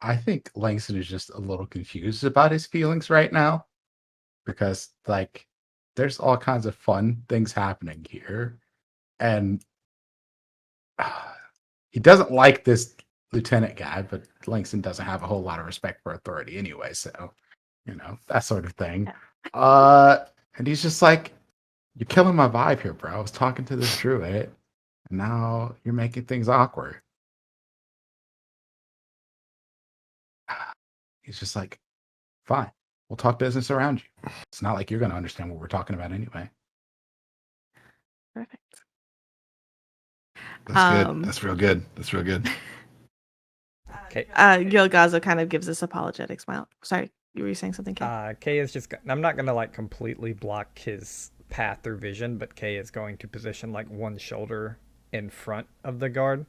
I think Langston is just a little confused about his feelings right now because, like, there's all kinds of fun things happening here. And he doesn't like this lieutenant guy, but Langston doesn't have a whole lot of respect for authority anyway, so that sort of thing. And he's just like, "You're killing my vibe here, bro. I was talking to this druid, and now you're making things awkward." He's just like, "Fine, we'll talk business around you. It's not like you're going to understand what we're talking about anyway." Perfect. That's good. That's real good. That's real good. Okay. Gilgazo kind of gives this apologetic smile. Sorry, you were saying something, Kay? Kay is just. I'm not gonna like completely block his path or vision, but Kay is going to position like one shoulder in front of the guard,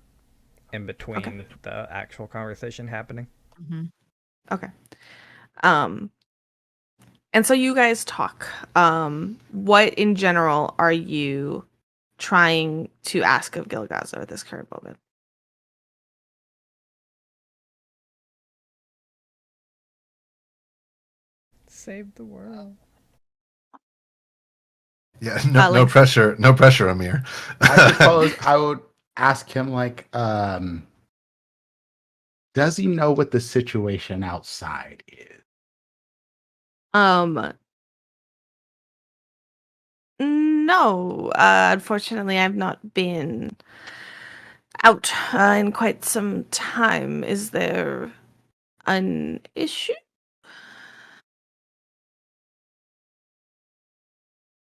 in between the actual conversation happening. Mm-hmm. Okay. And so you guys talk. What in general are you trying to ask of Gilgazo at this current moment? Save the world. Yeah, no pressure, Amir. I suppose I would ask him, like, does he know what the situation outside is? No. Unfortunately, I've not been out in quite some time. Is there an issue?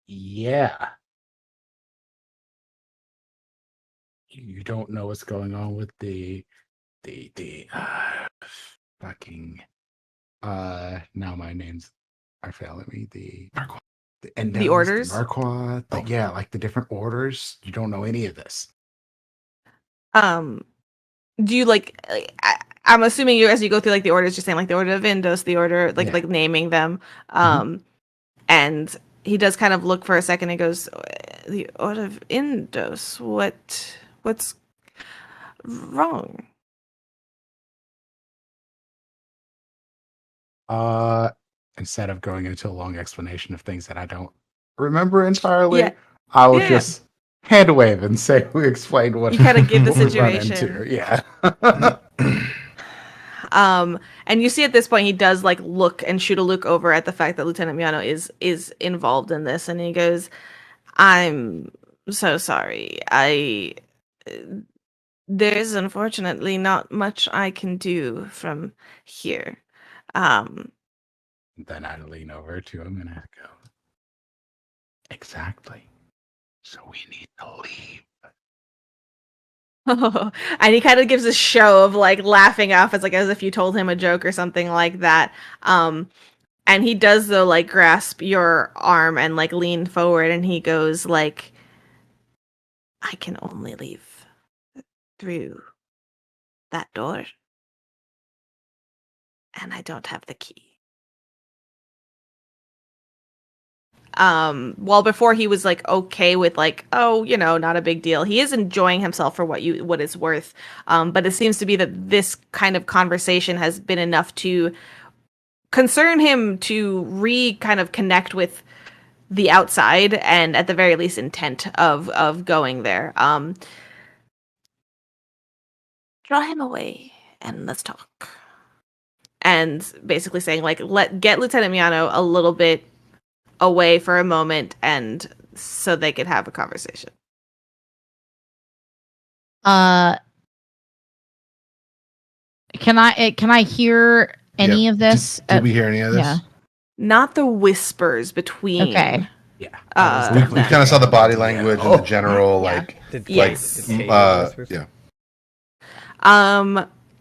Yeah. You don't know what's going on with the fucking now my names are failing me. The Endos, orders? the Narquois, like the different orders. You don't know any of this. Do you I'm assuming you, as you go through like the orders, you're saying like the order of Indos, the order like naming them. And he does kind of look for a second and goes, "The order of Indos, what's wrong?" Instead of going into a long explanation of things that I don't remember entirely, I will just hand wave and say we explained what you kind of give the what we run situation. into. Yeah. And you see at this point he does like look and shoot a look over at the fact that Lieutenant Miano is involved in this, and he goes, "I'm so sorry. There's unfortunately not much I can do from here." Then I lean over to him and I go, "Exactly. So we need to leave." And he kind of gives a show of like laughing off as if you told him a joke or something like that. And he does though like grasp your arm and like lean forward, and he goes like, "I can only leave through that door, and I don't have the key." Well, before he was like okay with like, oh, not a big deal. He is enjoying himself for what it's worth. But it seems to be that this kind of conversation has been enough to concern him to kind of connect with the outside, and at the very least intent of going there. Draw him away and let's talk. And basically saying like, get Lieutenant Miano a little bit away for a moment, and so they could have a conversation. Can I hear any of this? Did we hear any of this? Yeah. Not the whispers between. Okay. Yeah. We kind of saw the body language and the general Yes. yeah.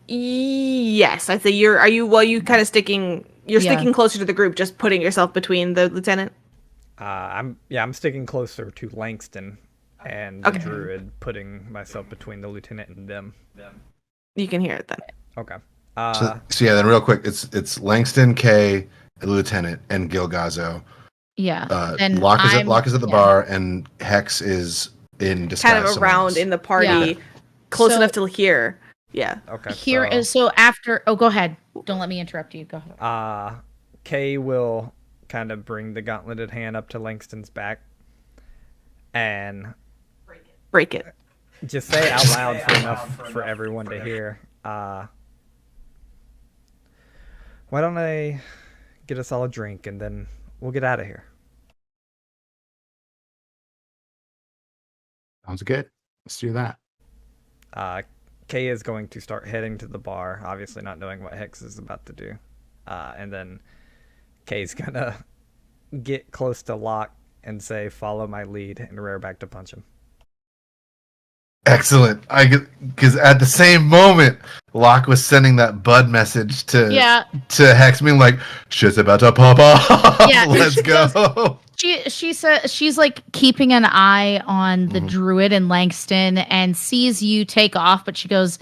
Yes, I'd say you kind of sticking. You're sticking closer to the group, just putting yourself between the lieutenant. I'm sticking closer to Langston and the druid, putting myself between the lieutenant and them. You can hear it then. Okay. So yeah, then real quick, it's Langston, Kay, the lieutenant, and Gilgazo. Yeah. Locke is at the bar, and Hex is in disguise. Kind of around in the party, close enough to hear. Yeah. Okay. So after. Oh, go ahead. Don't let me interrupt you. Go ahead. Kay will kind of bring the gauntleted hand up to Langston's back and break it. Just say it out loud for enough for everyone to hear. Why don't I get us all a drink and then we'll get out of here? Sounds good. Let's do that. Kay is going to start heading to the bar, obviously not knowing what Hex is about to do. And then Kay's gonna get close to Locke and say, "Follow my lead," and rear back to punch him. Excellent. Because at the same moment, Locke was sending that Bud message to Hex, being like, "Shit's about to pop off. Yeah, Let's go." She said she's like keeping an eye on the druid in Langston and sees you take off, but she goes,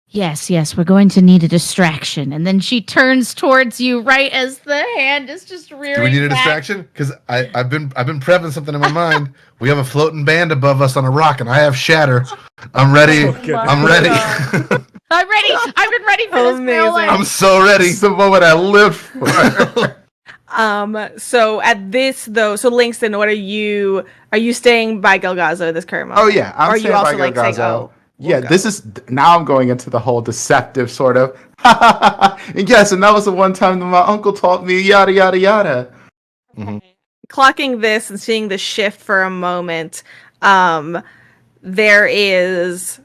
yes, we're going to need a distraction. And then she turns towards you right as the hand is just rearing. Do we need a back. distraction? Because I've been prepping something in my mind. We have a floating band above us on a rock, and I have shatter. I'm ready. I'm ready. I'm ready. I've been ready for this Amazing. melee. I'm so ready. It's the moment I lived for. So at this though, so Langston, what are you staying by Gilgazo this current moment? Oh yeah, I'm or are staying you also by like saying, Gilgazo. oh, Yeah, we'll this go? is now I'm going into the whole deceptive sort of. And yes, and that was the one time that my uncle taught me yada yada yada. Clocking this and seeing the shift for a moment, there is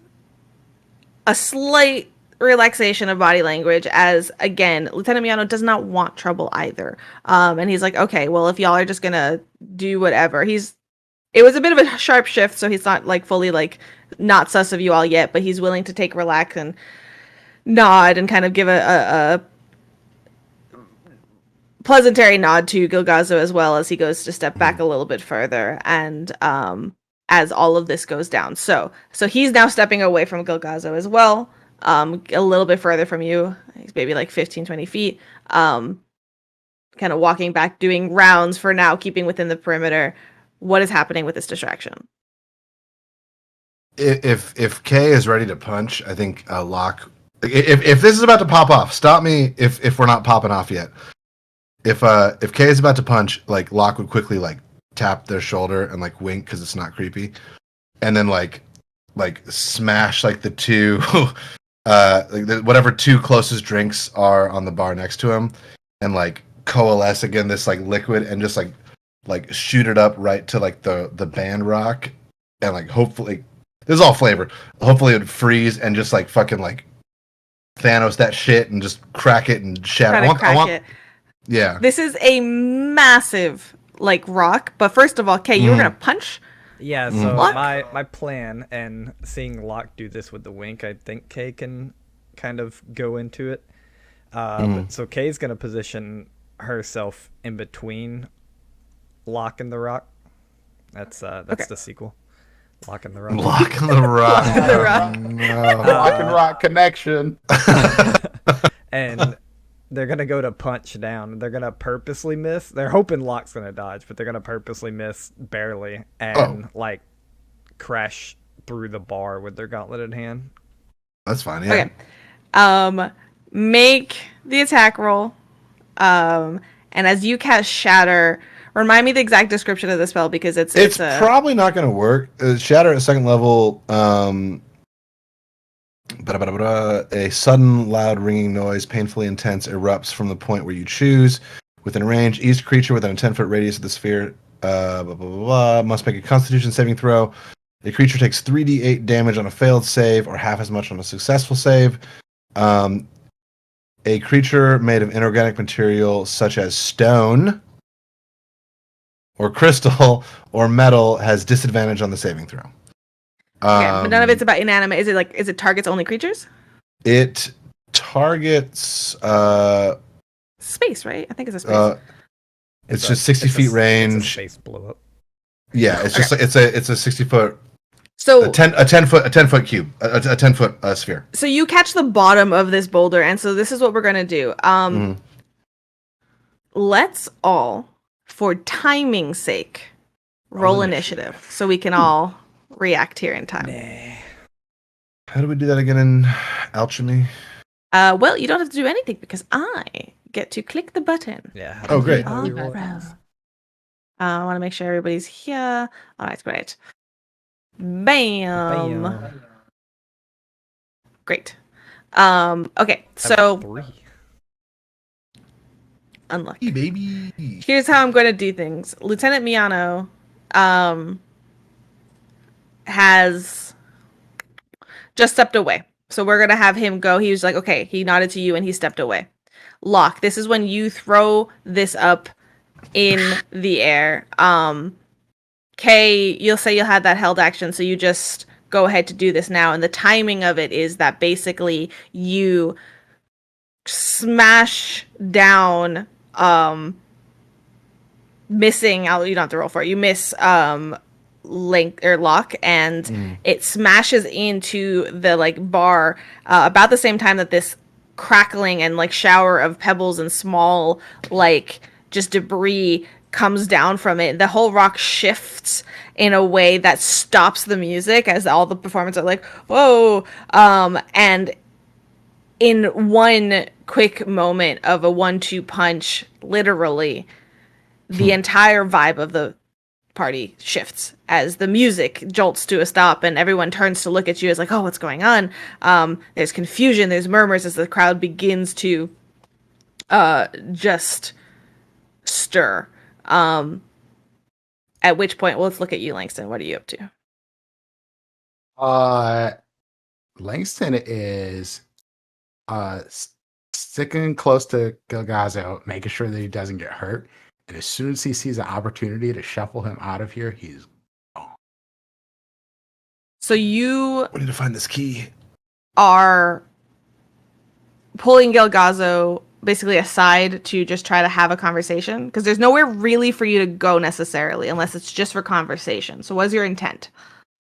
a slight relaxation of body language as, again, Lieutenant Miano does not want trouble either. And he's like, okay, well, if y'all are just gonna do whatever. It was a bit of a sharp shift, so he's not like fully like not sus of you all yet, but he's willing to take relax and nod and kind of give a pleasantary nod to Gilgazo as well as he goes to step back a little bit further. And as all of this goes down, so he's now stepping away from Gilgazo as well, a little bit further from you. He's maybe like 15-20 feet, kind of walking back, doing rounds for now, keeping within the perimeter. What is happening with this distraction? If Kay is ready to punch, I think Locke. If this is about to pop off, stop me if we're not popping off yet. If Kay is about to punch, like Locke would quickly like tap their shoulder and like wink because it's not creepy, and then like smash like the two whatever two closest drinks are on the bar next to him, and like coalesce again this like liquid and just like shoot it up right to like the band rock, and like hopefully this is all flavor. Hopefully it would freeze and just like fucking like Thanos that shit and just crack it and shatter. I want it. Yeah. This is a massive like rock, but first of all, Kay, you were gonna punch. Yeah, so Locke? my plan, and seeing Locke do this with the wink, I think Kay can kind of go into it. So Kay's gonna position herself in between Locke and the rock. That's Okay. the sequel. Locke and the rock. Lock on the rock. Lock on the rock. No. Rock and rock connection. And they're gonna go to punch down. They're gonna purposely miss. They're hoping Locke's gonna dodge, but they're gonna purposely miss barely and like crash through the bar with their gauntlet in hand. That's fine. Yeah. Okay. Make the attack roll. And as you cast Shatter, remind me the exact description of the spell because it's probably not going to work. Shatter at second level. A sudden, loud, ringing noise, painfully intense, erupts from the point where you choose. Within range, each creature within a 10-foot radius of the sphere must make a Constitution saving throw. A creature takes 3d8 damage on a failed save, or half as much on a successful save. A creature made of inorganic material, such as stone, or crystal, or metal, has disadvantage on the saving throw. Okay, but none of it's about inanimate. Is it targets only creatures? It targets Space, right? I think it's a space. It's just 60 feet range. It's a space blow up. Yeah, it's just it's a 60 foot. So a 10 foot cube, a 10 foot sphere. So you catch the bottom of this boulder, and so this is what we're gonna do. Let's all, for timing's sake, roll initiative so we can all react here in time. How do we do that again in Alchemy? Well, you don't have to do anything because I get to click the button. Yeah. Oh, great. How do we roll it? I want to make sure everybody's here. All right, great. Bam. Bam. Great. Okay, so 3. unluck. Hey, baby. Here's how I'm going to do things. Lieutenant Miano has just stepped away. So we're going to have him go. He was like, okay, he nodded to you and he stepped away. Locke, this is when you throw this up in the air. Kay, you'll say you'll have that held action, so you just go ahead to do this now. And the timing of it is that basically you smash down missing, you don't have to roll for it, you miss Link or Lock, and it smashes into the like bar about the same time that this crackling and like shower of pebbles and small like just debris comes down from it. The whole rock shifts in a way that stops the music as all the performers are like, whoa, and in one quick moment of a 1-2 punch, literally the entire vibe of the party shifts as the music jolts to a stop and everyone turns to look at you as like, oh, what's going on? There's confusion, there's murmurs as the crowd begins to just stir. At which point, well, let's look at you, Langston. What are you up to? Langston is sticking close to Gilgazo, making sure that he doesn't get hurt. And as soon as he sees an opportunity to shuffle him out of here, he's gone. So you We need to find this key. are pulling Gilgazo basically aside to just try to have a conversation because there's nowhere really for you to go necessarily unless it's just for conversation. So what's your intent?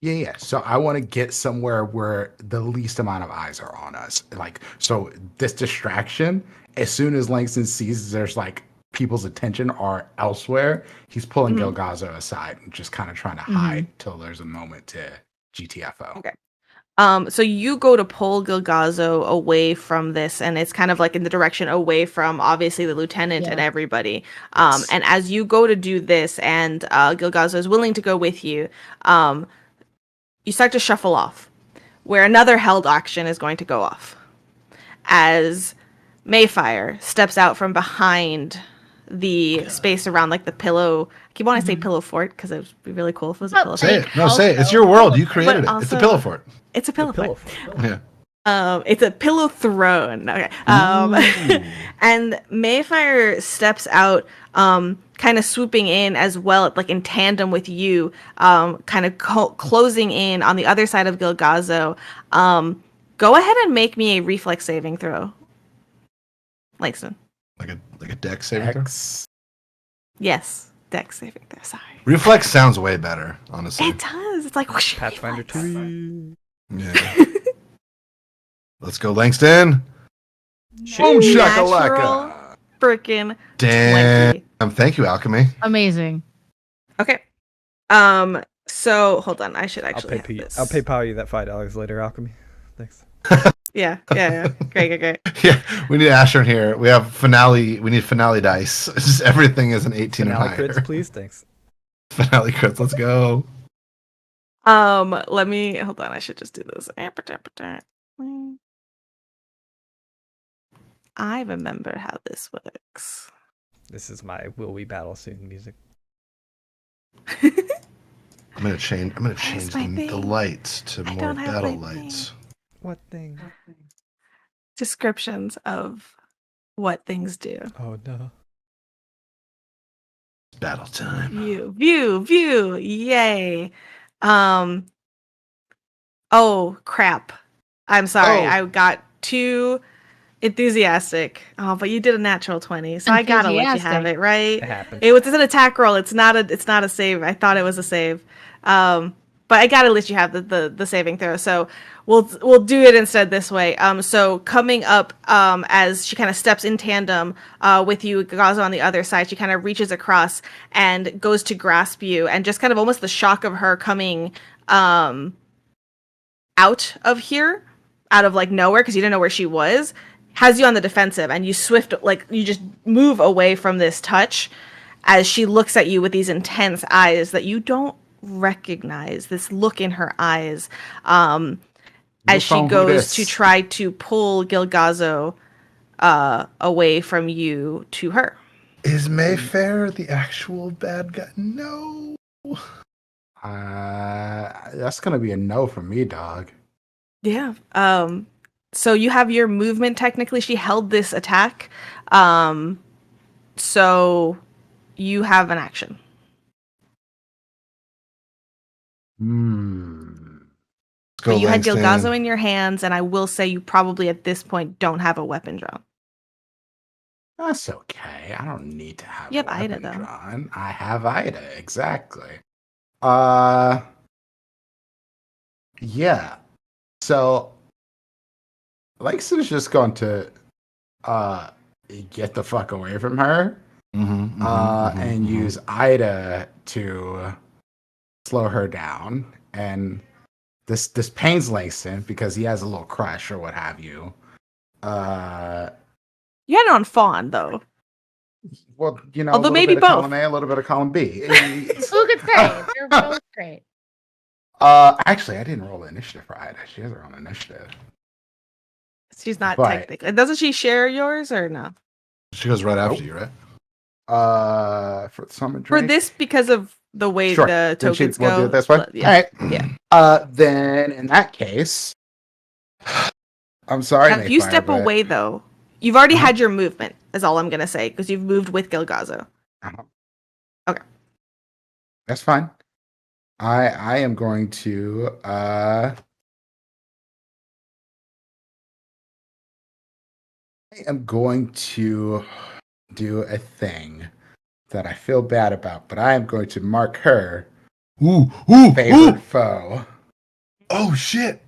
Yeah. So I want to get somewhere where the least amount of eyes are on us. Like, so this distraction, as soon as Langston sees there's like people's attention are elsewhere, he's pulling Gilgazo aside and just kind of trying to hide till there's a moment to GTFO. Okay. So you go to pull Gilgazo away from this, and it's kind of like in the direction away from obviously the lieutenant and everybody. And as you go to do this, and Gilgazo is willing to go with you, you start to shuffle off, where another held action is going to go off, as Mayfire steps out from behind the space around like the pillow. I keep wanting to say pillow fort because it would be really cool if it was a pillow fort. Say it. No, say it. It's your world. You created it. It's a pillow fort. It's a pillow fort. Yeah. It's a pillow throne. Okay. And Mayfire steps out, kind of swooping in as well, like in tandem with you, kind of closing in on the other side of Gilgazo. Go ahead and make me a reflex saving throw, Langston. Like a dex saving throw? Yes, dex saving throw. Sorry. Reflex sounds way better, honestly. It does. It's like whoosh, Pathfinder reflex. 2. Yeah. Let's go, Langston. Boom Natural shakalaka. Freaking Damn. 20. Thank you, Alchemy. Amazing. Okay. So hold on. I should actually have this. I'll PayPal you that $5 later, Alchemy. Thanks. Yeah. Great. Yeah, we need Asher in here. We have finale. We need finale dice. Just everything is an 18 Finale or higher. crits, please. Thanks. Finale crits. Let's go. Let me hold on. I should just do this. I remember how this works. This is my "Will We Battle Soon" music. I'm gonna change my the thing? lights to I more don't have battle my lights. What thing? Descriptions of what things do. Oh no. It's battle time. View. Yay. Oh crap. I'm sorry. Oh. I got too enthusiastic. Oh, but you did a natural 20, so I gotta let you have it, right? It happens. It's an attack roll. It's not a save. I thought it was a save. But I gotta let you have the saving throw. So we'll do it instead this way. So coming up, as she kind of steps in tandem with you, Gazo on the other side, she kind of reaches across and goes to grasp you, and just kind of almost the shock of her coming out of here, out of like nowhere, because you didn't know where she was, has you on the defensive, and you just move away from this touch as she looks at you with these intense eyes that you don't recognize this look in her eyes New as she phone, who goes to dis? try to pull Gilgazo away from you to her. Is Mayfair the actual bad guy? No. That's gonna be a no from me, dog. Yeah. So you have your movement technically. She held this attack. So you have an action. Go But you had Langston. Gilgazo in your hands, and I will say you probably at this point don't have a weapon drawn. That's okay. I don't need to have You a have Ida, weapon though. drawn. I have Ida, exactly. Yeah. So Langston's just going to get the fuck away from her and use Ida to slow her down. And this pains Langston because he has a little crush or what have you. You had it on Fawn, though. Well, you know, Although a little maybe bit of both. column A, a little bit of column B. Who could say? They're both great. Actually, I didn't roll the initiative for Ida. She has her own initiative. She's not But- technically. Doesn't she share yours or no? She goes right after Nope. you, right? For the summon For Drake. this, because of the way Sure. the Then tokens we'll go. do it this way. Yeah. All right. Yeah. Then in that case, I'm sorry. Now, if you Mayfire, step but- away, though, you've already Uh-huh. had your movement, is all I'm going to say, because you've moved with Gilgazo. Uh-huh. Okay. That's fine. I am going to do a thing that I feel bad about, but I am going to mark her favorite foe. Oh shit!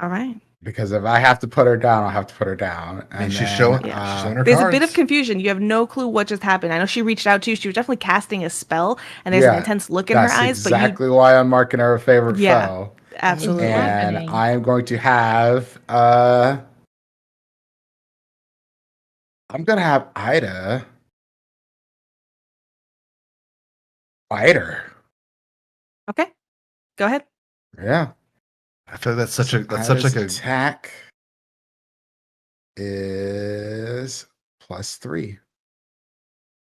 All right. Because if I have to put her down, I'll have to put her down. And she's then, showing her There's cards. a bit of confusion. You have no clue what just happened. I know she reached out to you. She was definitely casting a spell, and there's an intense look in her that's eyes. exactly why I'm marking her a favorite Yeah. foe. But absolutely. And happening? I am going to have Ida bite her. Okay. Go ahead. Yeah. I feel like that's Ida's such like a attack is +3.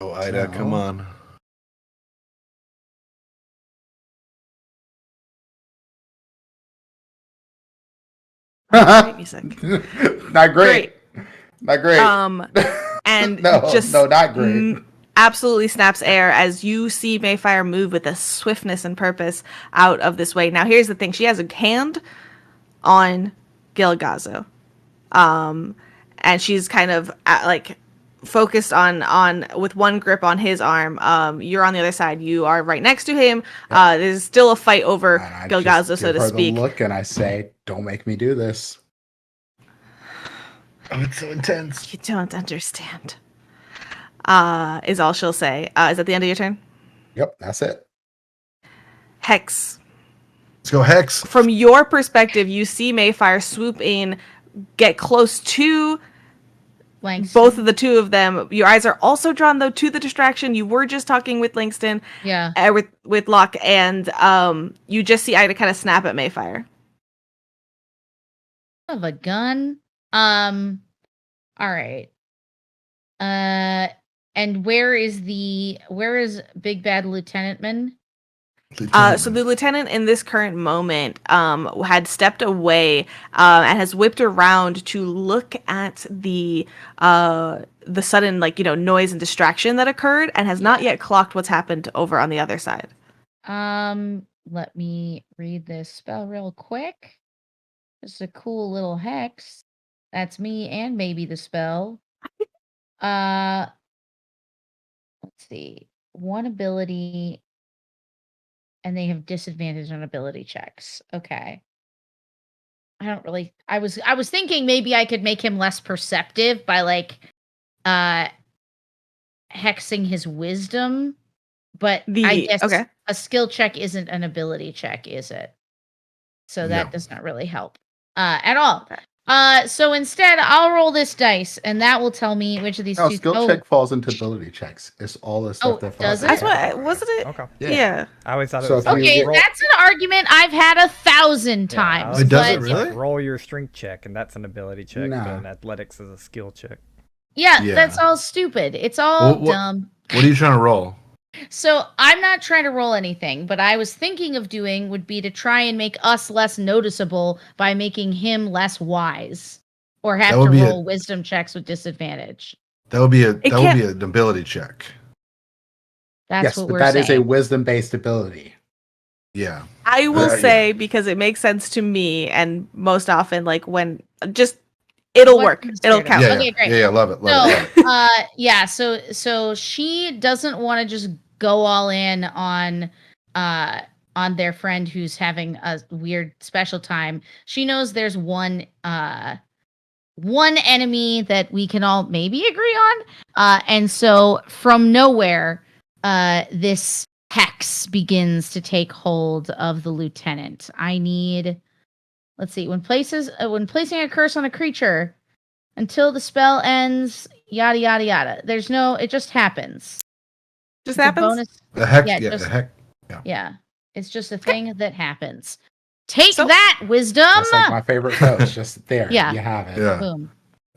oh Ida, come So- on. Great music. Not great. Not great. And no, just not great. Absolutely snaps air as you see Mayfire move with a swiftness and purpose out of this way. Now, here's the thing: she has a hand on Gilgazo, and she's kind of like focused on with one grip on his arm. You're on the other side. You are right next to him. There's still a fight over And I Gilgazo, just so give to her speak. The look, and I say, "Don't make me do this." Oh, it's so intense. You don't understand. Is all she'll say. Is that the end of your turn? Yep, that's it. Hex. Let's go Hex. From your perspective, you see Mayfire swoop in, get close to Langston. both of the two of them. Your eyes are also drawn though to the distraction. You were just talking with Langston, Yeah. with Locke, and you just see Ida kind of snap at Mayfire. Of a gun. All right. And where is Big Bad Lieutenant Man? So the lieutenant in this current moment had stepped away and has whipped around to look at the sudden noise and distraction that occurred, and has not yet clocked what's happened over on the other side. Let me read this spell real quick. It's a cool little hex. That's me and maybe the spell. Let's see. One ability, and they have disadvantage on ability checks. Okay. I was thinking maybe I could make him less perceptive by hexing his wisdom, but I guess okay. a skill check isn't an ability check, is it? So that does not really help at all. So instead, I'll roll this dice, and that will tell me which of these No, two. skill check falls into ability checks. It's all the stuff Oh, that does falls. it? That's into what that. wasn't it? Okay. Yeah. I always thought it So was if you like, Okay, get- that's an argument I've had 1,000 Yeah, I times. was It does but it really? like, roll your strength check, and that's an ability check, Nah. but an athletics is a skill check. Yeah, Yeah. that's all stupid. It's all Well, what- dumb. What are you trying to roll? So I'm not trying to roll anything, but I was thinking of doing would be to try and make us less noticeable by making him less wise, or have That would to be roll wisdom checks with disadvantage. That would be can't- an ability check. That's Yes, what but we're that is a saying. wisdom-based ability. Yeah. I will Yeah. say, because it makes sense to me, and most often, like when just it'll What work, is it'll it? count. Yeah, Okay, yeah. great. Yeah, love it. So, Love it. yeah, so she doesn't want to just go all in on their friend who's having a weird special time. She knows there's one enemy that we can all maybe agree on. And so from nowhere, this hex begins to take hold of the lieutenant. I need, let's see, when placing a curse on a creature until the spell ends, yada yada yada. There's no, it just happens. Just It's a happens. bonus. The heck, Yeah, yeah, just- the heck. Yeah, it's just a thing that happens. Take So- that, wisdom. That's like my favorite coach. Just there, Yeah. you have it. Yeah. Boom.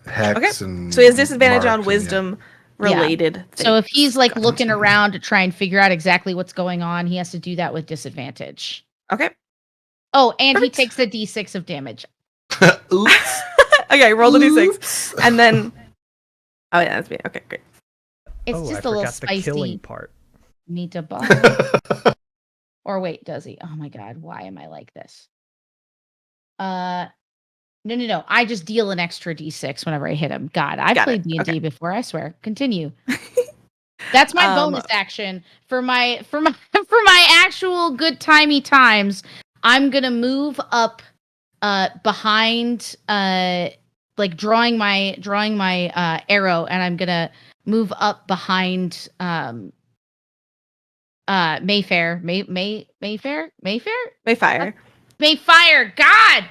Hex and So he has disadvantage mark on and, wisdom related. So if he's like Gotcha. looking around to try and figure out exactly what's going on, he has to do that with disadvantage. Okay. Oh, and Perfect. he takes the d6 of damage. Yeah. Oops. Okay, roll the d6, Oops. and then. Oh yeah, that's me. Okay, great. It's oh, just I a little forgot the killing spicy part. meatball. Or wait, does he? Oh my god, why am I like this? No. I just deal an extra d6 whenever I hit him. God, I've Got played it. D&D Okay. before, I swear. Continue. That's my bonus action for my actual good timey times. I'm going to move up behind like drawing my arrow, and I'm going to move up behind Mayfair. Mayfair? Mayfire. God,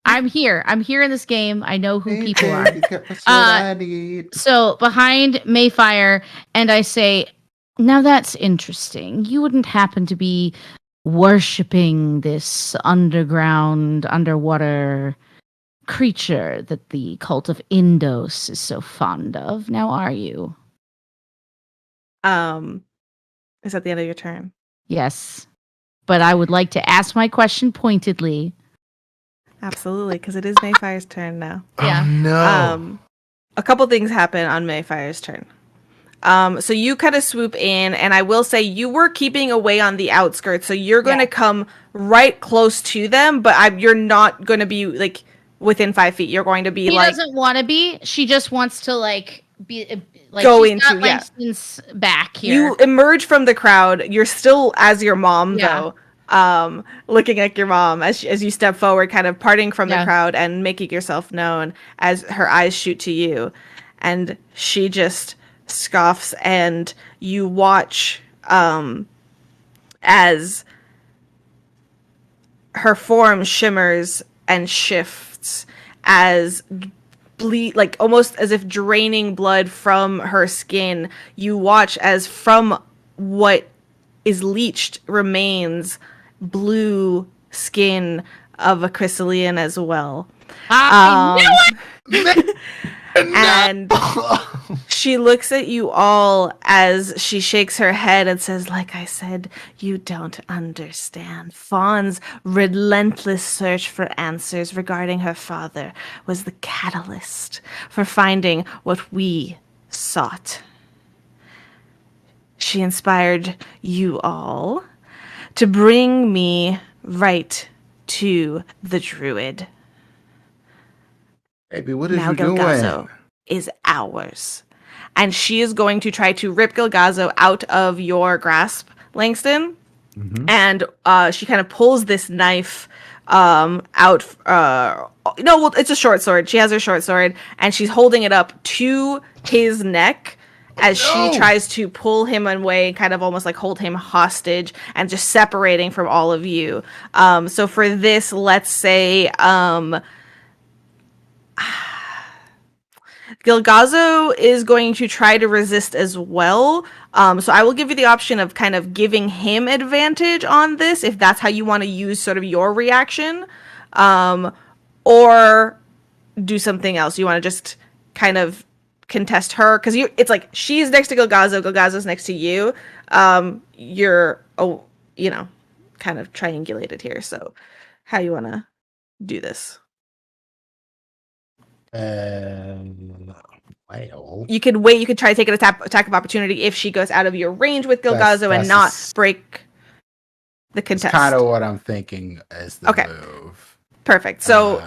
I'm here. I'm here in this game. I know who people are. That's what I need. So behind Mayfire, and I say, now that's interesting. You wouldn't happen to be worshipping this underwater creature that the cult of Indos is so fond of, now are you? Is that the end of your turn? Yes. But I would like to ask my question pointedly. Absolutely, because it is Mayfire's turn now. Yeah. Oh, no. A couple things happen on Mayfire's turn. So you kind of swoop in, and I will say you were keeping away on the outskirts, so you're going to come right close to them, but you're not going to be like within 5 feet. You're going to be She like doesn't want to be. She just wants to like be like Go she's into- got yeah. Langston's back here. you emerge from the crowd. You're still as your mom Yeah. though. Looking like your mom as you step forward, kind of parting from the Yeah. crowd and making yourself known as her eyes shoot to you, and she just scoffs, and you watch as her form shimmers and shifts as like almost as if draining blood from her skin. You watch as from what is leached remains blue skin of a Chrysalian as well. I knew it! And she looks at you all as she shakes her head and says, like I said, you don't understand. Fawn's relentless search for answers regarding her father was the catalyst for finding what we sought. She inspired you all to bring me right to the Druid. Baby, what is Now you doing? Gilgazo is ours. And she is going to try to rip Gilgazo out of your grasp, Langston. Mhm. And she kind of pulls this knife out. It's a short sword. She has her short sword, and she's holding it up to his neck as she tries to pull him away, kind of almost like hold him hostage and just separating from all of you. So for this, let's say Gilgazo is going to try to resist as well. So I will give you the option of kind of giving him advantage on this if that's how you want to use sort of your reaction, or do something else. You want to just kind of contest her because it's like she's next to Gilgazo, Gilgazo's next to you. You're kind of triangulated here. So how you want to do this? Well, You could wait. You could try to take an attack of opportunity if she goes out of your range with Gilgazo and not break the contest. That's kind of what I'm thinking as the move. Perfect. So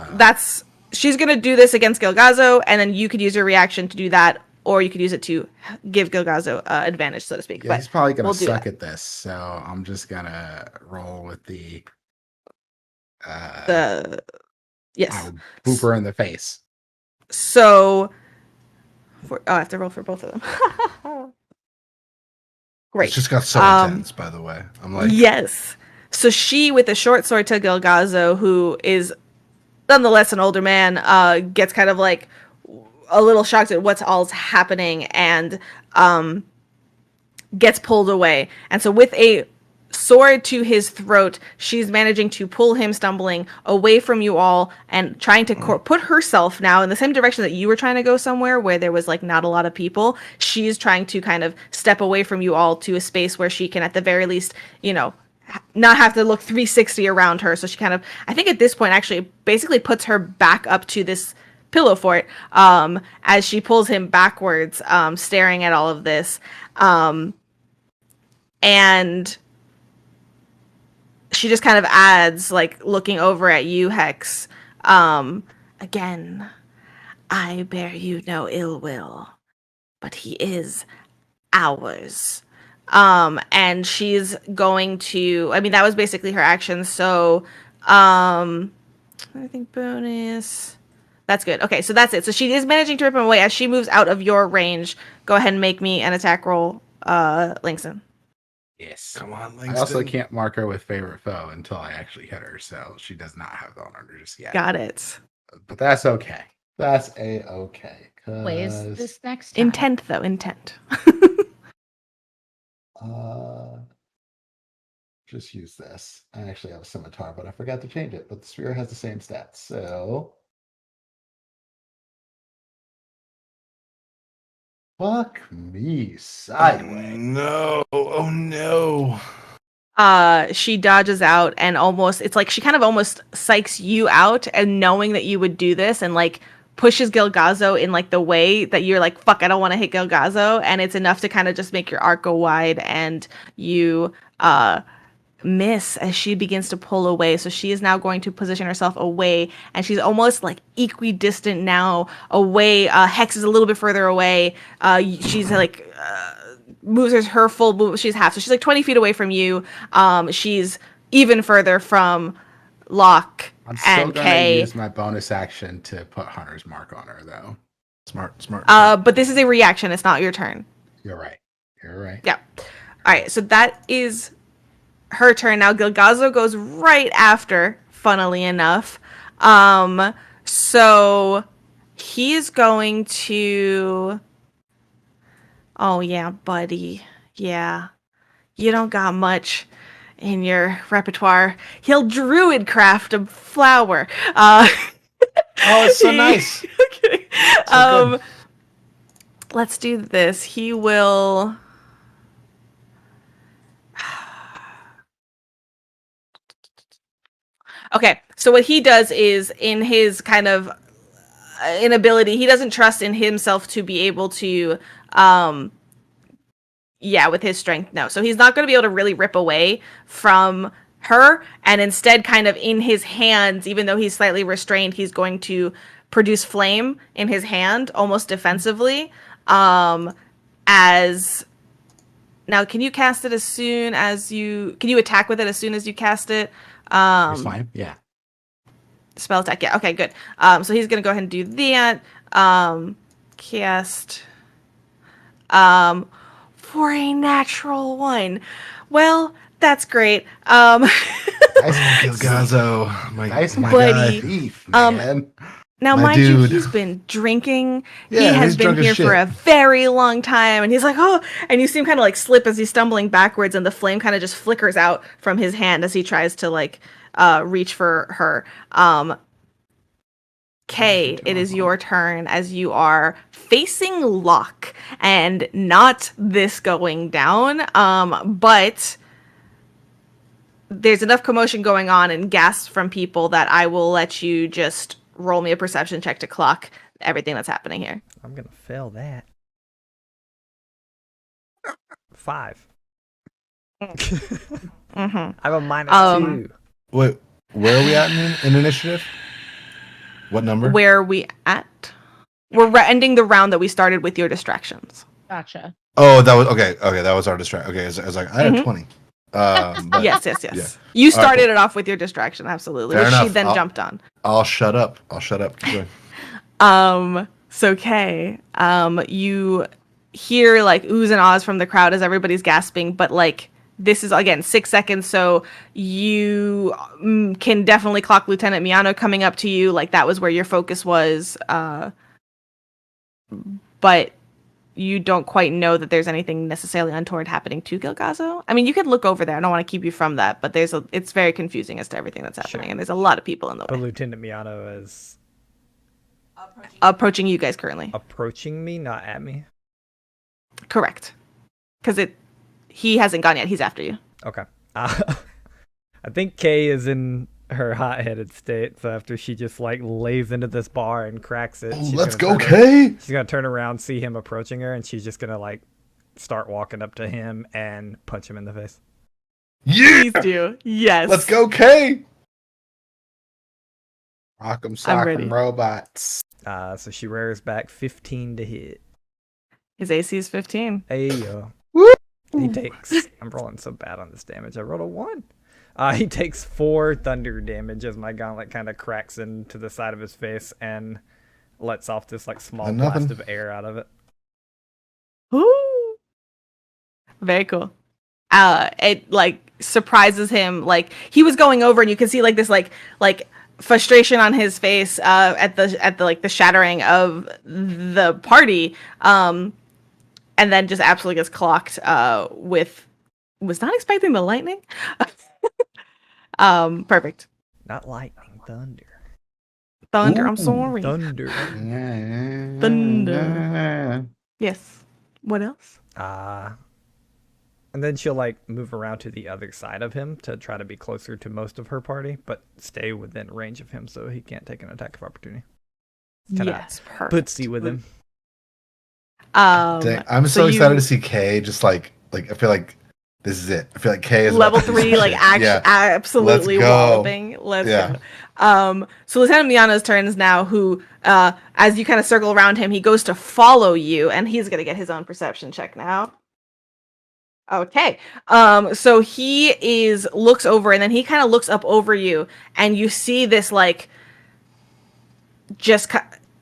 she's gonna do this against Gilgazo, and then you could use your reaction to do that, or you could use it to give Gilgazo advantage, so to speak. Yeah, but he's probably gonna suck at this, so I'm just gonna roll with the yes, I would boop her in the face. So, I have to roll for both of them. Great. It's just got so intense, by the way. I'm like, yes. So she, with a short sword to Gilgazo, who is nonetheless an older man, gets kind of like a little shocked at what's all happening and gets pulled away. And so with a sword to his throat, she's managing to pull him stumbling away from you all and trying to put herself now in the same direction that you were trying to go, somewhere where there was like not a lot of people. She's trying to kind of step away from you all to a space where she can at the very least, not have to look 360 around her. So she kind of, I think at this point actually basically puts her back up to this pillow fort as she pulls him backwards, staring at all of this. And she just kind of adds, like, looking over at you, Hex. Again, I bear you no ill will, but he is ours. And she's going to, that was basically her action. So, I think bonus. That's good. Okay, so that's it. So she is managing to rip him away. As she moves out of your range, go ahead and make me an attack roll, Langston. Yes. Come on, Langston. I also can't mark her with favorite foe until I actually hit her, so she does not have the honor just yet. Got it. But that's okay. That's okay. Wait, is this next time? Intent, though. Intent. Just use this. I actually have a scimitar, but I forgot to change it. But the spear has the same stats, so fuck me sideways. No. Oh no. She dodges out and it's like she kind of almost psychs you out, and knowing that you would do this and like pushes Gilgazo in like the way that you're like, fuck, I don't want to hit Gilgazo, and it's enough to kind of just make your arc go wide, and you miss as she begins to pull away. So she is now going to position herself away, and she's almost like equidistant now away. Hex is a little bit further away. She's like moves her full move. She's half, so she's like 20 feet away from you. She's even further from Locke I'm still and gonna Kay. use my bonus action to put Hunter's Mark on her, though. Smart. But this is a reaction. It's not your turn. You're right. Yeah. All right. So that is her turn. Now Gilgazo goes right after, funnily enough. So he's going to... Oh, yeah, buddy. Yeah. You don't got much in your repertoire. He'll druid craft a flower. Oh, it's so nice. Okay. So good. Let's do this. He will... Okay, so what he does is, in his kind of inability, he doesn't trust in himself to be able to, with his strength, no. So he's not going to be able to really rip away from her, and instead kind of in his hands, even though he's slightly restrained, he's going to produce flame in his hand, almost defensively, as... Now, can you cast it as soon as you... Can you attack with it as soon as you cast it? That's fine. Yeah. Spell attack. Yeah. Okay, good. So he's gonna go ahead and do that. Cast. For a natural 1. Well, that's great. Gilgazo, my buddy. guy. Thief, man. Now, My mind you, dude. he's been drinking. Yeah, He has he's been drunk as here for shit. a very long time. And he's like, oh, and you see him kind of like slip as he's stumbling backwards, and the flame kind of just flickers out from his hand as he tries to like reach for her. Kay, it is your turn as you are facing Locke, and not this going down, but there's enough commotion going on and gasps from people that I will let you just roll me a perception check to clock everything that's happening here. I'm gonna fail that. 5. Mm-hmm. I have a -2. Wait, where are we at in initiative? What number? Where are we at? We're ending the round that we started with your distractions. Gotcha. Oh, that was okay. Okay, that was our distraction. Okay, I was like, I have Mhm. 20. But Yes. yeah. You All right, started cool. it off with your distraction, absolutely, Fair which she enough. then jumped on. I'll shut up. Keep going. So Kay, you hear like oohs and ahs from the crowd as everybody's gasping, but like this is again 6 seconds, so you can definitely clock Lieutenant Miano coming up to you. Like that was where your focus was, but you don't quite know that there's anything necessarily untoward happening to Gilgazo. I mean, you could look over there. I don't want to keep you from that, but it's very confusing as to everything that's happening, and there's a lot of people in the But way. Lieutenant Miano is Approaching you guys currently. approaching me, not at me. Correct. Because he hasn't gone yet. He's after you. Okay. I think Kay is in her hot-headed state, so after she just like lays into this bar and cracks it, she's Let's gonna go, turn Kay. She's gonna turn around, see him approaching her, and she's just gonna like start walking up to him and punch him in the face. Yeah. Please do. Yes. Let's go, Kay. Rock'em ready. sock'em robots. So she rears back 15 to hit. His AC is 15. Hey yo. Woo! He takes. I'm rolling so bad on this damage. I rolled a 1. He takes 4 thunder damage as my gauntlet kind of cracks into the side of his face and lets off this like small Nothing. blast of air out of it. Ooh. Very cool. It like surprises him. Like he was going over, and you can see like this like frustration on his face at the like the shattering of the party. And then just absolutely gets clocked with was not expecting the lightning. Perfect. Not lightning, thunder. Thunder, I'm Ooh, sorry. Thunder. Thunder. Yes. What else? And then she'll like move around to the other side of him to try to be closer to most of her party, but stay within range of him so he can't take an attack of opportunity. Kinda Yes, perfect. Putsy with him. Dang, I'm so you- excited to see Kay. Just like I feel like this is it. I feel like Kay is level about to do 3, some like shit. absolutely Let's go. walloping. Let's Yeah. go. So Lieutenant Miano's turns now, who as you kind of circle around him, he goes to follow you, and he's gonna get his own perception check now. Okay. So he looks over, and then he kind of looks up over you, and you see this like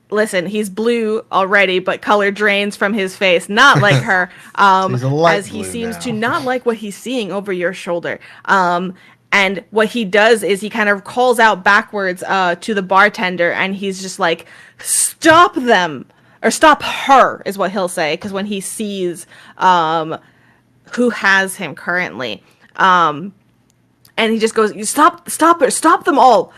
listen, he's blue already, but color drains from his face, not like her. He's a light as he blue seems now. to not like what he's seeing over your shoulder. And what he does is he kind of calls out backwards to the bartender, and he's just like, "Stop them!" or "Stop her," is what he'll say, because when he sees who has him currently, and he just goes, "You stop her, stop them all!"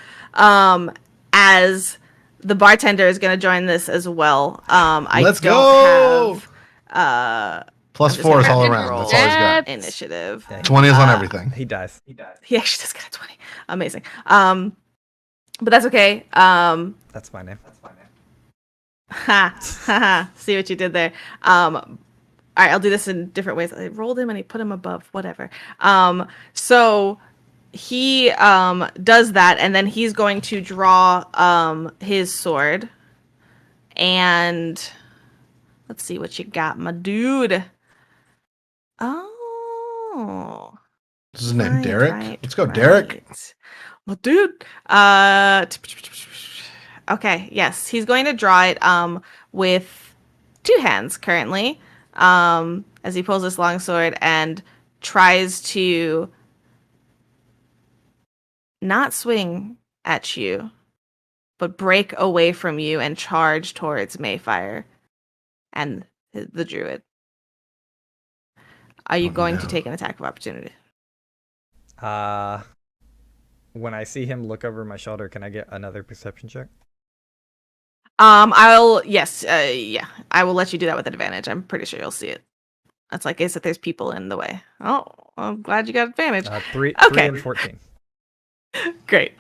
As the bartender is going to join this as well. Let's don't go! have Plus I'm just 4 is gonna all have around. him That's all he's got. initiative. Yeah, 20 is on everything. He dies. He actually just got a 20. Amazing. But that's okay. That's my name. See what you did there. All right, I'll do this in different ways. I rolled him and he put him above, whatever. So he does that, and then he's going to draw his sword. And let's see what you got, my dude. Oh. This is his name, Right, Derek. right, Let's go, Derek. right. Well, dude. Okay, yes, he's going to draw it with 2 hands currently. As he pulls this long sword and tries to not swing at you, but break away from you and charge towards Mayfire and the druid. Are you going to take an attack of opportunity? When I see him look over my shoulder, can I get another perception check? I will let you do that with advantage. I'm pretty sure you'll see it. That's like I said, there's people in the way. Oh, I'm glad you got advantage. 3 and 14. Great.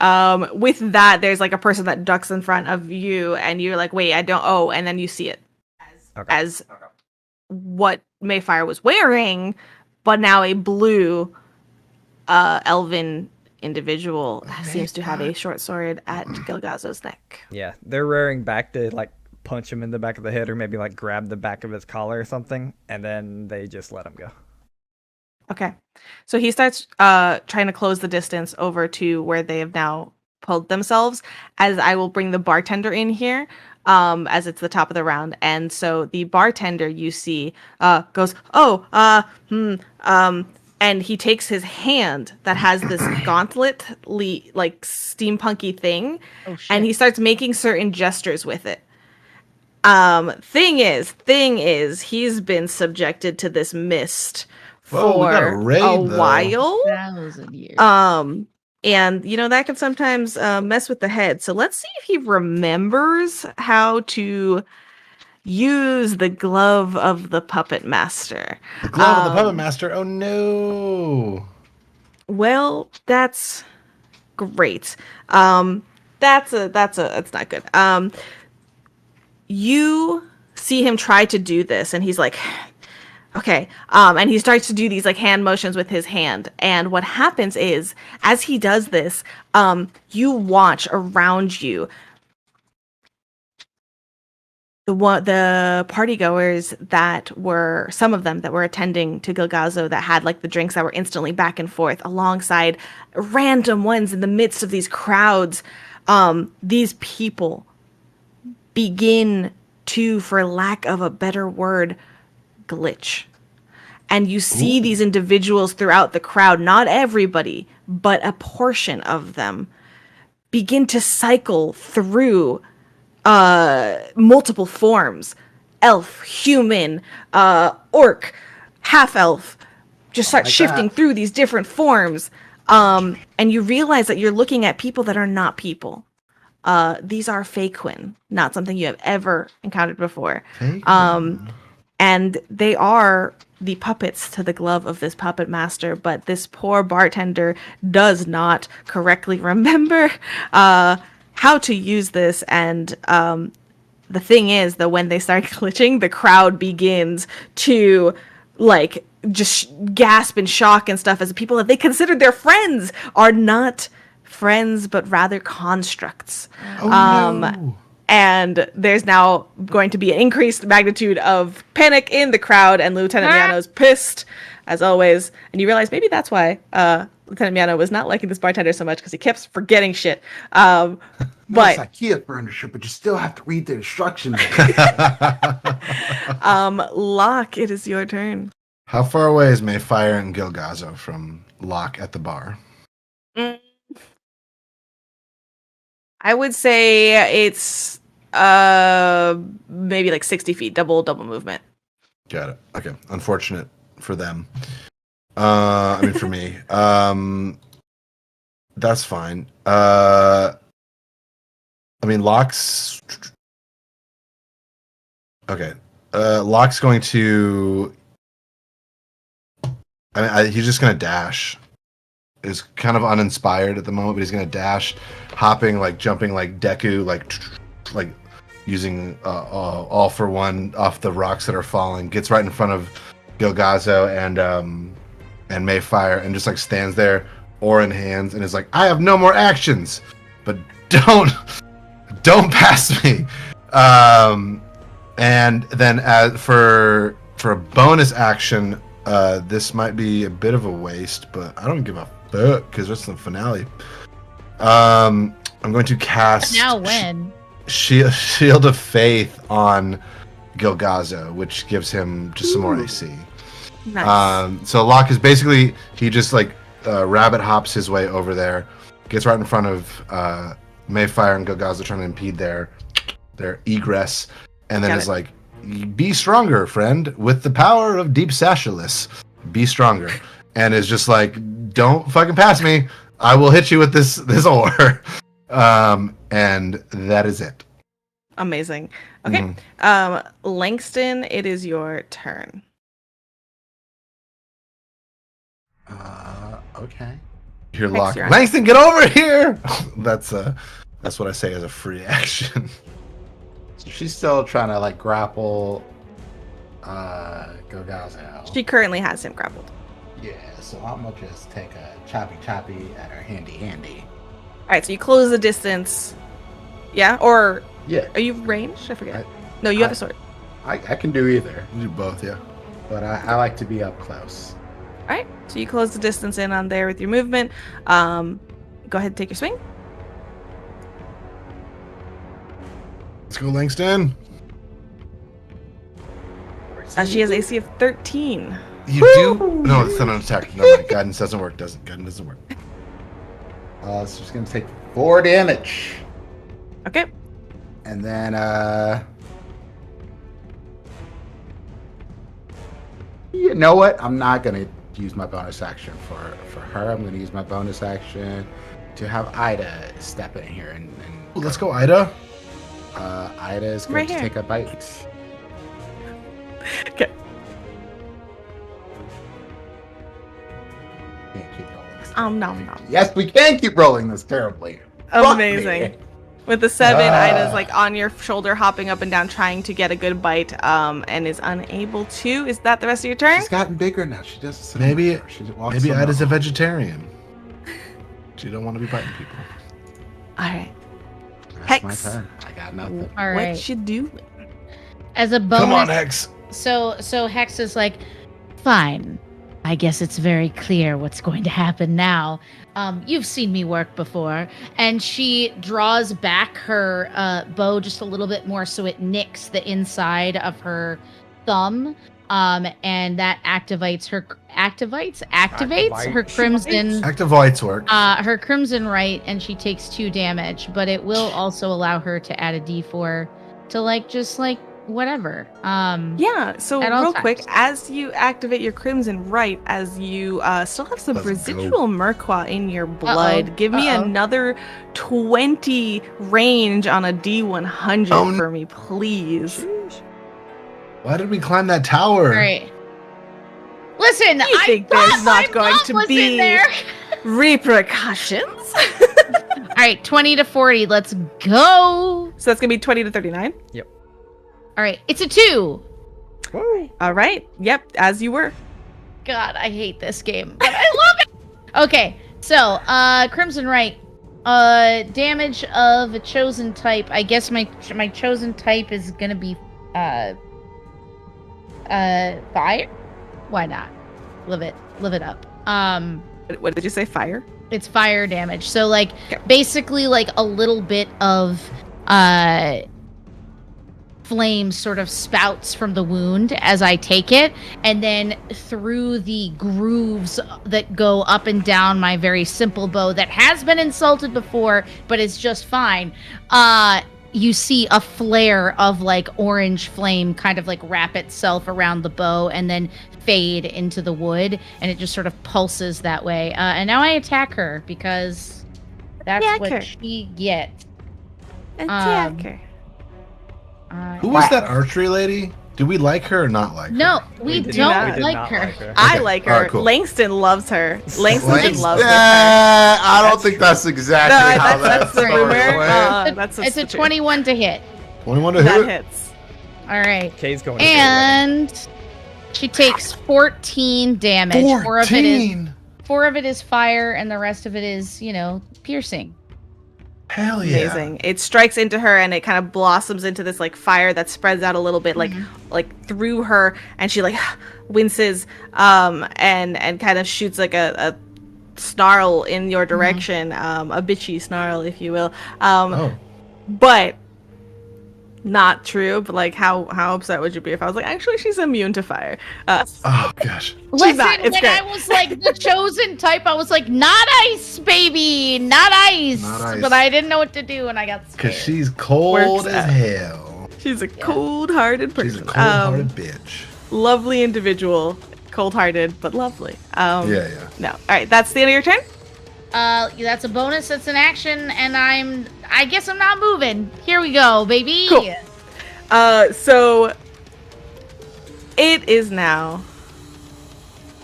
With that, there's like a person that ducks in front of you, and you're like, wait, I don't. Oh, and then you see it as what Mayfire was wearing, but now a blue, elven individual seems to have a short sword at Gilgazo's neck. Yeah, they're rearing back to like punch him in the back of the head, or maybe like grab the back of his collar or something, and then they just let him go. Okay. So he starts trying to close the distance over to where they have now pulled themselves, as I will bring the bartender in here, as it's the top of the round. And so the bartender, you see, goes, and he takes his hand that has this gauntlet, like steampunky thing, and he starts making certain gestures with it. Thing is, he's been subjected to this mist for a while. 1,000 years. And that can sometimes mess with the head. So let's see if he remembers how to use the glove of the puppet master. The glove of the puppet master. Oh no. Well, that's great. That's not good. You see him try to do this, and he's like, okay. And he starts to do these like hand motions with his hand. And what happens is, as he does this, you watch around you the party goers that were, some of them that were attending to Gilgazo, that had like the drinks that were instantly back and forth, alongside random ones in the midst of these crowds. These people begin to, for lack of a better word, glitch. And you see these individuals throughout the crowd, not everybody, but a portion of them, begin to cycle through multiple forms: elf, human, orc, half elf, just start shifting through these different forms. And you realize that you're looking at people that are not people. These are Feyquin, not something you have ever encountered before. And they are the puppets to the glove of this puppet master, but this poor bartender does not correctly remember how to use this. And the thing is that when they start glitching, the crowd begins to like just gasp in shock and stuff, as the people that they considered their friends are not friends, but rather constructs. No. And there's now going to be an increased magnitude of panic in the crowd, and Lieutenant Miano's pissed, as always. And you realize maybe that's why Lieutenant Miano was not liking this bartender so much, because he kept forgetting shit. But IKEA furniture, but you still have to read the instructions. Locke, it is your turn. How far away is Mayfire and Gilgazo from Locke at the bar? I would say it's maybe like 60 feet, double movement. Got it. Okay. Unfortunate for them. I mean, for me. That's fine. I mean, Locke's... Okay. Locke's going to... I mean, he's just going to dash. Is kind of uninspired at the moment, but he's going to dash, hopping, like jumping, like Deku, like using all for one off the rocks that are falling. Gets right in front of Gilgazo and Mayfire, and just like stands there, aura in hands, and is like, "I have no more actions, but don't pass me." And then as for a bonus action, this might be a bit of a waste, but I don't give a fuck because it's the finale. I'm going to cast Now when? Shield of Faith on Gilgazo, which gives him just some more AC. Nice. So Locke is basically, he just like rabbit hops his way over there, gets right in front of Mayfire and Gogaz are trying to impede their egress, and then Got is it. like, "Be stronger, friend. With the power of Deep Sashulus, be stronger." And is just like, "Don't fucking pass me. I will hit you with this ore." And that is it. Amazing. Okay. Langston, it is your turn. Okay. You're Hex, locked. you're on. Langston, get over here. That's what I say as a free action. So she's still trying to like grapple Gogazel. She currently has him grappled. Yeah, so I'm gonna just take a choppy at her handy. All right, so you close the distance. Yeah? Or Yeah, are you ranged? I forget. I- No, you have a sword. I can do either, You do both, yeah. but I like to be up close. All right, so you close the distance in on there with your movement. Go ahead and take your swing. Let's go, Langston. She has AC of 13. You do? No, it's not an attack. No, my guidance doesn't work. Guidance doesn't work. So she's gonna take 4 damage, Okay. and then you know what? I'm not gonna use my bonus action for her. I'm gonna use my bonus action to have Ida step in here and Ooh, let's go, Ida. Ida is going Right to here. take a bite. Okay. Can't keep rolling this. No. Yes, we can keep rolling this terribly. Fuck me. Amazing. With the 7, Ida's like on your shoulder, hopping up and down, trying to get a good bite, and is unable to. Is that the rest of your turn? She's gotten bigger now. She does. Maybe walks Maybe around. Ida's a vegetarian. She don't want to be biting people. All right. That's Hex. my turn. I got nothing. All right. What you do? As a bonus, Come on, Hex. so Hex is like, fine. I guess it's very clear what's going to happen now. You've seen me work before, and she draws back her bow just a little bit more so it nicks the inside of her thumb, and that activates her crimson Active lights work. her crimson right, and she takes 2 damage, but it will also allow her to add a d4 to just whatever. Yeah, so At all real quick, times. as you activate your Crimson Right, as you still have some Let's go. residual Merqua in your blood, give me Uh-oh. another 20 range on a D100 Oh, no. for me, please. Why did we climb that tower? All right. Listen, You I think thought there's not my going mom to was be- in there. Repercussions? All right, 20 to 40. Let's go. So that's going to be 20 to 39. All right, it's a 2. All right. Yep, as you were. God, I hate this game, but I love it. Okay, so Crimson Right, damage of a chosen type. I guess my chosen type is gonna be fire. Why not? Live it up. What did you say? Fire? It's fire damage. So Okay. basically a little bit of flame sort of spouts from the wound as I take it, and then through the grooves that go up and down my very simple bow that has been insulted before but is just fine, you see a flare of orange flame kind of wrap itself around the bow and then fade into the wood, and it just sort of pulses that way. And now I attack her because that's Attack what her. she gets. Attacker. Who was that archery lady? Do we like her or not like her? No, we did don't not- we did like not her. like her. I Okay. like her. All right, cool. Langston loves her. Langston Langston- loves her. I don't think that's exactly No, how that's the story rumor. went. That's It's a the truth. 21 to hit. 21 to That hit. hits. All right. Kay's going to And she takes 14 damage. 14. 4 of it is fire, and the rest of it is, piercing. Hell yeah. Amazing. It strikes into her and it kind of blossoms into this fire that spreads out a little bit through her, and she winces and kind of shoots a snarl in your direction, a bitchy snarl, if you will. Oh. But not true, but like how upset would you be if I was like, actually she's immune to fire? Oh gosh. Listen, not. It's when great. I was like the chosen type, I was like, not ice, baby, not ice. Not ice. But I didn't know what to do, and I got scared. Because she's cold Works as out. hell. She's a cold-hearted person. She's a cold-hearted bitch. Lovely individual, cold-hearted but lovely. Yeah. No. All right, that's the end of your turn. That's a bonus. That's an action, and I guess I'm not moving. Here we go, baby. Cool. So it is now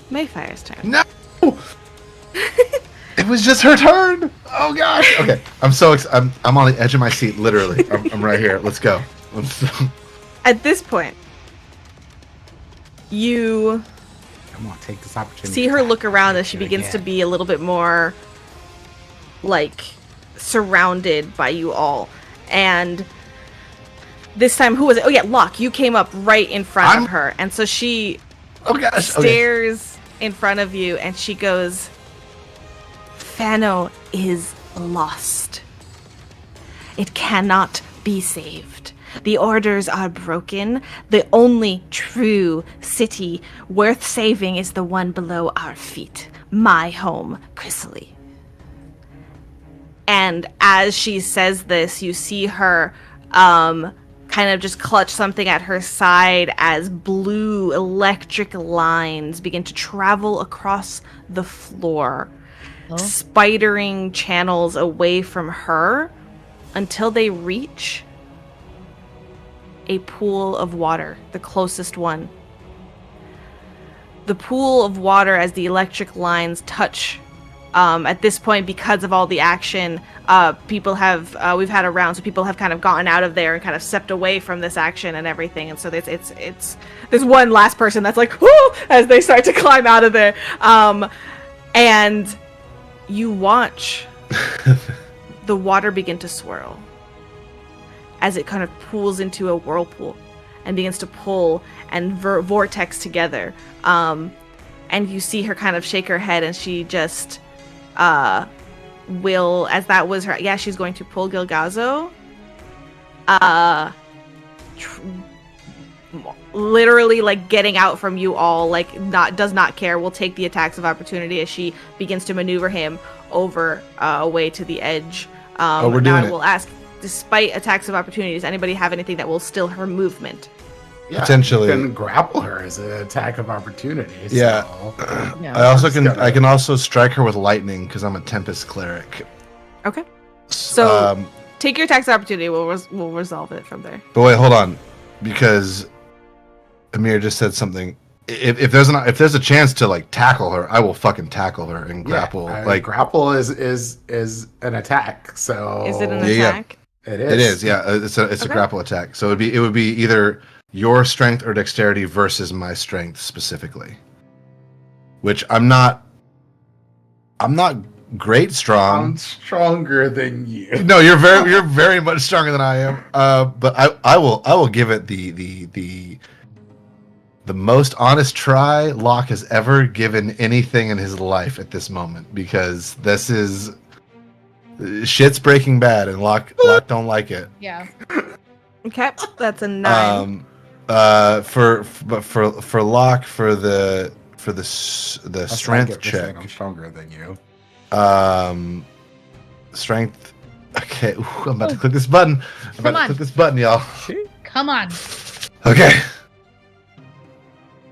Mayfire's turn. No. It was just her turn. Oh gosh. Okay. I'm on the edge of my seat, literally. I'm right here. Let's go. At this point, you I'm gonna take this opportunity. see to her attack look around you as she begins to again. be a little bit more like surrounded by you all. And this time, who was it? Oh yeah, Locke, you came up right in front of her. And so she Oh gosh. Okay. stares in front of you and she goes, Fano is lost. It cannot be saved. The orders are broken. The only true city worth saving is the one below our feet. My home, Chrysalie. And as she says this, you see her kind of just clutch something at her side as blue electric lines begin to travel across the floor, spidering channels away from her until they reach a pool of water, the closest one. The pool of water, as the electric lines touch, at this point, because of all the action, people have we've had a round, so people have kind of gotten out of there and kind of stepped away from this action and everything, and so it's there's one last person that's like, whoo, as they start to climb out of there, and you watch the water begin to swirl as it kind of pools into a whirlpool and begins to pull and vortex together. And you see her kind of shake her head, and she just will, as that was her, yeah, she's going to pull Gilgazo. Literally, like, getting out from you all, like, does not care, will take the attacks of opportunity as she begins to maneuver him over away to the edge. We're now doing I it. will ask, despite attacks of opportunity, does anybody have anything that will still her movement? Yeah, Potentially. you can grapple her as an attack of opportunity. Yeah. So. I also Just can gotta- I can also strike her with lightning because I'm a Tempest cleric. Okay. So Um, take your attacks of opportunity. We'll resolve it from there. but wait, hold on, because Amir just said something. If there's a chance to like tackle her, I will fucking tackle her and grapple. Like grapple is an attack. So Is it an Yeah. attack? It is. it is, yeah. It's a Okay. grapple attack. So it would be either your strength or dexterity versus my strength specifically. Which I'm not great strong. I'm stronger than you. No, you're very much stronger than I am. But I will give it the most honest try Locke has ever given anything in his life at this moment, because this is shit's breaking bad and Locke don't like it. Yeah. Okay, that's a 9. For Locke, for the Let's not strength get this check. thing, I'm stronger than you. Strength. Okay, ooh, I'm about to click this button. I'm about to click this button, y'all. Come on. Okay.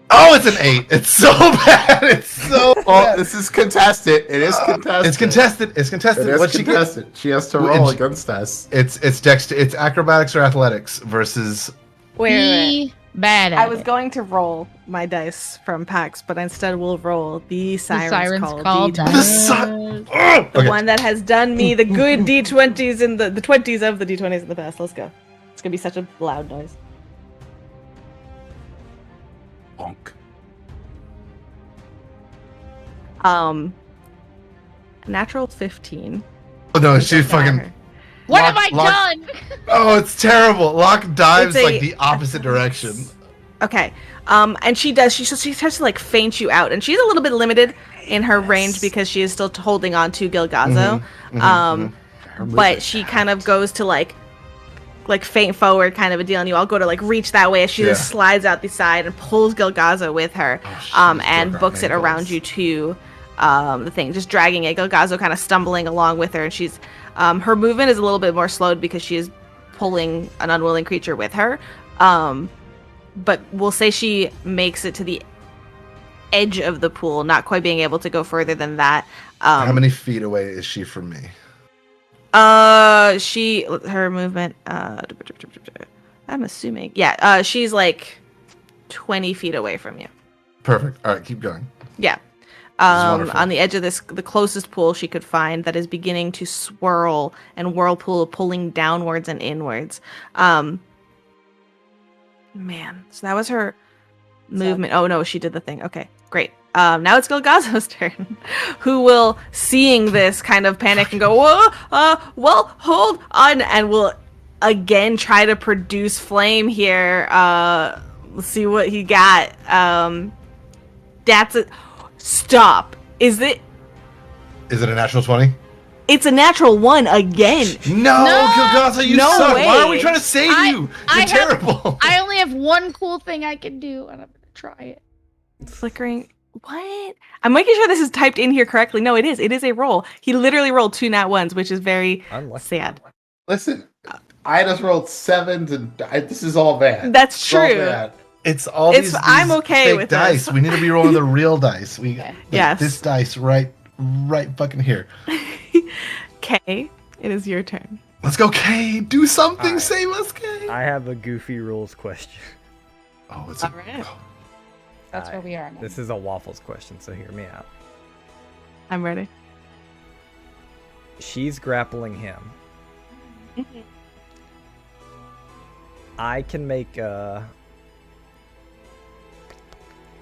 Oh, it's an 8. It's so bad. It's so Well, bad. this is contested. It is contested. It's contested. It's contested. It is What'd she get? contested. She has to Well, roll and- against us. It's acrobatics or athletics versus. Wait. Be bad at I was it. going to roll my dice from PAX, but instead we'll roll the The Siren's Siren's Call call. D20. The si- Oh, The okay. one that has done me the good D20s in the 20s of the D20s in the past. Let's go. It's gonna be such a loud noise. Bonk. Natural 15. Oh, no, she fucking. What Lock- have I lock- done? Oh, it's terrible. Locke dives It's a- like the opposite direction. Okay. And she starts to like feint you out, and she's a little bit limited in her range because she is still holding on to Gilgazo. Mhm, But she kind of goes to like like faint forward kind of a deal, and you all go to like reach that way as she just slides out the side and pulls Gilgazo with her, and books it around you to the thing, just dragging it. Gilgazo kind of stumbling along with her, and she's her movement is a little bit more slowed because she is pulling an unwilling creature with her. But we'll say she makes it to the edge of the pool, not quite being able to go further than that. How many feet away is she from me? Her movement, I'm assuming, she's like 20 feet away from you. Perfect. All right, keep going. Yeah. On the edge of the closest pool she could find that is beginning to swirl and whirlpool, pulling downwards and inwards. Man, so that was her movement. Oh no, she did the thing. Okay, great. Now it's Gilgazo's turn, who will, seeing this, kind of panic and go, whoa, well, hold on, and will again try to produce flame here. Let's see what he got. That's it. Stop. Is it a natural 20? It's a natural 1 again. No, Gilgazo, you suck. Way. Why are we trying to save you? You're terrible. I only have one cool thing I can do, and I'm gonna try it. Flickering. What? I'm making sure this is typed in here correctly. No, it is. It is a roll. He literally rolled 2 nat 1s, which is very sad. Listen, I just rolled 7s, and this is all bad. That's true. It's all these I'm okay fake with dice. this. We need to be rolling the real dice. Yes. This dice right fucking here. Kay, it is your turn. Let's go, Kay. Do something. Right. Save us, Kay. I have a goofy rules question. Oh, it's All right. That's where we are now. This is a Waffles question, so hear me out. I'm ready. She's grappling him. I can make I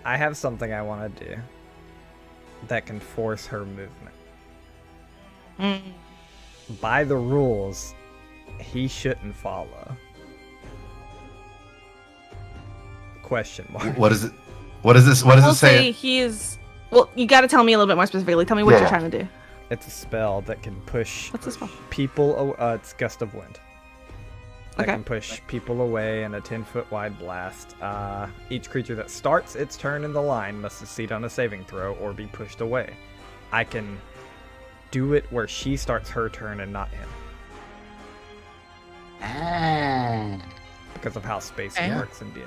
have something I want to do that can force her movement. By the rules, he shouldn't follow. Question mark. What is it? What is this? What does it say? He is. Well, you got to tell me a little bit more specifically. Tell me what you're trying to do. It's a spell that can push What's the spell? people. It's Gust of Wind. That Okay. can push people away in a 10-foot wide blast. Each creature that starts its turn in the line must succeed on a saving throw or be pushed away. I can do it where she starts her turn and not him. Because of how spacing works in D&D.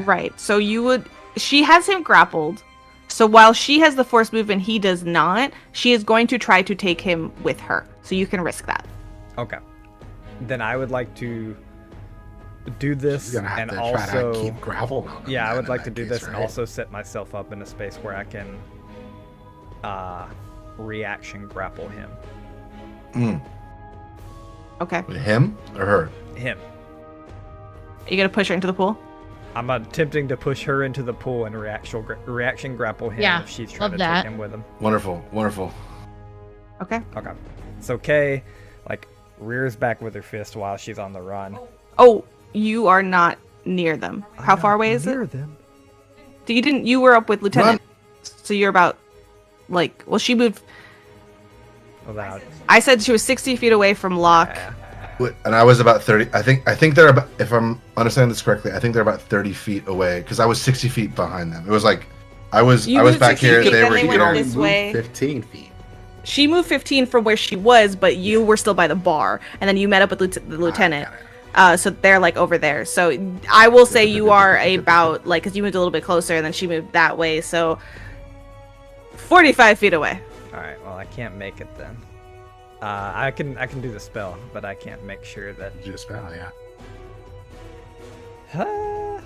Right. So you would. She has him grappled. So while she has the force move and he does not, she is going to try to take him with her. So you can risk that. Okay. Then I would like to do this She's gonna have and to also try to keep gravel on him I then would in like to that do case, this and right? also set myself up in a space where I can reaction grapple him. Okay. Him or her? Him. Are you gonna push her into the pool? I'm attempting to push her into the pool and reaction grapple him Yeah, if she's trying love to that. take him with him. Wonderful. Wonderful. Okay. Okay. So Kay, rears back with her fist while she's on the run. Oh, you are not near them. How far away is it? Them. You were up with Lieutenant. So you're about, she moved. About. I said she was 60 feet away from Locke. And I was about 30. I think they're about, if I'm understanding this correctly, I think they're about 30 feet away because I was 60 feet behind them. It was like I was moved back 60 here. feet, They then were they here. went this way. 15 feet. She moved 15 from where she was, but you were still by the bar, and then you met up with the lieutenant. So they're over there. So I will say you are about because you moved a little bit closer, and then she moved that way. So 45 feet away. All right. Well, I can't make it then. I can do the spell, but I can't make sure that. Do the spell, yeah. All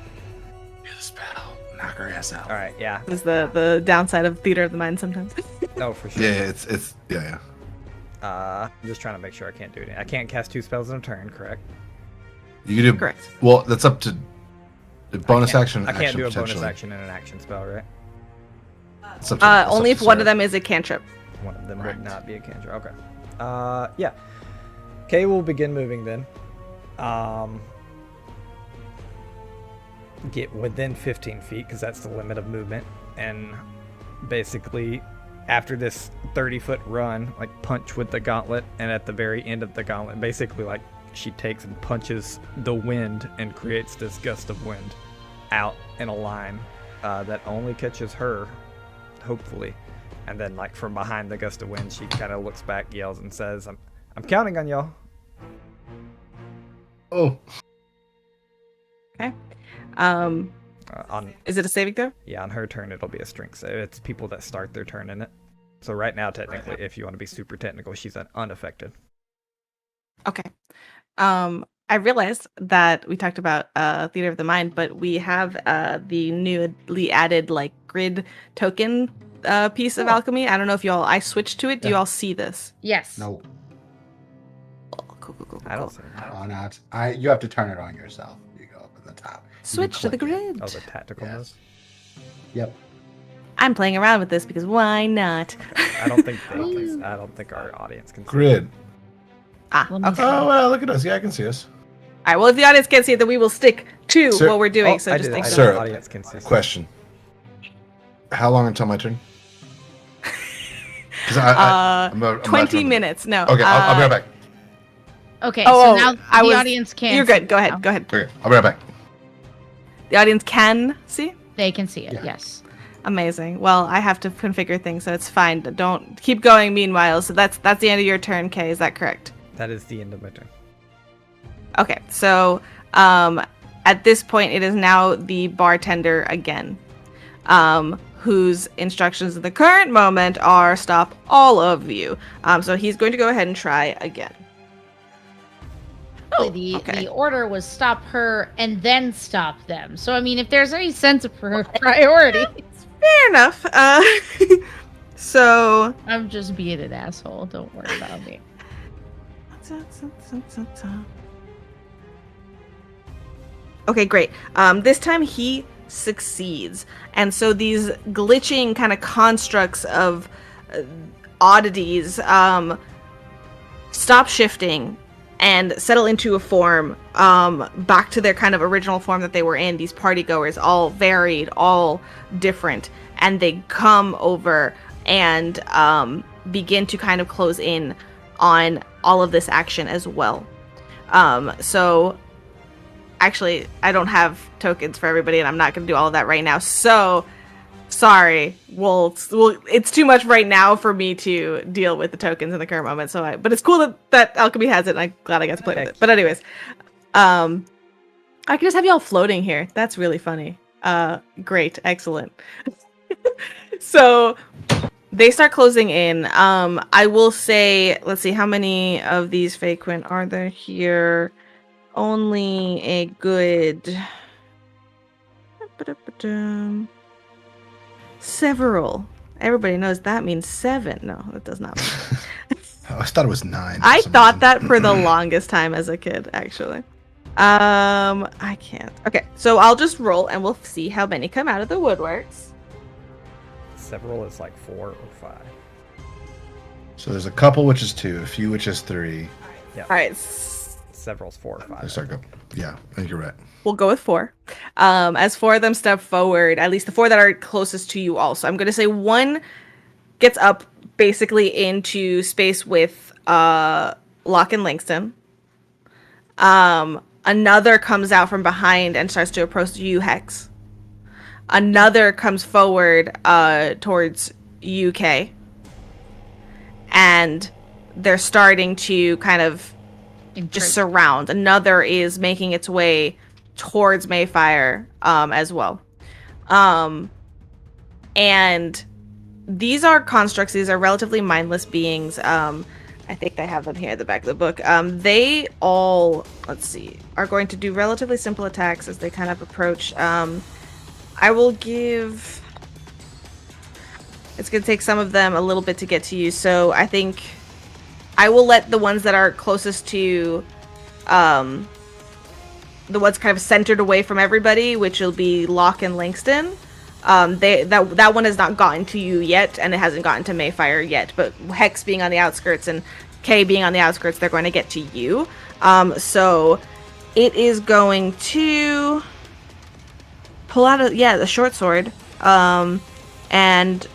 Do the spell. Knock her ass out. right. Yeah. Is the downside of theater of the mind sometimes. No, for sure. Yeah, it's yeah. I'm just trying to make sure I can't do it. I can't cast 2 spells in a turn, correct? You can do Correct. Well, that's up to the bonus action. I can't do a bonus potentially. action and an action spell, right? It's up to- it's Only up if to one of Sarah. them is a cantrip. One of them Right. would not be a cantrip. Okay. Yeah. Kay will begin moving then. Get within 15 feet because that's the limit of movement, and basically after this 30-foot run, punch with the gauntlet, and at the very end of the gauntlet, basically she takes and punches the wind and creates this gust of wind out in a line that only catches her, hopefully. And then, like, from behind the gust of wind, she kind of looks back, yells, and says, I'm counting on y'all. Oh. Okay. On Is it a saving throw? Yeah, on her turn, it'll be a strength save. It's people that start their turn in it. So right now, technically, if you want to be super technical, she's unaffected. Okay. I realized that we talked about Theater of the Mind, but we have the newly added like grid token piece of alchemy. I don't know if I switched to it. Do you all see this? Yes. No, Cool. I don't see it. oh, not. You have to turn it on yourself. You go up in the top. You Switch to the click it. grid. Oh, the tactical mode? Yes. Yep. I'm playing around with this because why not? I don't think I don't think our audience can see Grid. Let me Okay. see. Oh, well, look at us. Yeah, I can see us. All right. Well, if the audience can't see it, then we will stick to Sir- what we're doing. Oh, So I just did it. think I about did it. it. Sir, Audience can see. Question. How long until my turn? 'Cause I'm about 20 to- minutes. No. Okay, I'll be right back. Okay, Oh, so now I the was- audience can. You're see good. Go it ahead. now. Go ahead. Okay, I'll be right back. The audience can see. They can see it. Yeah. Yes. Amazing. Well, I have to configure things, so it's fine. Don't keep going. Meanwhile, so that's the end of your turn, Kay. Is that correct? That is the end of my turn. Okay. So, at this point, it is now the bartender again, whose instructions at the current moment are stop all of you. So he's going to go ahead and try again. The order was stop her and then stop them. So I mean, if there's any sense of priority, Fair enough. So. I'm just being an asshole. Don't worry about me. Okay, great. This time he succeeds. And so these glitching kind of constructs of oddities stop shifting and settle into a form back to their kind of original form that they were in. These party goers, all varied, all different. And they come over and begin to kind of close in on all of this action as well. So actually, I don't have tokens for everybody, and I'm not going to do all of that right now. So, sorry. Well, it's too much right now for me to deal with the tokens in the current moment. But it's cool that Alchemy has it, and I'm glad I got to play with it. But anyways, I can just have you all floating here. That's really funny. Great, excellent. So they start closing in. I will say, let's see, how many of these Faquin are there here? Only a good several. Everybody knows that means 7. No, that does not mean. I thought it was 9. I thought that for the longest time as a kid, actually. I can't. Okay, so I'll just roll and we'll see how many come out of the woodworks. Several is like 4 or 5. So there's a couple, which is 2, a few, which is 3. Yeah. All right, Several's 4 or 5. Let's start go. Yeah, I think you're right. we'll go with 4. As 4 of them step forward, at least the 4 that are closest to you all. So I'm going to say 1 gets up basically into space with Locke and Langston. Another comes out from behind and starts to approach you, Hex. Another comes forward towards UK. And they're starting to kind of just surround. Another is making its way towards Mayfire as well. And these are constructs. These are relatively mindless beings. I think I have them here at the back of the book. They all, let's see, are going to do relatively simple attacks as they kind of approach. I will give... It's going to take some of them a little bit to get to you, so I think I will let the ones that are closest to the ones kind of centered away from everybody, which will be Locke and Langston. That one has not gotten to you yet, and it hasn't gotten to Mayfire yet. But Hex being on the outskirts and Kay being on the outskirts, they're going to get to you. So it is going to pull out the short sword, and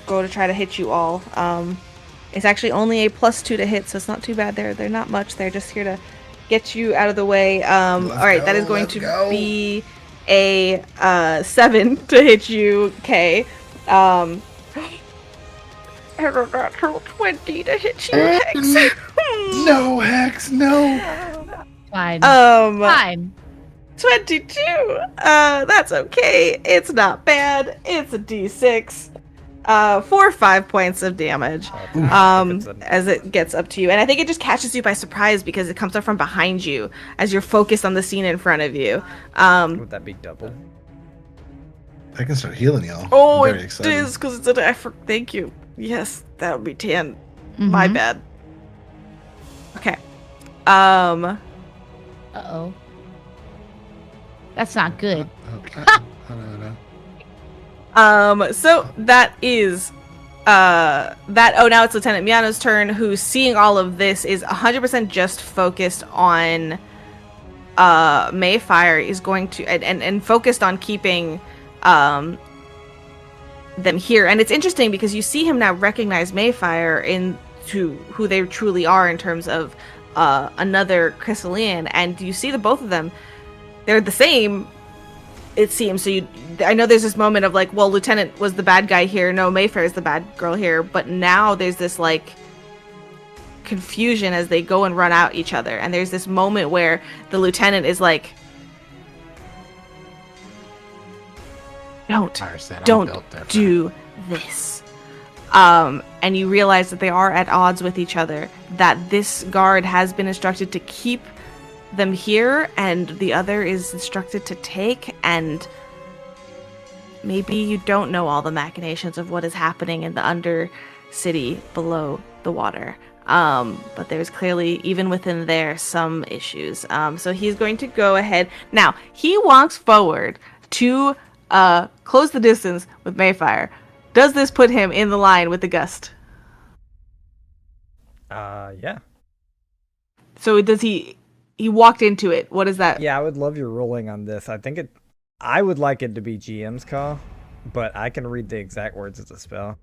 go to try to hit you all. It's actually only a +2 to hit, so it's not too bad. They're not much. They're just here to get you out of the way. All right, that is going to be a 7 to hit you, Kay. I rolled a 20 to hit you, Hex. No, Hex, no. Fine. Fine. 22. That's okay. It's not bad. It's a D6. 4 or 5 points of damage. As it gets up to you, and I think it just catches you by surprise because it comes up from behind you as you're focused on the scene in front of you. Would that be double? I can start healing y'all. Oh, I'm very it excited. is because it's an effort. Thank you. Yes, that would be 10. My bad. Okay. Uh-oh. That's not good. So that is now it's Lieutenant Miano's turn, who's seeing all of this, is 100% just focused on Mayfire, is going to and focused on keeping them here. And it's interesting because you see him now recognize Mayfire into who they truly are in terms of another Chrysalian, and you see the both of them, they're the same, it seems. So I know there's this moment of like, well, Lieutenant was the bad guy here, no, Mayfair is the bad girl here, but now there's this like confusion as they go and run out each other, and there's this moment where the Lieutenant is like, don't do this. And you realize that they are at odds with each other, that this guard has been instructed to keep them here and the other is instructed to take, and maybe you don't know all the machinations of what is happening in the undercity below the water. But there's clearly, even within there, some issues. So he's going to go ahead. Now, he walks forward to close the distance with Mayfire. Does this put him in the line with the gust? Yeah. So does he walked into it. What is that? Yeah, I would love your ruling on this. I would like it to be GM's call, but I can read the exact words of the spell.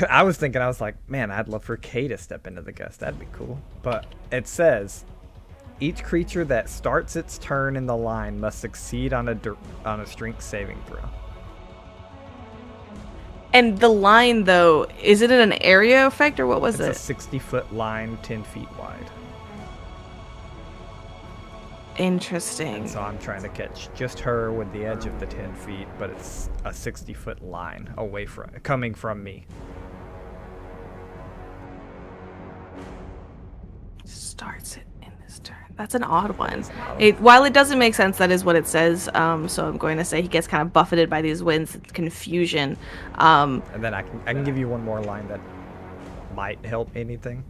I was like, man, I'd love for Kay to step into the gust. That'd be cool. But it says, each creature that starts its turn in the line must succeed on a strength saving throw. And the line, though, is it an area effect or what was it? It's a 60-foot line, 10 feet wide. Interesting. And so I'm trying to catch just her with the edge of the 10 feet, but it's a 60-foot line coming from me. Starts it in this turn. That's an odd one. While it doesn't make sense, that is what it says. So I'm going to say he gets kind of buffeted by these winds, confusion. And then I can give you one more line that might help anything.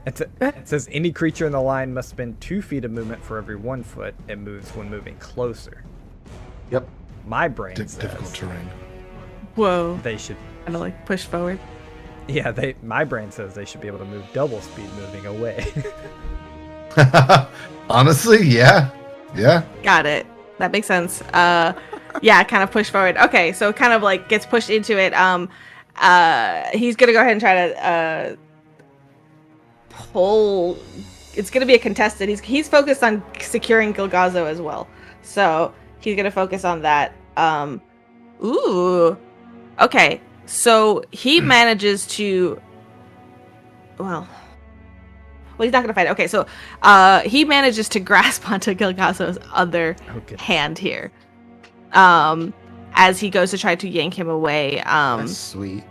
It says any creature in the line must spend 2 feet of movement for every 1 foot it moves when moving closer. Yep. My brain says difficult terrain. Whoa. They should kind of like push forward. Yeah, my brain says they should be able to move double speed moving away. Honestly, yeah. Got it. That makes sense. Yeah, kind of push forward. Okay, so kind of like gets pushed into it. He's gonna go ahead and try to pull. It's gonna be a contested. He's focused on securing Gilgazo as well, so he's gonna focus on that. Ooh. Okay, so he manages to. Well, he's not gonna fight. Okay, so he manages to grasp onto Gilgazo's other hand here, as he goes to try to yank him away. That's sweet.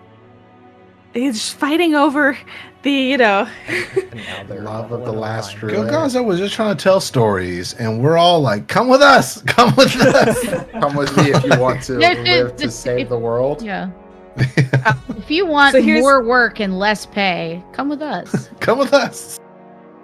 He's fighting over the, love of the last druid. Gilgazo was just trying to tell stories, and we're all like, "Come with us, come with us, come with me if you want to live to save the world." Yeah. If you want more work and less pay, come with us. Come with us.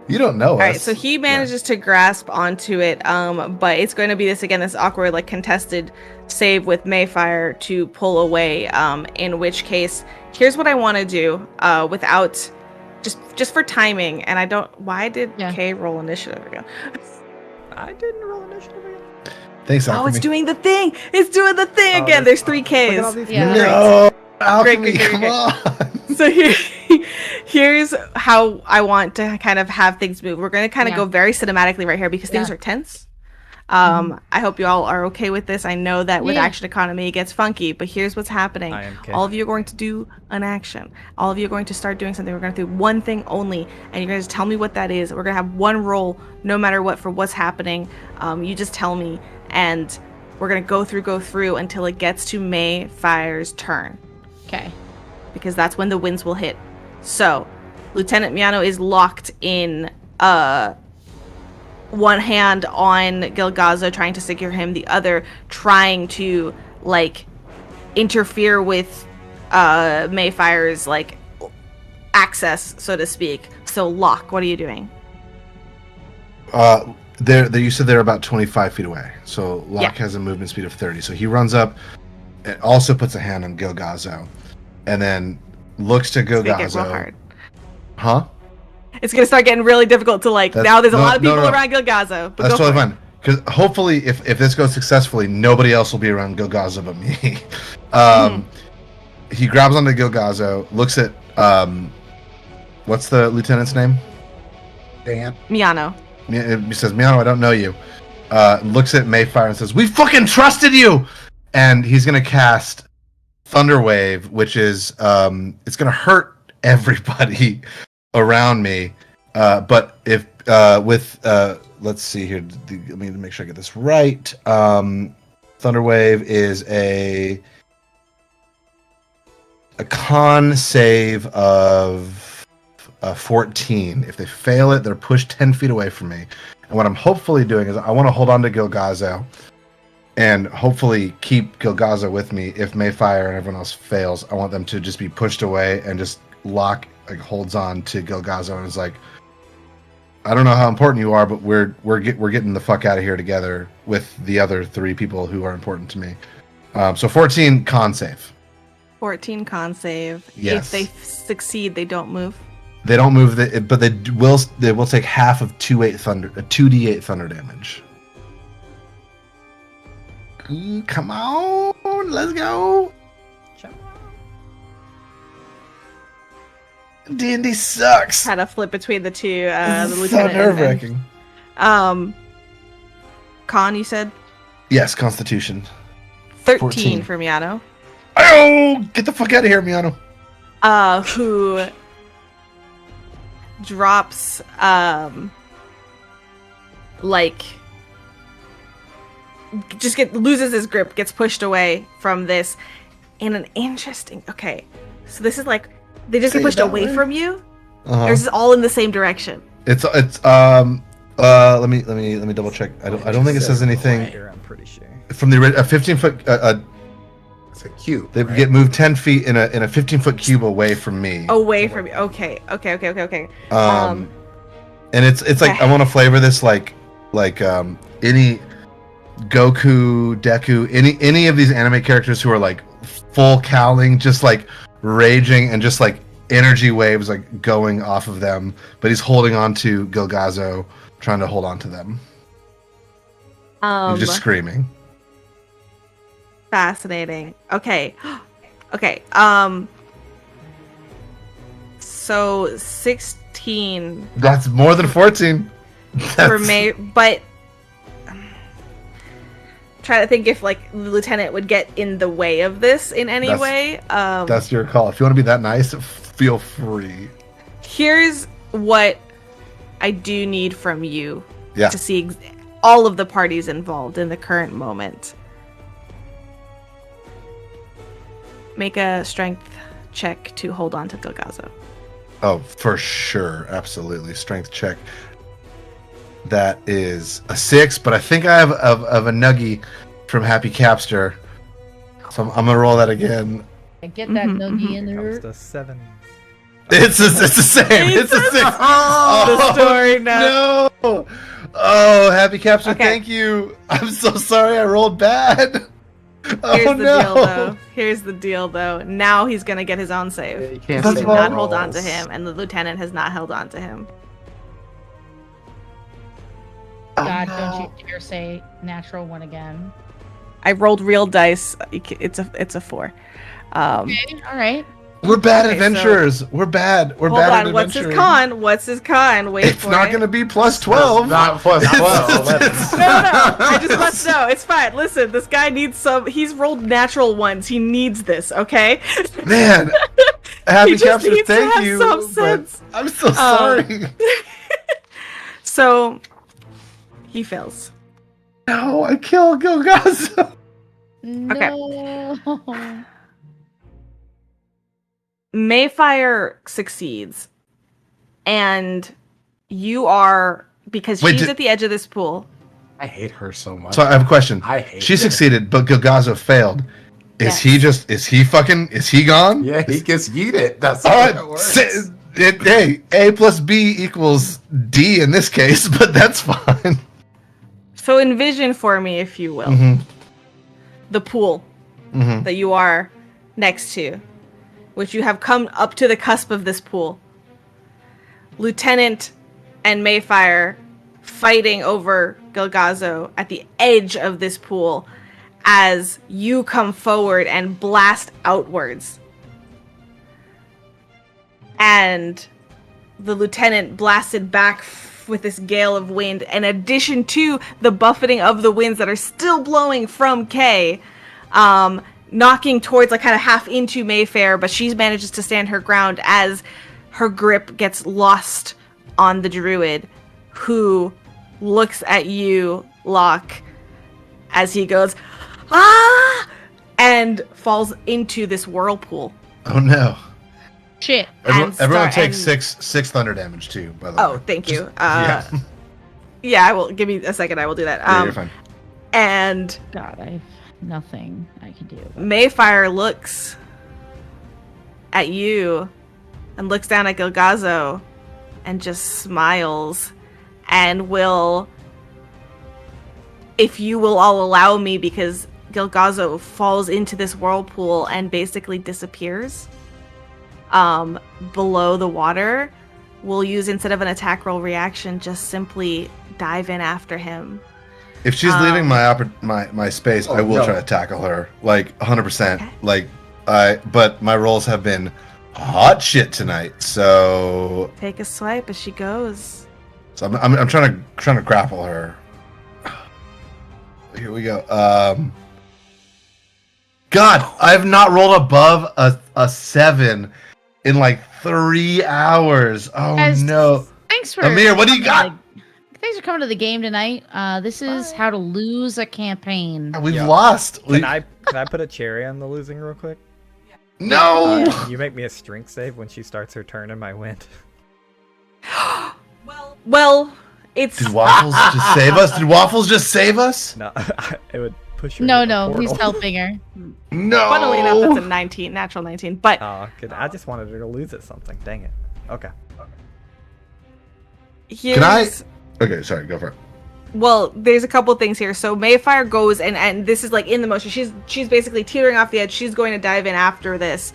You don't know us. All right, so he manages to grasp onto it, but it's going to be this awkward, like, contested save with Mayfire to pull away, in which case, here's what I want to do, without, just for timing, and I don't, why did Kay roll initiative again? I didn't roll initiative again. Thanks, Alchemy. Oh, it's doing the thing! It's doing the thing again! There's 3 Ks. No, Alchemy, come on! So Here's how I want to kind of have things move. We're going to kind of go very cinematically right here because things are tense. I hope you all are okay with this. I know that with action economy it gets funky, but here's what's happening. All of you are going to do an action. All of you are going to start doing something. We're going to do one thing only, and you're going to tell me what that is. We're going to have one roll, no matter what, for what's happening. You just tell me, and we're going to go through until it gets to Mayfire's turn. Okay. Because that's when the winds will hit. So, Lieutenant Miano is locked in one hand on Gilgazo trying to secure him, the other trying to like interfere with Mayfire's like access, so to speak. So Locke, what are you doing? You said they're about 25 feet away. So Locke has a movement speed of 30. So he runs up and also puts a hand on Gilgazo and then looks to Gilgazo. Huh? It's gonna start getting really difficult to now there's a lot of people around Gilgazo. That's totally fine. Because hopefully if this goes successfully, nobody else will be around Gilgazo but me. He grabs onto Gilgazo, looks at what's the lieutenant's name? Dan. Miano. He says, Miano, I don't know you. Looks at Mayfire and says, we fucking trusted you! And he's gonna cast Thunderwave, which is it's gonna hurt everybody around me, but if let's see here, let me make sure I get this right. Thunderwave is a con save of 14. If they fail it, they're pushed 10 feet away from me. And what I'm hopefully doing is I want to hold on to Gilgazo and hopefully keep Gilgazo with me. If Mayfire and everyone else fails, I want them to just be pushed away and just Locke holds on to Gilgazo and is like, I don't know how important you are, but we're getting the fuck out of here together with the other 3 people who are important to me. So 14 con save. 14 con save. Yes. If they succeed, they don't move. They don't move, but they will take half of 2d8 thunder damage. Come on, let's go. D&D sucks. Had to flip between the two. The It's so lieutenant. nerve-wracking. Con, you said? Yes, Constitution. 13 14. for Miano. Oh, get the fuck out of here, Miano. Who drops loses his grip, gets pushed away from this in an interesting. Okay, so this is like they just get pushed away from you, or is this all in the same direction? It's let me double check. I don't think it says anything. I'm pretty sure. From the 15-foot It's a cube. they get moved 10 feet in a 15-foot cube away from me. Away from you. Okay. And it's like I want to flavor this like any Goku, Deku, any of these anime characters who are like full cowling, just like raging and just like energy waves like going off of them, but he's holding on to Gilgazo, trying to hold on to them. He's just screaming. Fascinating. Okay. So 16 That's more than 14. for May, but try to think if like the lieutenant would get in the way of this in any way. That's your call. If you want to be that nice, feel free. Here's what I do need from you Yeah. to see all of the parties involved in the current moment. Make a strength check to hold on to Gilgazo. Oh, for sure. Absolutely. Strength check. That is a 6, but I think I have of a nuggie from Happy Capster. So I'm going to roll that again. Get that nuggie in there. Comes to 7. It's the same. It's a 6. The story now. No. Oh, Happy Capster, Okay. thank you. I'm so sorry I rolled bad. Here's the deal, though. Now he's gonna get his own save. You can't He say did not no. hold on to him, and the lieutenant has not held on to him. God, don't you dare say natural one again. I rolled real dice. It's a 4. Okay, all right. We're bad Okay, so- adventurers. We're bad. We're Hold bad on. at What's his adventuring. con? What's his con? Wait It's for not it. going to be plus 12. Not plus 12. No. I just must know. It's fine. Listen, this guy needs some. He's rolled natural ones. He needs this. Okay. Man, happy just capture. needs to Thank have you. some but sense. I'm so sorry. So he fails. No, I killed Gilgazo. No. Mayfire succeeds, and you are because Wait, she's at the edge of this pool. I hate her so much. So I have a question. I hate She her. succeeded, but Gilgazo failed. Yes. Is he gone? Yeah, he gets yeeted. That's All how right. it works. Hey, A plus B equals D in this case, but that's fine. So envision for me, if you will, Mm-hmm. the pool Mm-hmm. that you are next to, which you have come up to the cusp of this pool. Lieutenant and Mayfire fighting over Gilgazo at the edge of this pool as you come forward and blast outwards. And the lieutenant blasted back with this gale of wind, in addition to the buffeting of the winds that are still blowing from Kay, knocking towards, like, kind of half into Mayfair, but she manages to stand her ground as her grip gets lost on the druid, who looks at you, Locke, as he goes, ah, and falls into this whirlpool. Oh no. Shit. Everyone And takes start- six thunder damage too, by the way. Oh, thank you. Yeah. Yeah, I will. Give me a second. I will do that. Yeah, you're fine. And God, I have nothing I can do. Mayfire looks at you and looks down at Gilgazo and just smiles and will, if you will all allow me, because Gilgazo falls into this whirlpool and basically disappears below the water, we'll use, instead of an attack roll reaction, just simply dive in after him. If she's leaving my space, I will no. try to tackle her, like 100%. Okay. Like but my rolls have been hot shit tonight, so Take a swipe as she goes. I'm trying to grapple her. Here we go. God, I've not rolled above a 7 in like 3 hours. Oh Guys, no, Thanks for Amir, what do you got? Thanks for coming to the game tonight. This is how to lose a campaign. We've Yeah. lost. Can I put a cherry on the losing real quick? No. You make me a strength save when she starts her turn and I win. Well, it's Did Waffles just save us? Did Waffles just save us? No, it would push her. No, into the no, he's portal. helping her. No. funnily enough, that's a 19, natural 19. But Oh, good. I just wanted her to lose at something. Dang it. Okay. here's, Can I? Okay, sorry. Go for it. well, there's a couple things here. So Mayfire goes, and this is like in the motion. She's basically teetering off the edge. She's going to dive in after this.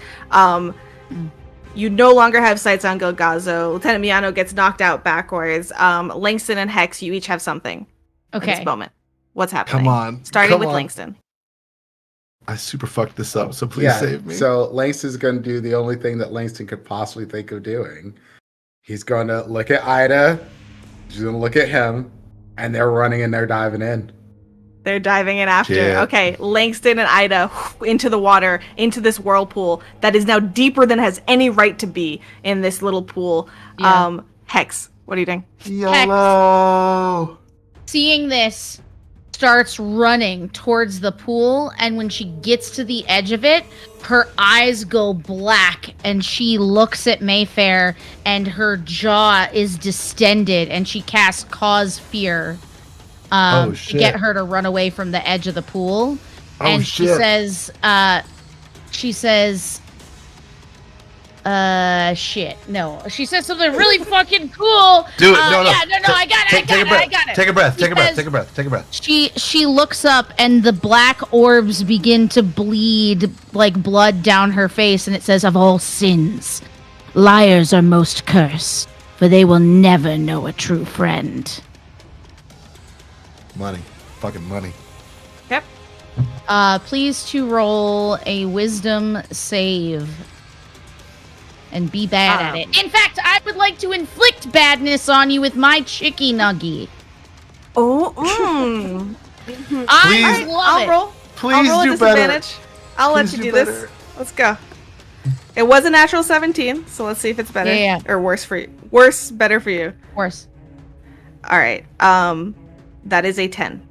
You no longer have sights on Gilgazo. Lieutenant Miano gets knocked out backwards. Langston and Hex, you each have something at Okay. this moment. What's happening? Come on. Starting come with on. Langston. I super fucked this up, so please save me. So Langston's going to do the only thing that Langston could possibly think of doing. He's going to look at Ida. She's going to look at him, and they're running and they're diving in. They're diving in after. Yeah. Okay, Langston and Ida into the water, into this whirlpool that is now deeper than has any right to be in this little pool. Yeah. Hex, what are you doing? YOLO. Seeing this, starts running towards the pool, and when she gets to the edge of it, her eyes go black and she looks at Mayfair and her jaw is distended and she casts Cause Fear Oh, to shit. get her to run away from the edge of the pool. Oh, And shit. she says, shit. No, she says something really fucking cool. Do it. No, no. Yeah, no, I got it. Take a breath. I got it. Take a breath. She Take a breath. says- Take a breath. Take a breath. She looks up and the black orbs begin to bleed like blood down her face, and it says, "Of all sins, liars are most cursed, for they will never know a true friend." Money. Fucking money. Yep. Please to roll a wisdom save. and be bad at it. In fact, I would like to inflict badness on you with my chicky nuggy. Oh, I love I'll it. roll. Please I'll roll a do better. disadvantage. I'll let Please you do do this. better. Let's go. It was a natural 17, so let's see if it's better Yeah. or worse for you. Worse, better for you. Worse. All right. That is a 10.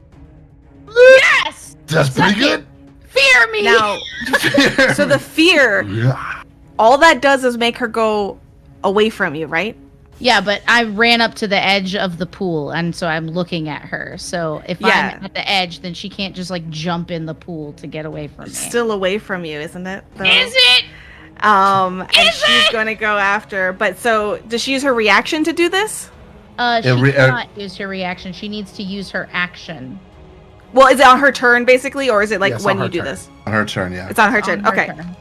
Yes! That's pretty good. Fear me! Now, so the fear, all that does is make her go away from you, right? Yeah, but I ran up to the edge of the pool, and so I'm looking at her. So if Yeah. I'm at the edge, then she can't just like jump in the pool to get away from me. Still away from you, isn't it? Though? Is it? And she's going to go after. But so, does she use her reaction to do this? She cannot use her reaction. She needs to use her action. Well, is it on her turn basically, or is it like Yes, when on her you do turn. this? On her turn, yeah. It's on her turn. On her Okay. turn.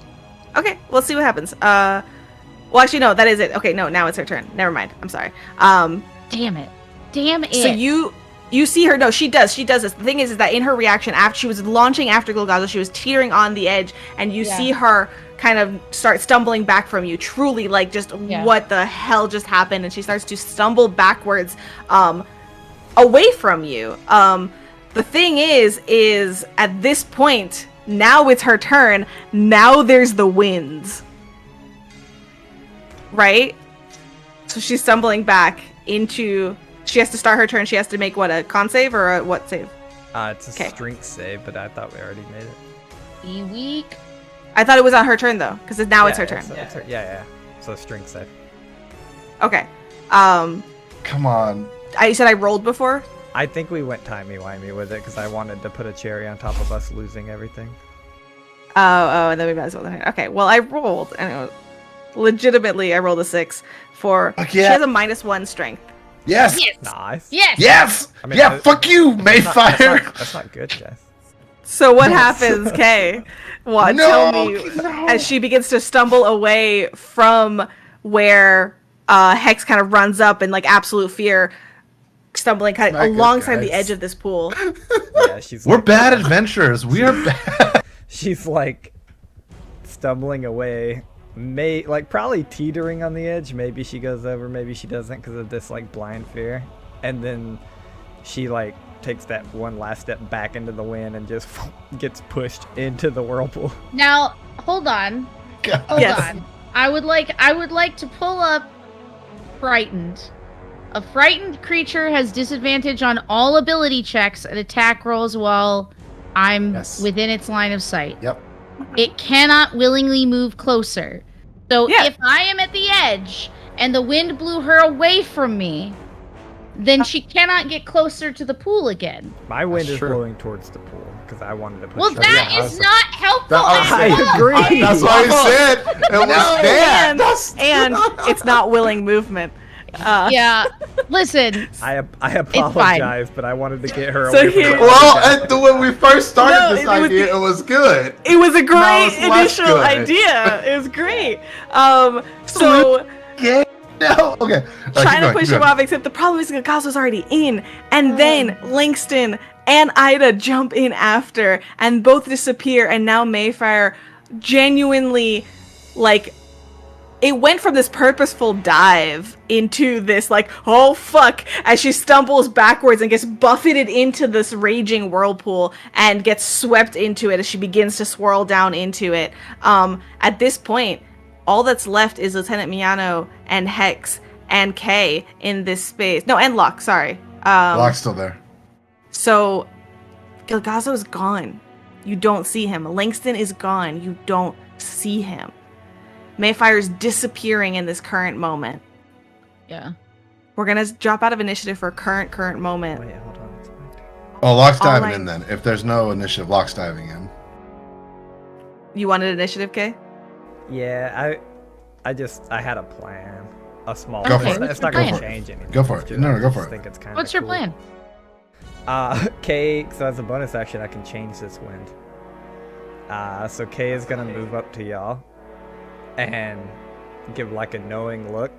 Okay. Let's see what happens. Well, actually, no. That is it. Okay. No. Now it's her turn. Never mind. I'm sorry. Damn it. Damn it. So you see her. No, she does. She does this. The thing is that in her reaction, after she was launching after Gilgazo, she was teetering on the edge, and you see her kind of start stumbling back from you. Truly, like, just what the hell just happened? And she starts to stumble backwards, away from you. The thing is at this point, now it's her turn. Now there's the winds, right? So she's stumbling back into. She has to start her turn. She has to make what, a con save or a what save? It's a strength save, but I thought we already made it. Be weak. I thought it was on her turn though, because now it's her turn. Yeah. So strength save. Okay. Come on. You said I rolled before. I think we went timey-wimey with it because I wanted to put a cherry on top of us losing everything. Oh, and then we might as well. Okay. Well, I rolled, and it was legitimately I rolled a 6 for. Fuck She yeah. has a -1 strength. Yes. Nice. Yes. Yes. I mean, yeah. Fuck you, Mayfire. That's not good, guys. So what happens, Kay? What? No, Tell me. no. As she begins to stumble away from where Hex kind of runs up in like absolute fear, stumbling kind of Not good, alongside the guys. edge of this pool. Yeah, she's. We're like, bad adventurers. We are bad. She's like stumbling away, probably teetering on the edge. Maybe she goes over, maybe she doesn't because of this like blind fear, and then she like takes that one last step back into the wind and just gets pushed into the whirlpool. Now, hold on. Hold Yes. on. I would like to pull up frightened. A frightened creature has disadvantage on all ability checks and attack rolls while I'm within its line of sight. Yep. It cannot willingly move closer. So Yeah. if I am at the edge and the wind blew her away from me, then she cannot get closer to the pool again. My wind is true. blowing towards the pool because I wanted to push Well, her. that Yeah, I is was- not helpful. I at all. agree. That's what I said. It was bad. and it's not willing movement. Yeah. Listen. I apologize, but I wanted to get her So away from here- the Well, when we first started No, this it was idea, it was good. It was a great Now it's less initial good. idea. It was great. So Yeah. No. Okay. trying to push him off, except the problem is Gilgazo's already in, and then Langston and Ida jump in after, and both disappear, and now Mayfire genuinely, like, it went from this purposeful dive into this, like, oh fuck, as she stumbles backwards and gets buffeted into this raging whirlpool and gets swept into it as she begins to swirl down into it. At this point, all that's left is Lieutenant Miano and Hex and Kay in this space. No, and Locke, sorry. Locke's still there. So, Gilgazo's gone. You don't see him. Langston is gone. You don't see him. Mayfire's disappearing in this current moment. Yeah. We're gonna drop out of initiative for current moment. Wait, hold on. It's my turn. Oh, Locke's All diving I- in then. If there's no initiative, Locke's diving in. You wanted initiative, Kay? Yeah, I had a plan. A small Go plan. for it. It's not Go going for to it. change anything. Go for It's it. just- No, I go just for it. think it's kind of What's your plan? Kay, so as a bonus action, I can change this wind. So Kay is gonna move up to y'all and give like a knowing look,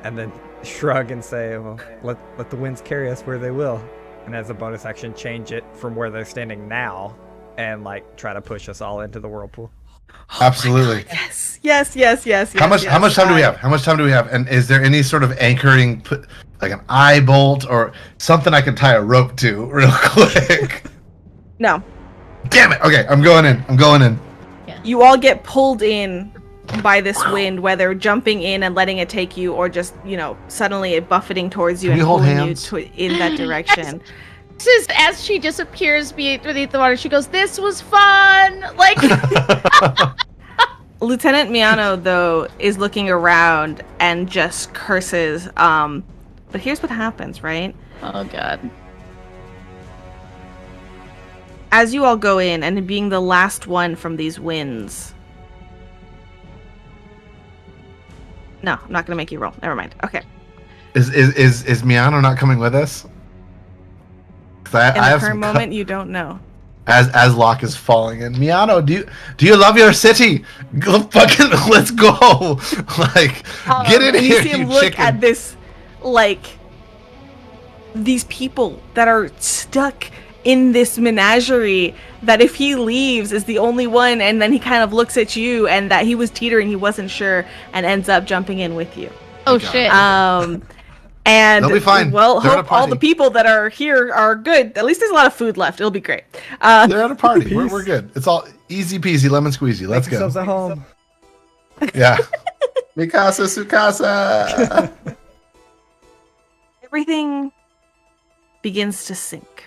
and then shrug and say, "Well, let the winds carry us where they will." And as a bonus action, change it from where they're standing now, and like try to push us all into the whirlpool. Absolutely. Yes, Yes. How much time do we have? How much time do we have? And is there any sort of anchoring, like an eye bolt or something I can tie a rope to real quick? No. Damn it! Okay, I'm going in. You all get pulled in by this wind, whether jumping in and letting it take you, or just suddenly it buffeting towards you Can and we hold pulling hands? you in that direction. As she disappears beneath the water, she goes, "This was fun!" Like, Lieutenant Miano, though, is looking around and just curses. But here's what happens, right? oh god. As you all go in, and being the last one from these winds. No, I'm not gonna make you roll. Never mind. Okay. Is Miano not coming with us? In the current moment, you don't know. As Locke is falling in, Miano, do you love your city? Fucking let's go! Like, get in and here, you see him look chicken. at this, like, these people that are stuck in this menagerie, that if he leaves is the only one, and then he kind of looks at you, and that he was teetering, he wasn't sure, and ends up jumping in with you. Oh shit. And They'll be fine. Well, They're at a hope all party. the people that are here are good. At least there's a lot of food left. It'll be great. They're at a party. We're good. It's all easy peasy, lemon squeezy. Let's Make go. yourselves at home. Yeah. Mikasa Sukasa. Everything begins to sink.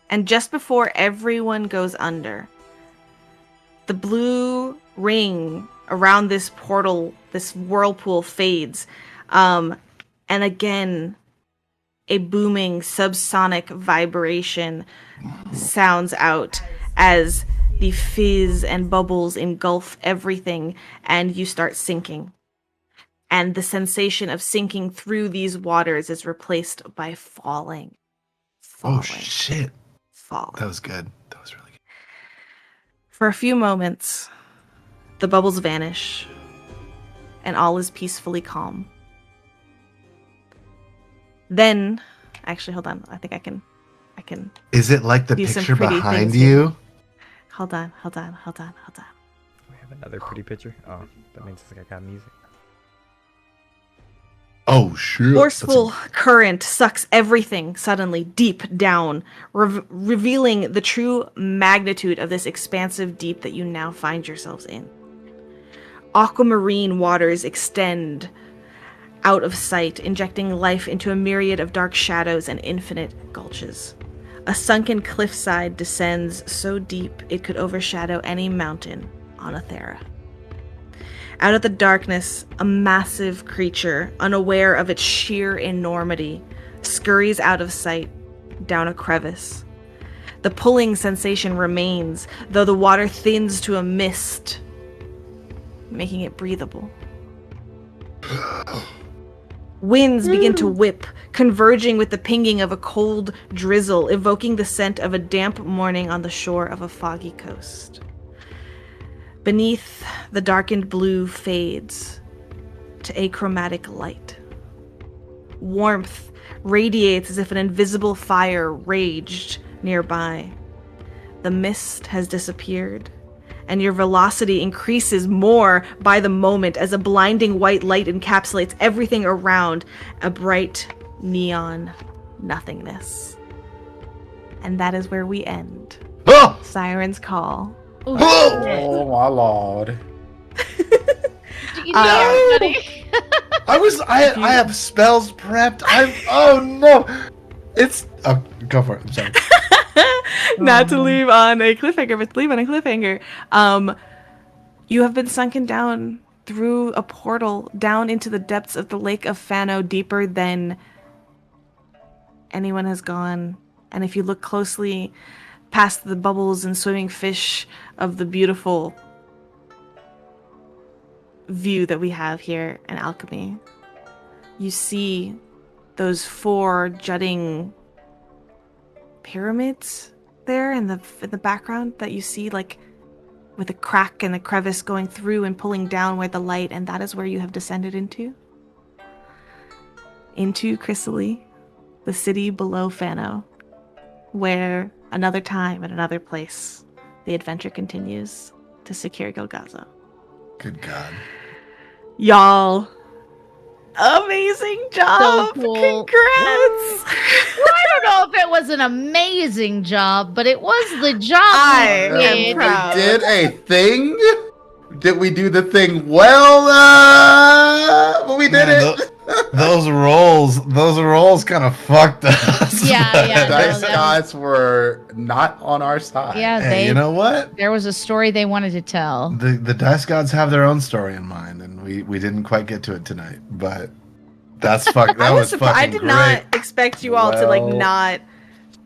And just before everyone goes under, the blue ring around this portal, this whirlpool, fades. And again, a booming subsonic vibration sounds out as the fizz and bubbles engulf everything, and you start sinking. And the sensation of sinking through these waters is replaced by falling. Oh shit. Falling. That was good. That was really good. For a few moments, the bubbles vanish, and all is peacefully calm. Then, actually, hold on. I think I can. Is it like the do some picture pretty behind things you? Hold on. We have another pretty picture. Oh, that means it's like I got music. Oh shit. Forceful current sucks everything suddenly deep down, revealing the true magnitude of this expansive deep that you now find yourselves in. Aquamarine waters extend out of sight, injecting life into a myriad of dark shadows and infinite gulches. A sunken cliffside descends so deep it could overshadow any mountain on Aetherra. Out of the darkness, a massive creature, unaware of its sheer enormity, scurries out of sight down a crevice. The pulling sensation remains, though the water thins to a mist, making it breathable. Winds begin to whip, converging with the pinging of a cold drizzle, evoking the scent of a damp morning on the shore of a foggy coast. Beneath, the darkened blue fades to achromatic light. Warmth radiates as if an invisible fire raged nearby. The mist has disappeared, and your velocity increases more by the moment as a blinding white light encapsulates everything around, a bright neon nothingness. And that is where we end. Oh! Siren's Call. Oh my lord. You know, everybody. I have spells prepped. Oh no. It's go for it. I'm sorry. Not to leave on a cliffhanger, but to leave on a cliffhanger. You have been sunken down through a portal down into the depths of the Lake of Fano, deeper than anyone has gone. And if you look closely past the bubbles and swimming fish of the beautiful view that we have here in Alchemy, you see those 4 jutting pyramids there in the background that you see, like with a crack and a crevice going through and pulling down where the light, and that is where you have descended into Chrysalis, the city below Fano, where another time and another place the adventure continues to secure Gilgazo. Good God. Y'all, amazing job. cool. Congrats. Well, I don't know if it was an amazing job, but it was the job I we am did. proud. We did a thing. Did we do the thing well? But we did Man, it. Those rolls kind of fucked us. Yeah, but- yeah, no, Dice that gods were not on our side. Yeah, Hey, you know what? there was a story they wanted to tell. The dice gods have their own story in mind, and we didn't quite get to it tonight. But that's fuck. That I was surprised. I fucking did great. not expect you all to like Well- not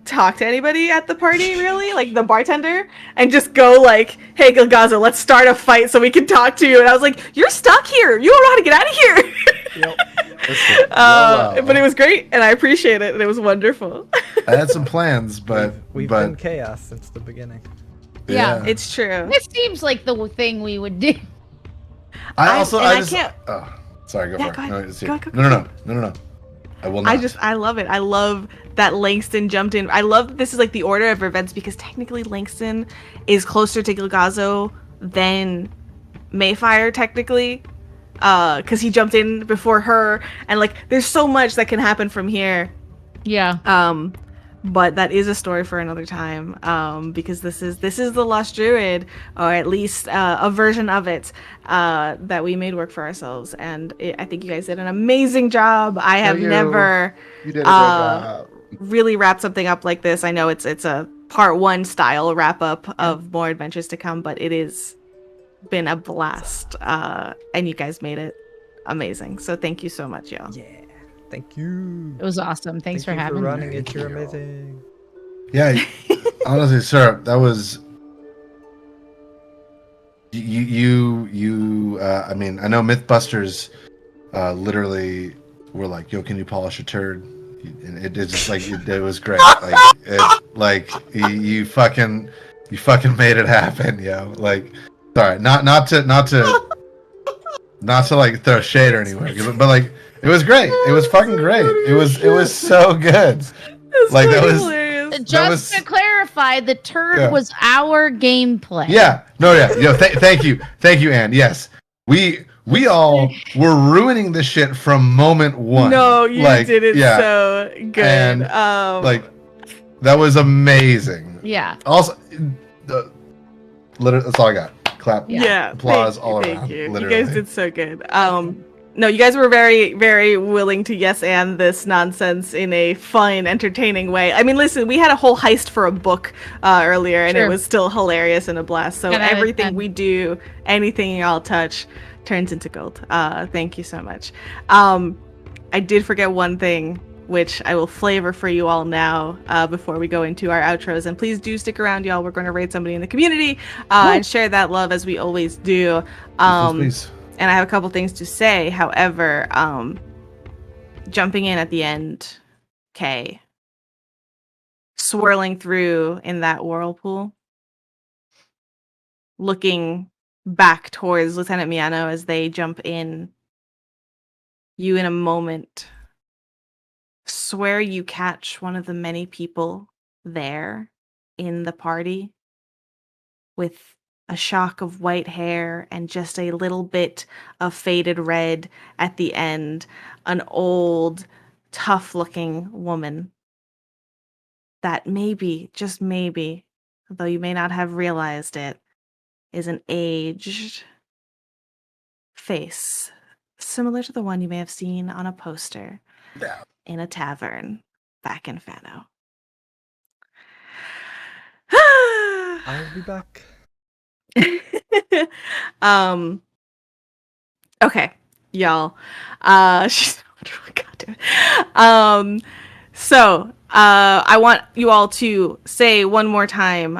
talk to anybody at the party, really, like the bartender, and just go like, "Hey, Gilgazo, let's start a fight so we can talk to you." And I was like, "You're stuck here. You don't know how to get out of here." Listen, But it was great, and I appreciate it, and it was wonderful. I had some plans, but We've but been chaos since the beginning. Yeah. It's true. This seems like the thing we would do. I also and I I just can't- oh sorry go Yeah, for go it. ahead. No, it's Go, here. go, No. I will not. I love it. I love that Langston jumped in. I love that this is like the order of events because technically Langston is closer to Gilgazo than Mayfire technically. Because he jumped in before her, and like there's so much that can happen from here. Yeah. But that is a story for another time. Because this is the Lost Druid, or at least a version of it that we made work for ourselves. And I think you guys did an amazing job. I have you. never You did a good job. really wrapped something up like this. I know it's a part 1 style wrap up of more adventures to come, but it is been a blast. And you guys made it amazing. So thank you so much, y'all. Yeah. Thank you. It was awesome. Thanks for Thank you having for running me. it. You're amazing. Yeah, honestly, sir, that was you. I mean, I know MythBusters literally were like, "Yo, can you polish a turd?" And it just like it was great. Like you fucking made it happen, yo. Like, sorry, not to like throw shade or anywhere, but like it was great. It was fucking great. It was so good. It's Like, that fucking was- hilarious. Just was- to clarify, the turd Yeah. was our gameplay. Yeah. No, yeah. Yo, thank you, Anne. Yes. We all were ruining this shit from moment one. No, you Like, did it yeah, so good. And, like, that was amazing. Yeah. Also, that's all I got. Clap. yeah, Applause thank all you, around. thank you. Literally. You guys did so good. No, you guys were very, very willing to yes and this nonsense in a fun, entertaining way. I mean, listen, we had a whole heist for a book earlier, and Sure. it was still hilarious and a blast. So 10 out of everything 10. we do, anything y'all touch, turns into gold. Thank you so much. I did forget one thing, which I will flavor for you all now before we go into our outros. And please do stick around, y'all. We're going to raid somebody in the community and share that love as we always do. Please. And I have a couple things to say. However, jumping in at the end, Kay, swirling through in that whirlpool, looking back towards Lieutenant Miano as they jump in, you in a moment swear you catch one of the many people there in the party with a shock of white hair and just a little bit of faded red at the end, an old, tough-looking woman that maybe, just maybe, though you may not have realized it, is an aged face, similar to the one you may have seen on a poster in a tavern back in Fano. I'll be back. Okay, y'all. She's goddamn. So I want you all to say one more time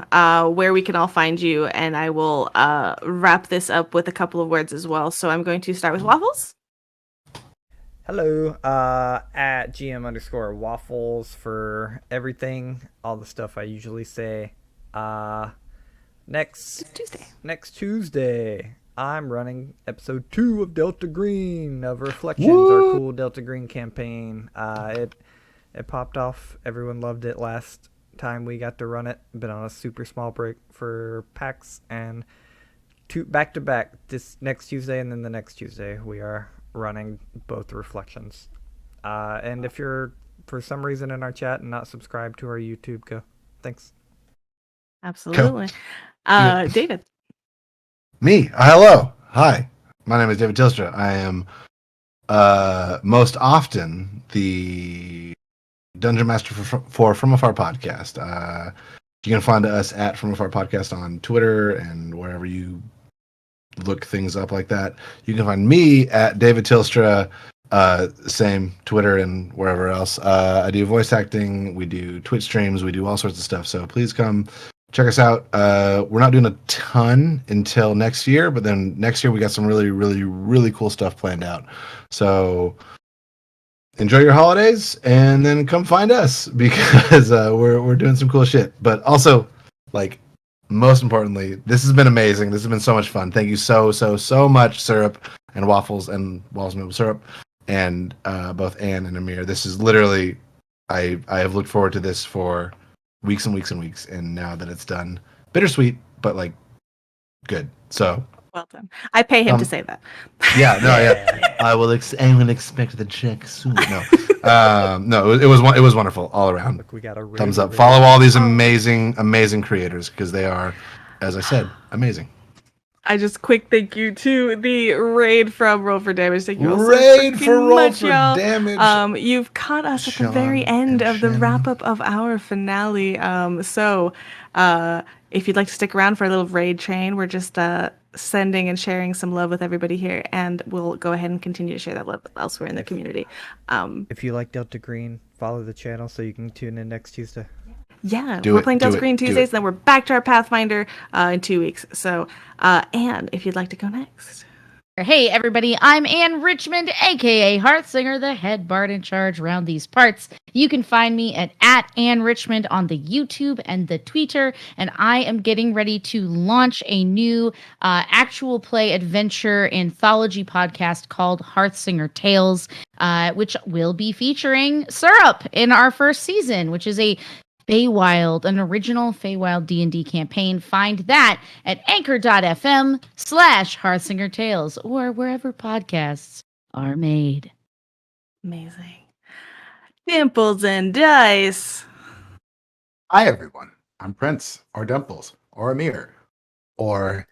where we can all find you, and I will wrap this up with a couple of words as well. So I'm going to start with Waffles. Hello, at GM_Waffles for everything, all the stuff I usually say. Next Tuesday, I'm running episode 2 of Delta Green of Reflections, our cool Delta Green campaign. It popped off. Everyone loved it last time we got to run it. Been on a super small break for PAX, and back to back, this next Tuesday and then the next Tuesday, we are running both reflections. And if you're for some reason in our chat and not subscribed to our YouTube, go. Thanks. Absolutely. Yeah. David. Me. Hello. Hi. My name is David Tilstra. I am most often the Dungeon Master for From Afar podcast. You can find us at From Afar podcast on Twitter and wherever you look things up like that. You can find me at David Tilstra, same Twitter and wherever else. I do voice acting. We do Twitch streams. We do all sorts of stuff. So please come check us out. We're not doing a ton until next year, but then next year we got some really, really, really cool stuff planned out. So enjoy your holidays and then come find us because we're doing some cool shit. But also, like, most importantly, this has been amazing. This has been so much fun. Thank you so much, Syrup and Waffles and WafflesMapleSyrup and both Anne and Amir. This is literally, I have looked forward to this for weeks and weeks and weeks, and now that it's done, bittersweet, but like good. So Well done. I pay him to say that. yeah, no, yeah. I will expect the check soon. No, no, it was wonderful all around. Look, we got a Thumbs up. Follow all these amazing creators because they are, as I said, amazing. I just quick thank you to the raid from Roll for Damage. Thank you all Raid so for freaking Roll much, for y'all. Damage. You've caught us at the Sean very end and of the Shannon. wrap up of our finale. So if you'd like to stick around for a little raid train, we're just sending and sharing some love with everybody here, and we'll go ahead and continue to share that love elsewhere in the community. If you like Delta Green, follow the channel so you can tune in next Tuesday. Yeah, Do we're it, playing do Delta it, Green do Tuesdays, it. then we're back to our Pathfinder in 2 weeks. So, Anne, if you'd like to go next. Hey everybody, I'm Ann Richmond, aka Heartsinger, the head bard in charge around these parts. You can find me at Ann Richmond on the YouTube and the Twitter, and I am getting ready to launch a new actual play adventure anthology podcast called Heartsinger Tales, which will be featuring Syrup in our first season, which is a Feywild, an original Feywild D&D campaign. Find that at anchor.fm/Heartsinger Tales or wherever podcasts are made. Amazing. Dimples and Dice. Hi, everyone. I'm Prince, or Dimples, or Amir, or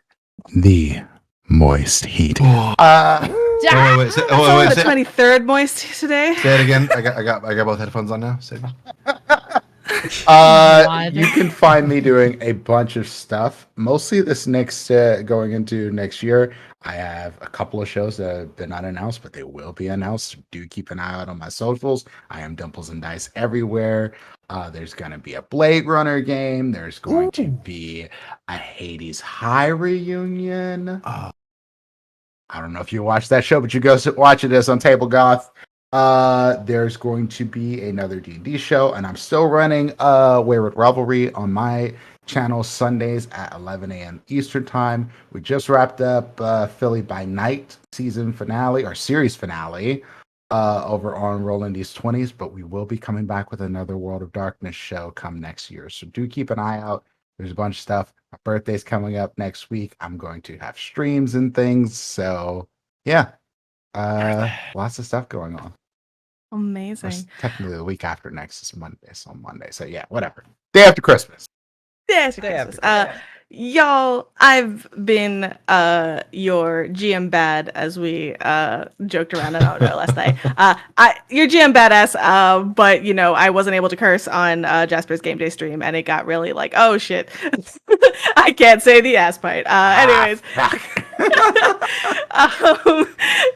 the Moist Heat. Wait, It's say, only the say, 23rd moist today. say it again. I got both headphones on now. Say it again. God. You can find me doing a bunch of stuff. Mostly this next going into next year. I have a couple of shows that have been unannounced, but they will be announced. Do keep an eye out on my socials. I am Dimples and Dice everywhere. There's going to be a Blade Runner game. There's going to be a Hades High reunion. I don't know if you watched that show, but you go watch it. It's on Table Goth. There's going to be another D&D show, and I'm still running Wayward Revelry on my channel Sundays at 11 a.m. Eastern Time. We just wrapped up Philly by Night season finale, or series finale, over on Rolling These 20s, but we will be coming back with another World of Darkness show come next year. So do keep an eye out. There's a bunch of stuff. My birthday's coming up next week. I'm going to have streams and things. So yeah, lots of stuff going on. Amazing. Technically, the week after next is Monday. It's on Monday. So yeah, whatever. Day after Christmas. Yes, Day after Christmas. Y'all, I've been your GM bad, as we joked around on last night. You're GM badass, but you know I wasn't able to curse on Jasper's game day stream, and it got really like, oh shit, I can't say the ass bite. Anyways,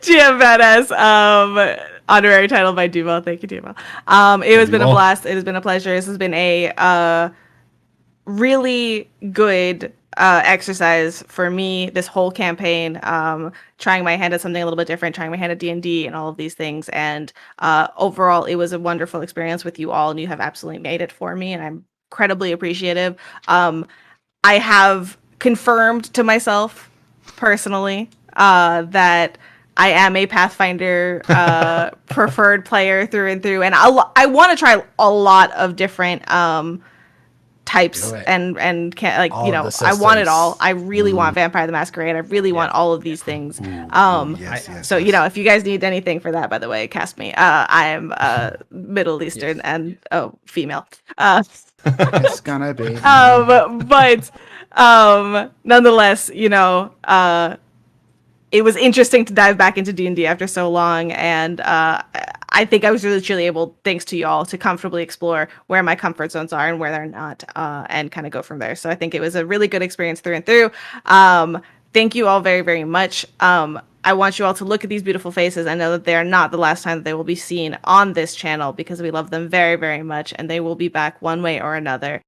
GM badass. Honorary title by Duval. Thank you, Duval. It has been a blast. It has been a pleasure. This has been a really good exercise for me this whole campaign, trying my hand at something a little bit different, trying my hand at D&D and all of these things, and overall it was a wonderful experience with you all, and you have absolutely made it for me, and I'm incredibly appreciative. I have confirmed to myself personally that I am a Pathfinder preferred player through and through, and I want to try a lot of different types Do it. and can't, like, All you of know, the I want it systems. all. I really want Vampire the Masquerade. I really want all of these things. Yes. So, you know, if you guys need anything for that, by the way, cast me. I am Middle Eastern and female. It's gonna be. But nonetheless, you know, it was interesting to dive back into D&D after so long, and I think I was really truly able, thanks to y'all, to comfortably explore where my comfort zones are and where they're not, and kind of go from there. So I think it was a really good experience through and through. Thank you all very, very much. I want you all to look at these beautiful faces. I know that they are not the last time that they will be seen on this channel, because we love them very, very much, and they will be back one way or another.